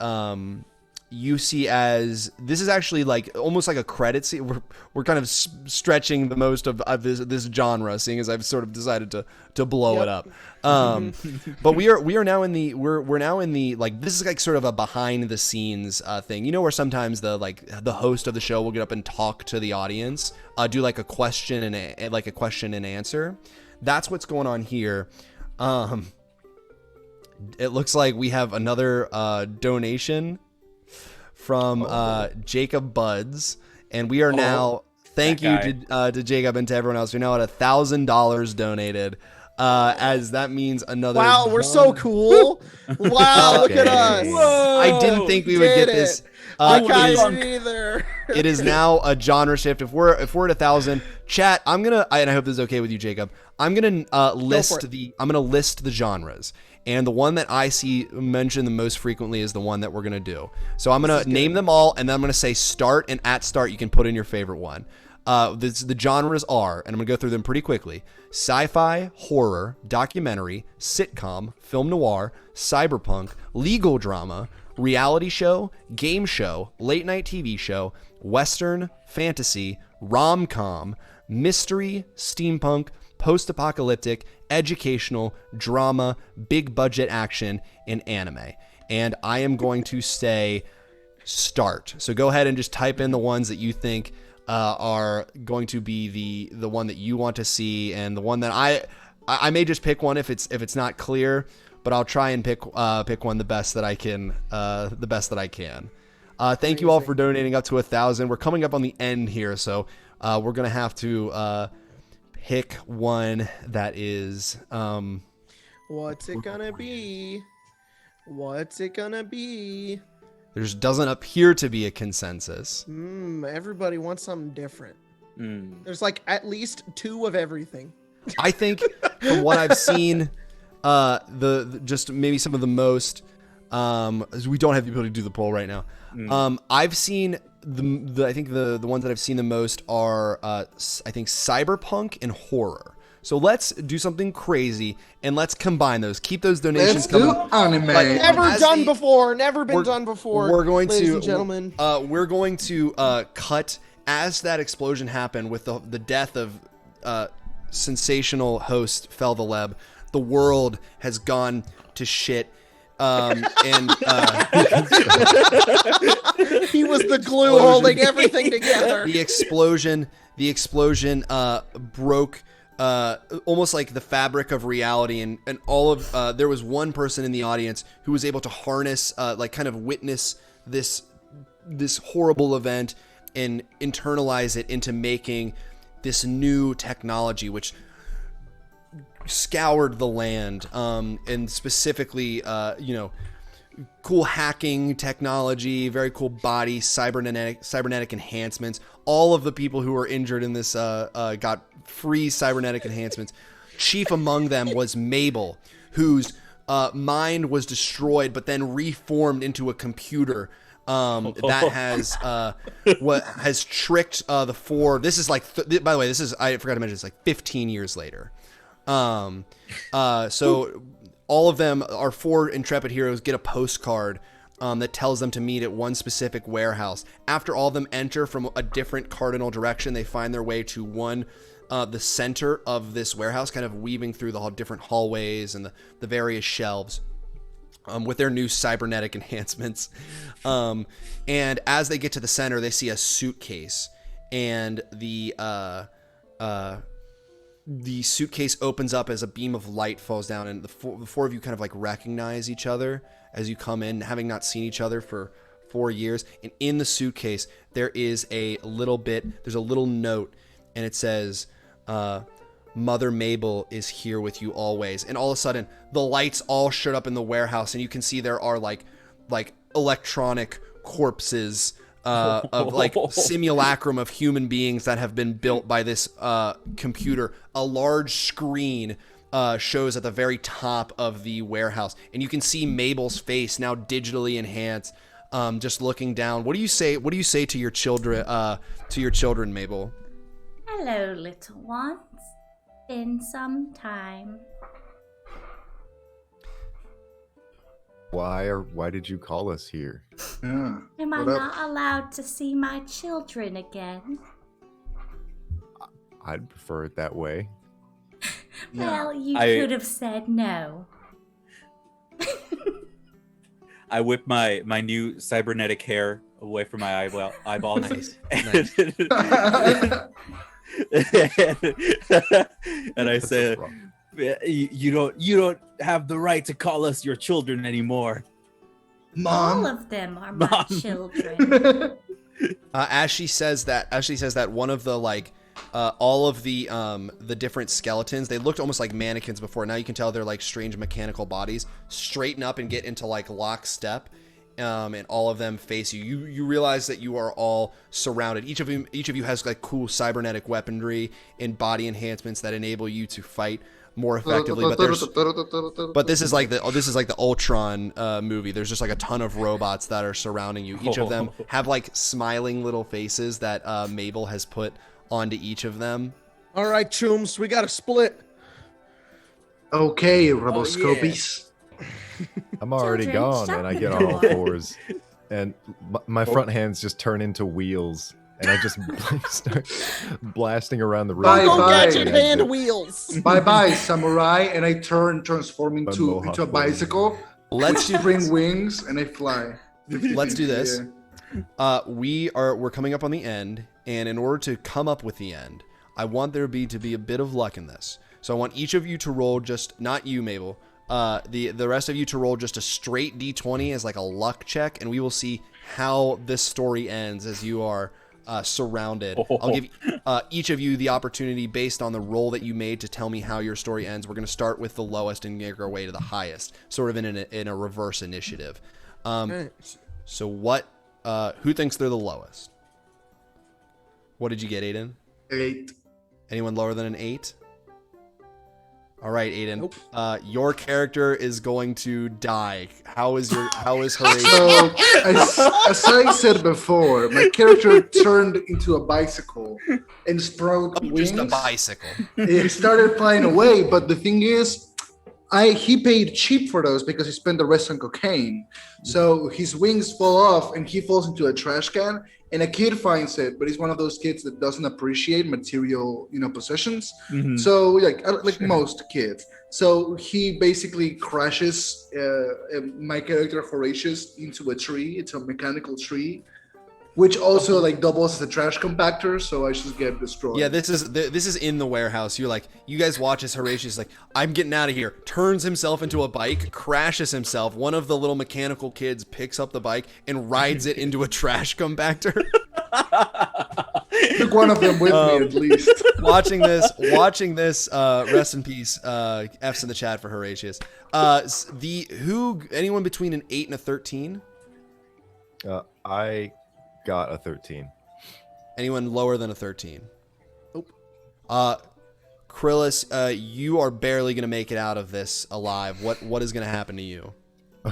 you see as this is actually like almost like a credit scene. We're kind of stretching the most of this genre, seeing as I've sort of decided to blow it up. But we are now in the we're now in the, like, this is like sort of a behind the scenes thing, you know, where sometimes the host of the show will get up and talk to the audience, do like a question and answer. That's what's going on here. It looks like we have another donation from Jacob Buds, and we are now, thank you to Jacob and to everyone else, we're now at $1,000 donated, as that means another. Wow, we're so cool. Wow, look at us. Whoa, I didn't think we would get this. I can't either. It is now a genre shift. If we're at 1,000, chat, and I hope this is okay with you, Jacob, I'm gonna list the genres. And the one that I see mentioned the most frequently is the one that we're going to do. So I'm going to name them all, and then I'm going to say start, and at start you can put in your favorite one. The genres are, and I'm going to go through them pretty quickly: sci-fi, horror, documentary, sitcom, film noir, cyberpunk, legal drama, reality show, game show, late night TV show, western, fantasy, rom-com, mystery, steampunk, post-apocalyptic, educational, drama, big budget action, and anime. And I am going to say start. So go ahead and just type in the ones that you think are going to be the one that you want to see, and the one that I may just pick one if it's not clear, but I'll try and pick one the best that I can. Thank you all for donating up to 1,000. We're coming up on the end here, so we're gonna have to pick one that is What's it gonna be? What's it gonna be? there just doesn't appear to be a consensus. Everybody wants something different. There's like at least 2 of everything. I think from what I've seen, the just maybe some of the most we don't have the ability to do the poll right now. I've seen I think the ones that I've seen the most are I think cyberpunk and horror. So let's do something crazy and let's combine those. Keep those donations Let's do coming. anime. Never done before. Never been done before. We're going ladies to, and gentlemen. We're going to cut as that explosion happened with the death of sensational host Felvaleb. The world has gone to shit. And He was the glue holding everything together. the explosion broke almost like the fabric of reality, and all of there was one person in the audience who was able to harness like kind of witness this horrible event and internalize it into making this new technology which scoured the land, and specifically cool hacking technology, very cool body, cybernetic enhancements. All of the people who were injured in this got free cybernetic enhancements. Chief among them was Mabel, whose mind was destroyed but then reformed into a computer that has what has tricked the four. This is like by the way, this is, I forgot to mention, it's like 15 years later. So all of them, our four intrepid heroes, get a postcard that tells them to meet at one specific warehouse. After all of them enter from a different cardinal direction, they find their way to the center of this warehouse, kind of weaving through the different hallways and the various shelves with their new cybernetic enhancements. And as they get to the center, they see a suitcase, and the suitcase opens up as a beam of light falls down, and the four of you kind of like recognize each other as you come in, having not seen each other for 4 years. And in the suitcase, there is there's a little note, and it says, Mother Mabel is here with you always. And all of a sudden, the lights all shut up in the warehouse, and you can see there are like electronic corpses of like simulacrum of human beings that have been built by this computer. A large screen shows at the very top of the warehouse, and you can see Mabel's face now digitally enhanced, just looking down. What do you say to your children, Mabel? Hello, little ones. Been some time. Why did you call us here? Yeah. Am I not allowed to see my children again? I'd prefer it that way. Well, you could have said no. I whip my new cybernetic hair away from my eyeballs. Nice. And I say, you don't have the right to call us your children anymore. Mom. All of them are my children. As she says that, one of the all of the different skeletons, they looked almost like mannequins before. Now you can tell they're like strange mechanical bodies, straighten up and get into like lockstep. And all of them face you. You realize that you are all surrounded. Each of you has like cool cybernetic weaponry and body enhancements that enable you to fight more effectively. But this is like the Ultron movie. There's just like a ton of robots that are surrounding you. Each of them have like smiling little faces that Mabel has put onto each of them. All right, chooms, we got to split. Okay, Roboscopies. I'm already Children, gone, shut and I the get on all door. fours, and my front hands just turn into wheels, and I just start blasting around the room. Go Bye. gadget hand wheels. Bye, samurai, and I transform into a bicycle. Let's Bring wings, and I fly. Let's do this. Yeah. We're coming up on the end, and in order to come up with the end, I want there to be a bit of luck in this. So I want each of you to roll, just not you, Mabel. The rest of you to roll just a straight D20 as like a luck check, and we will see how this story ends as you are surrounded. I'll give each of you the opportunity based on the roll that you made to tell me how your story ends. We're going to start with the lowest and make our way to the highest, sort of in a reverse initiative. So what? Who thinks they're the lowest? What did you get, Aiden? 8. Anyone lower than an 8? All right, Aiden. Nope. Your character is going to die. How is Horatio? So, as I said before, my character turned into a bicycle and sprout wings. Just a bicycle. He started flying away, but the thing is, he paid cheap for those because he spent the rest on cocaine. So his wings fall off and he falls into a trash can. And a kid finds it, but he's one of those kids that doesn't appreciate material, possessions. Mhm. So like most kids. So he basically crashes my character Horatius into a tree. It's a mechanical tree, which also like doubles as a trash compactor. So I just get destroyed. Yeah, this is in the warehouse. You guys watch as Horatius like, I'm getting out of here. Turns himself into a bike, crashes himself. One of the little mechanical kids picks up the bike and rides it into a trash compactor. Took one of them with me at least. watching this, rest in peace. F's in the chat for Horatius. Anyone between an 8 and a 13? I got a 13. Anyone lower than a 13? Nope. Krillis, you are barely gonna make it out of this alive. What is gonna happen to you?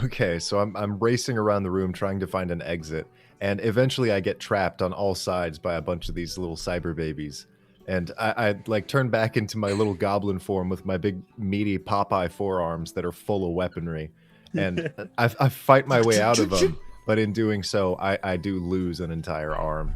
Okay, so I'm racing around the room trying to find an exit, and eventually I get trapped on all sides by a bunch of these little cyber babies. And I like turn back into my little goblin form with my big meaty Popeye forearms that are full of weaponry, and I fight my way out of them. But in doing so, I do lose an entire arm.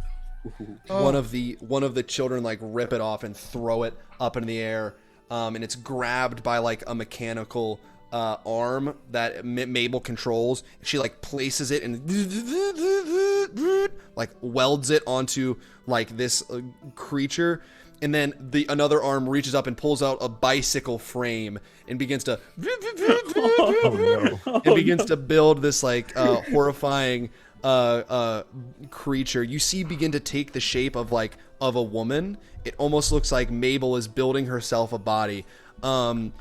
One of the children like rip it off and throw it up in the air, and it's grabbed by like a mechanical arm that Mabel controls. She like places it and like welds it onto like this creature, and then another arm reaches up and pulls out a bicycle frame and begins to to build this like horrifying creature. You see begin to take the shape of a woman. It almost looks like Mabel is building herself a body. What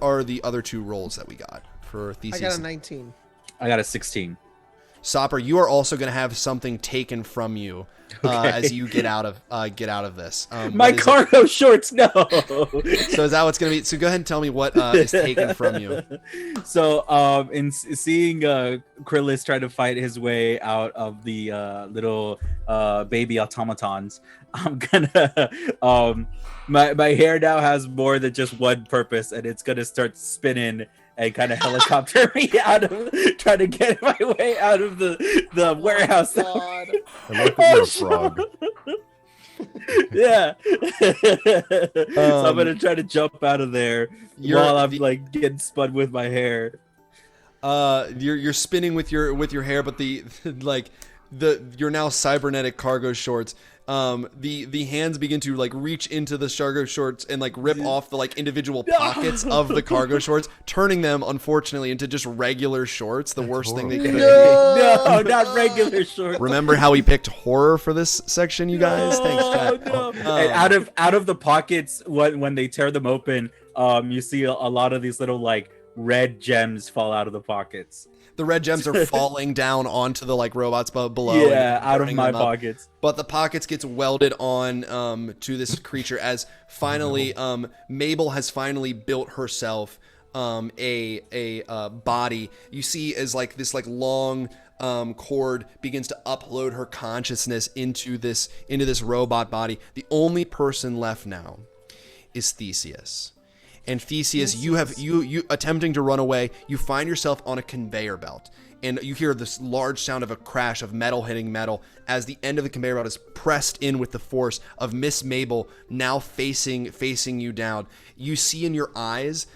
are the other two rolls that we got for Theseus? I got a 19. I got a 16. Sopper, you are also going to have something taken from you as you get out of this. My cargo shorts, no. So is that what's going to be? So go ahead and tell me what is taken from you. So in seeing Krillis try to fight his way out of the little baby automatons, I'm gonna my hair now has more than just one purpose, and it's gonna start spinning and kind of helicopter me trying to get my way out of the warehouse. Oh, God. I love that you're a frog. Yeah. So I'm gonna try to jump out of there while I'm like getting spun with my hair. You're spinning with your hair, but your now cybernetic cargo shorts. The hands begin to like reach into the cargo shorts and like rip off the like individual pockets of the cargo shorts, turning them unfortunately into just regular shorts. The worst thing they could. No, not regular shorts. Remember how we picked horror for this section, you guys? Thanks, chat. No. And out of the pockets, when they tear them open, you see a lot of these little like red gems fall out of the pockets. The red gems are falling down onto the like robots below. Yeah, out of my pockets. But the pockets gets welded on to this creature as finally Mabel has finally built herself a body. You see as like this like long cord begins to upload her consciousness into this robot body. The only person left now is Theseus. And Theseus, you attempting to run away, you find yourself on a conveyor belt. And you hear this large sound of a crash of metal hitting metal as the end of the conveyor belt is pressed in with the force of Miss Mabel now facing you down. You see in your eyes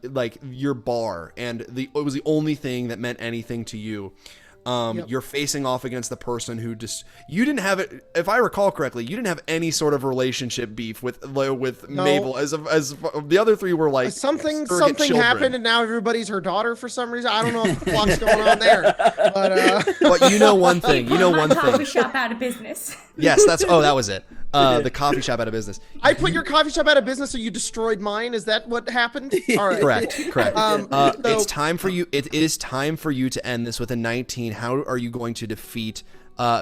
like your bar, and it was the only thing that meant anything to you. You're facing off against the person who you didn't have it. If I recall correctly, you didn't have any sort of relationship beef with Mabel as the other three were like something children. happened and now everybody's her daughter for some reason. I don't know what's going on there, but you know one thing. Coffee shop out of business. Yes, that was it. The coffee shop out of business. I put your coffee shop out of business, so you destroyed mine. Is that what happened? All right. Correct. So, it's time for you. It is time for you to end this with a 19. How are you going to defeat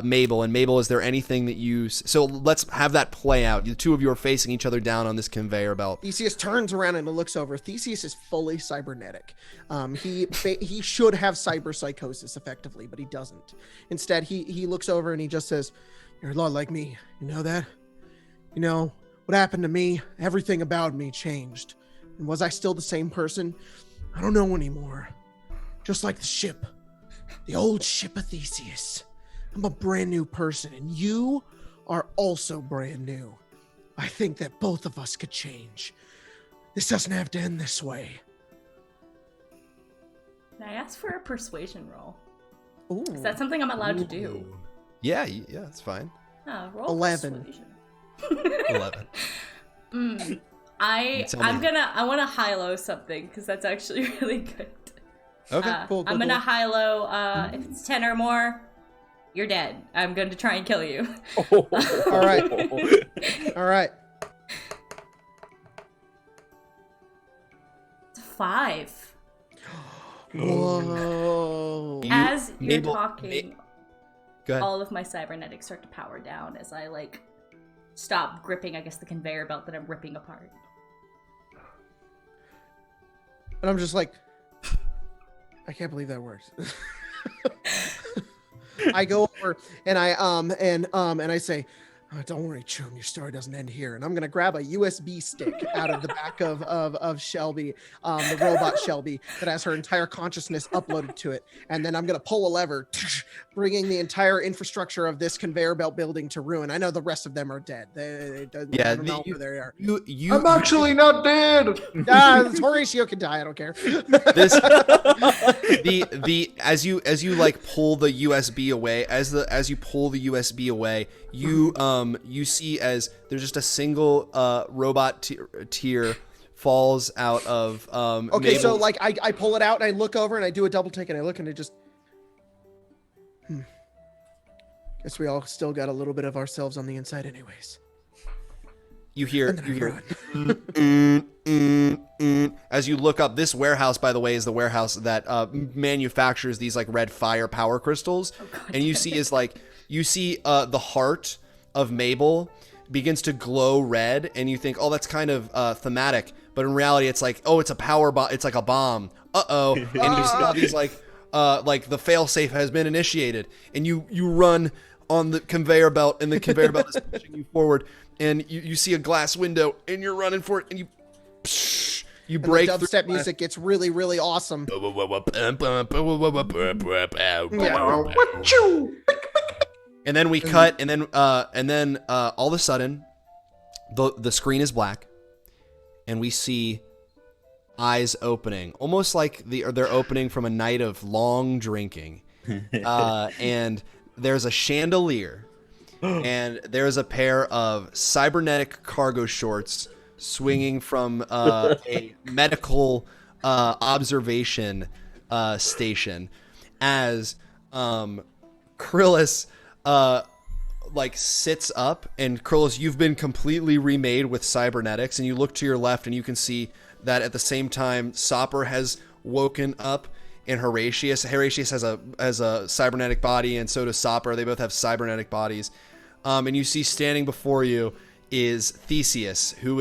Mabel. And Mabel, is there anything that you... So let's have that play out. The two of you are facing each other down on this conveyor belt. Theseus turns around and looks over. Theseus is fully cybernetic. He should have cyber psychosis effectively, but he doesn't. Instead, he looks over and he just says, "You're a lot like me. You know that? You know, what happened to me, everything about me changed. And was I still the same person? I don't know anymore. Just like the ship. The old ship of Theseus. I'm a brand new person, and you are also brand new. I think that both of us could change. This doesn't have to end this way." Can I ask for a persuasion roll? Ooh. Is that something I'm allowed to do? Yeah, it's fine. Oh, roll 11. persuasion. 11. I want to high-low something because that's actually really good. Okay, cool. I'm gonna high-low. If it's 10 or more, you're dead. I'm going to try and kill you. All right. All right. It's 5. Whoa. As you're Mabel- talking, Go ahead. all of my cybernetics start to power down as I stop gripping, I guess, the conveyor belt that I'm ripping apart. And I'm just like, I can't believe that works. I go over and I say, "Oh, don't worry, Chum, your story doesn't end here." And I'm gonna grab a USB stick out of the back of Shelby, the robot Shelby that has her entire consciousness uploaded to it, and then I'm gonna pull a lever, bringing the entire infrastructure of this conveyor belt building to ruin. I know the rest of them are dead. I don't know where they are. I'm actually not dead. Horatio can die. I don't care. This as you pull the USB away, as you pull the USB away, you see as there's just a single robot tier falls out of Okay, Mabel. so I pull it out and I look over and I do a double take and I look and it just guess we all still got a little bit of ourselves on the inside anyways. You hear And then as you look up. This warehouse, by the way, is the warehouse that manufactures these red fire power crystals. And you see the heart of Mabel begins to glow red, and you think, oh, that's kind of thematic, but in reality it's it's a power bomb. It's like a bomb. And you see all these the failsafe has been initiated, and you run on the conveyor belt, and the conveyor belt is pushing you forward, and you see a glass window, and you're running for it, and you break and the dubstep through. music gets really, really awesome. And then we cut, and then all of a sudden, the screen is black, and we see eyes opening, almost like they're opening from a night of long drinking. And there's a chandelier, and there's a pair of cybernetic cargo shorts swinging from a medical observation station as Krillus sits up, and Krillus, you've been completely remade with cybernetics, and you look to your left and you can see that at the same time Sopper has woken up, and Horatius has a cybernetic body, and so does Sopper. They both have cybernetic bodies. And you see standing before you is Theseus, who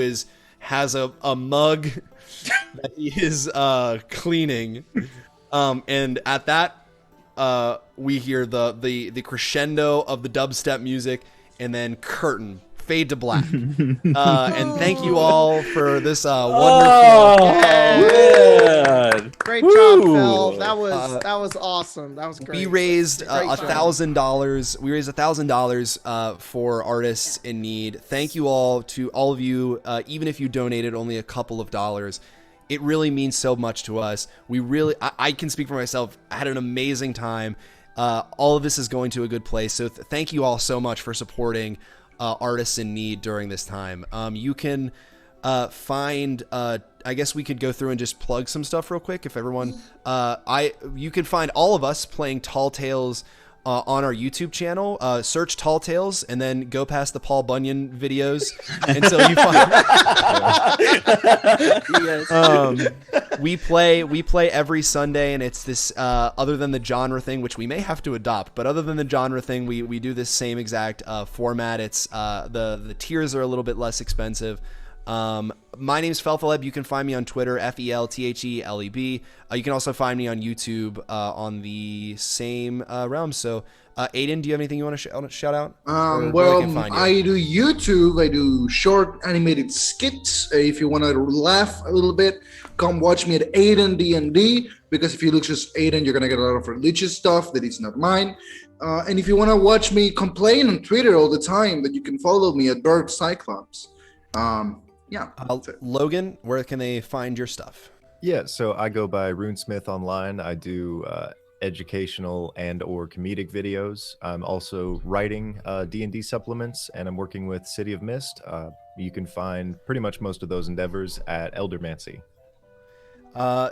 has a mug that he is cleaning. And at that we hear the crescendo of the dubstep music, and then curtain, fade to black. And thank you all for this wonderful. Great job, Phil. That was awesome. That was great. We raised Great job. $1,000. We raised $1,000 for artists in need. Thank you all to all of you, even if you donated only a couple of dollars. It really means so much to us. I can speak for myself. I had an amazing time. All of this is going to a good place. So thank you all so much for supporting artists in need during this time. You can find, I guess we could go through and just plug some stuff real quick. If everyone, you can find all of us playing Tall Tales on our YouTube channel. Search Tall Tales and then go past the Paul Bunyan videos until you find. Yes. We play every Sunday, and it's this other than the genre thing, which we may have to adopt, but other than the genre thing, we do this same exact format. It's the tiers are a little bit less expensive. My name's Felthaleb. You can find me on Twitter, FELTHELEB. You can also find me on YouTube on the same realm. So, Aiden, do you have anything you want to shout out? Well, I do YouTube. I do short animated skits. If you want to laugh a little bit, come watch me at Aiden D&D, because if you look just Aiden, you're gonna get a lot of religious stuff that is not mine. And if you want to watch me complain on Twitter all the time, that you can follow me at Berg Cyclops. Yeah. Logan, where can they find your stuff? Yeah, so I go by RuneSmith online. I do educational and or comedic videos. I'm also writing D&D supplements, and I'm working with City of Mist. You can find pretty much most of those endeavors at Eldermancy.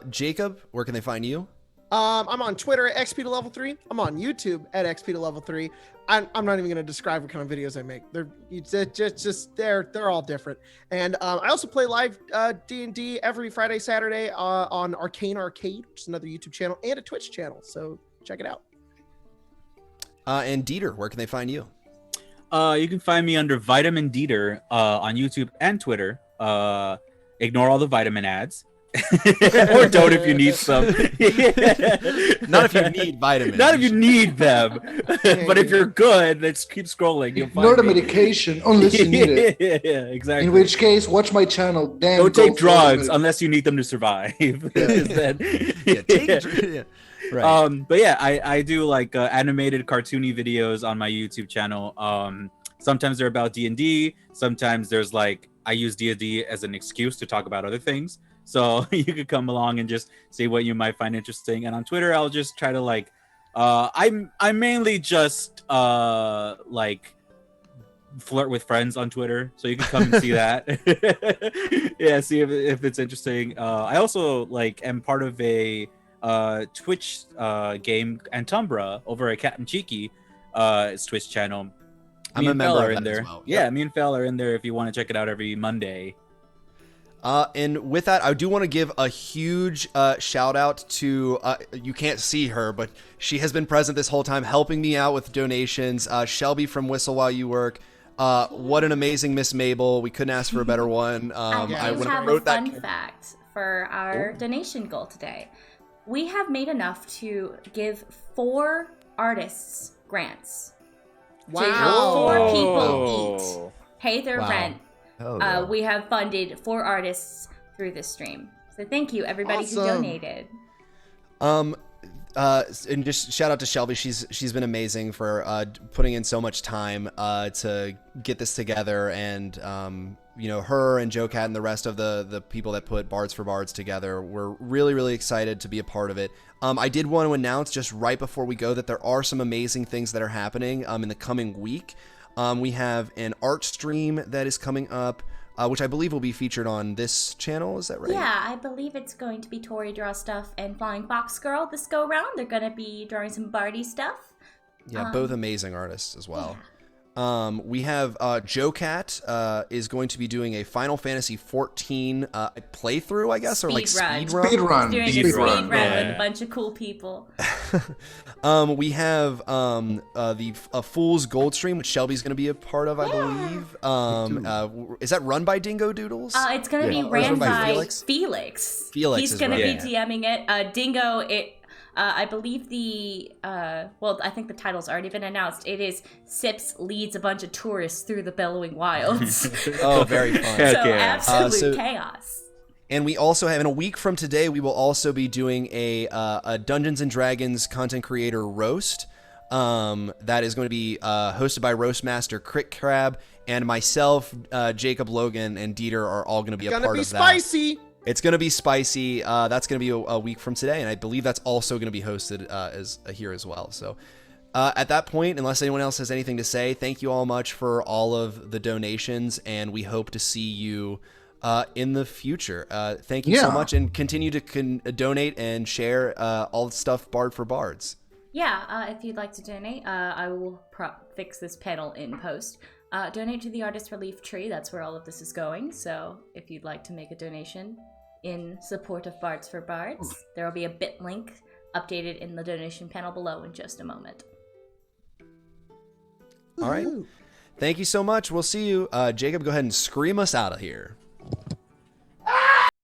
Jacob, where can they find you? I'm on Twitter at XP to level 3. I'm on YouTube at XP to level 3. I'm not even going to describe what kind of videos I make. They're all different. And I also play live D&D every Friday, Saturday on Arcane Arcade, which is another YouTube channel, and a Twitch channel. So check it out. And Dieter, where can they find you? You can find me under Vitamin Dieter on YouTube and Twitter. Ignore all the vitamin ads. Or don't if you need some. Not if you need vitamins. Not if you need them. But if you're good, let's keep scrolling. You'll Ignore the me. medication unless you need it. Yeah, exactly. In which case, watch my channel. Damn, don't take drugs unless you need them to survive. Right. But yeah, I do like animated cartoony videos on my YouTube channel. Sometimes they're about D&D. Sometimes there's like I use D&D as an excuse to talk about other things. So you could come along and just see what you might find interesting. And on Twitter, I'll just try to like, I'm mainly just like flirt with friends on Twitter. So you can come and see that. Yeah, see if it's interesting. I also like am part of a Twitch game Antumbra over at Captain Cheeky. It's Twitch channel. I'm a member of that there. as well. Yeah, Yep. me and Fel are in there if you want to check it out every Monday. And with that, I do want to give a huge shout out to, you can't see her, but she has been present this whole time, helping me out with donations. Shelby from Whistle While You Work. What an amazing Miss Mabel. We couldn't ask for a better one. I have a fun fact for our donation goal today. We have made enough to give 4 artists grants. Wow. To help 4 people eat, pay their rent. Oh, yeah. We have funded 4 artists through this stream. So thank you, everybody who donated. And just shout out to Shelby. She's been amazing for putting in so much time to get this together, and you know, her and Joe Cat and the rest of the people that put Bards4Bards together. We're really, really excited to be a part of it. I did want to announce just right before we go that there are some amazing things that are happening in the coming week. We have an art stream that is coming up, which I believe will be featured on this channel. Is that right? Yeah, I believe it's going to be Tori Draw Stuff and Flying Fox Girl this go round. They're going to be drawing some Bardy stuff. Yeah, both amazing artists as well. Yeah. We have Joe Cat is going to be doing a Final Fantasy 14 playthrough, I guess, or like speed run. Speed run. Doing a speed run with a bunch of cool people. We have the Fool's Gold Stream, which Shelby's going to be a part of, I believe. Is that run by Dingo Doodles? It's going to be ran by Felix. Felix He's going to be DMing it. Dingo, I believe I think the title's already been announced. It is Sips leads a bunch of tourists through the bellowing wilds. Oh, very fun. So absolute chaos. And we also have, in a week from today, we will also be doing a Dungeons & Dragons content creator roast. That is going to be hosted by Roastmaster Crick Crab, and myself, Jacob, Logan, and Dieter are all going to be a part of that. It's going to be spicy. It's going to be spicy. That's going to be a week from today, and I believe that's also going to be hosted here as well. So at that point, unless anyone else has anything to say, thank you all much for all of the donations, and we hope to see you in the future. Thank you so much, and continue to donate and share all the stuff Bard4Bards. Yeah, if you'd like to donate, I will fix this panel in post. Donate to the Artist Relief Tree. That's where all of this is going. So if you'd like to make a donation in support of Bards4Bards, there will be a bit link updated in the donation panel below in just a moment. All right. Thank you so much. We'll see you. Jacob, go ahead and scream us out of here.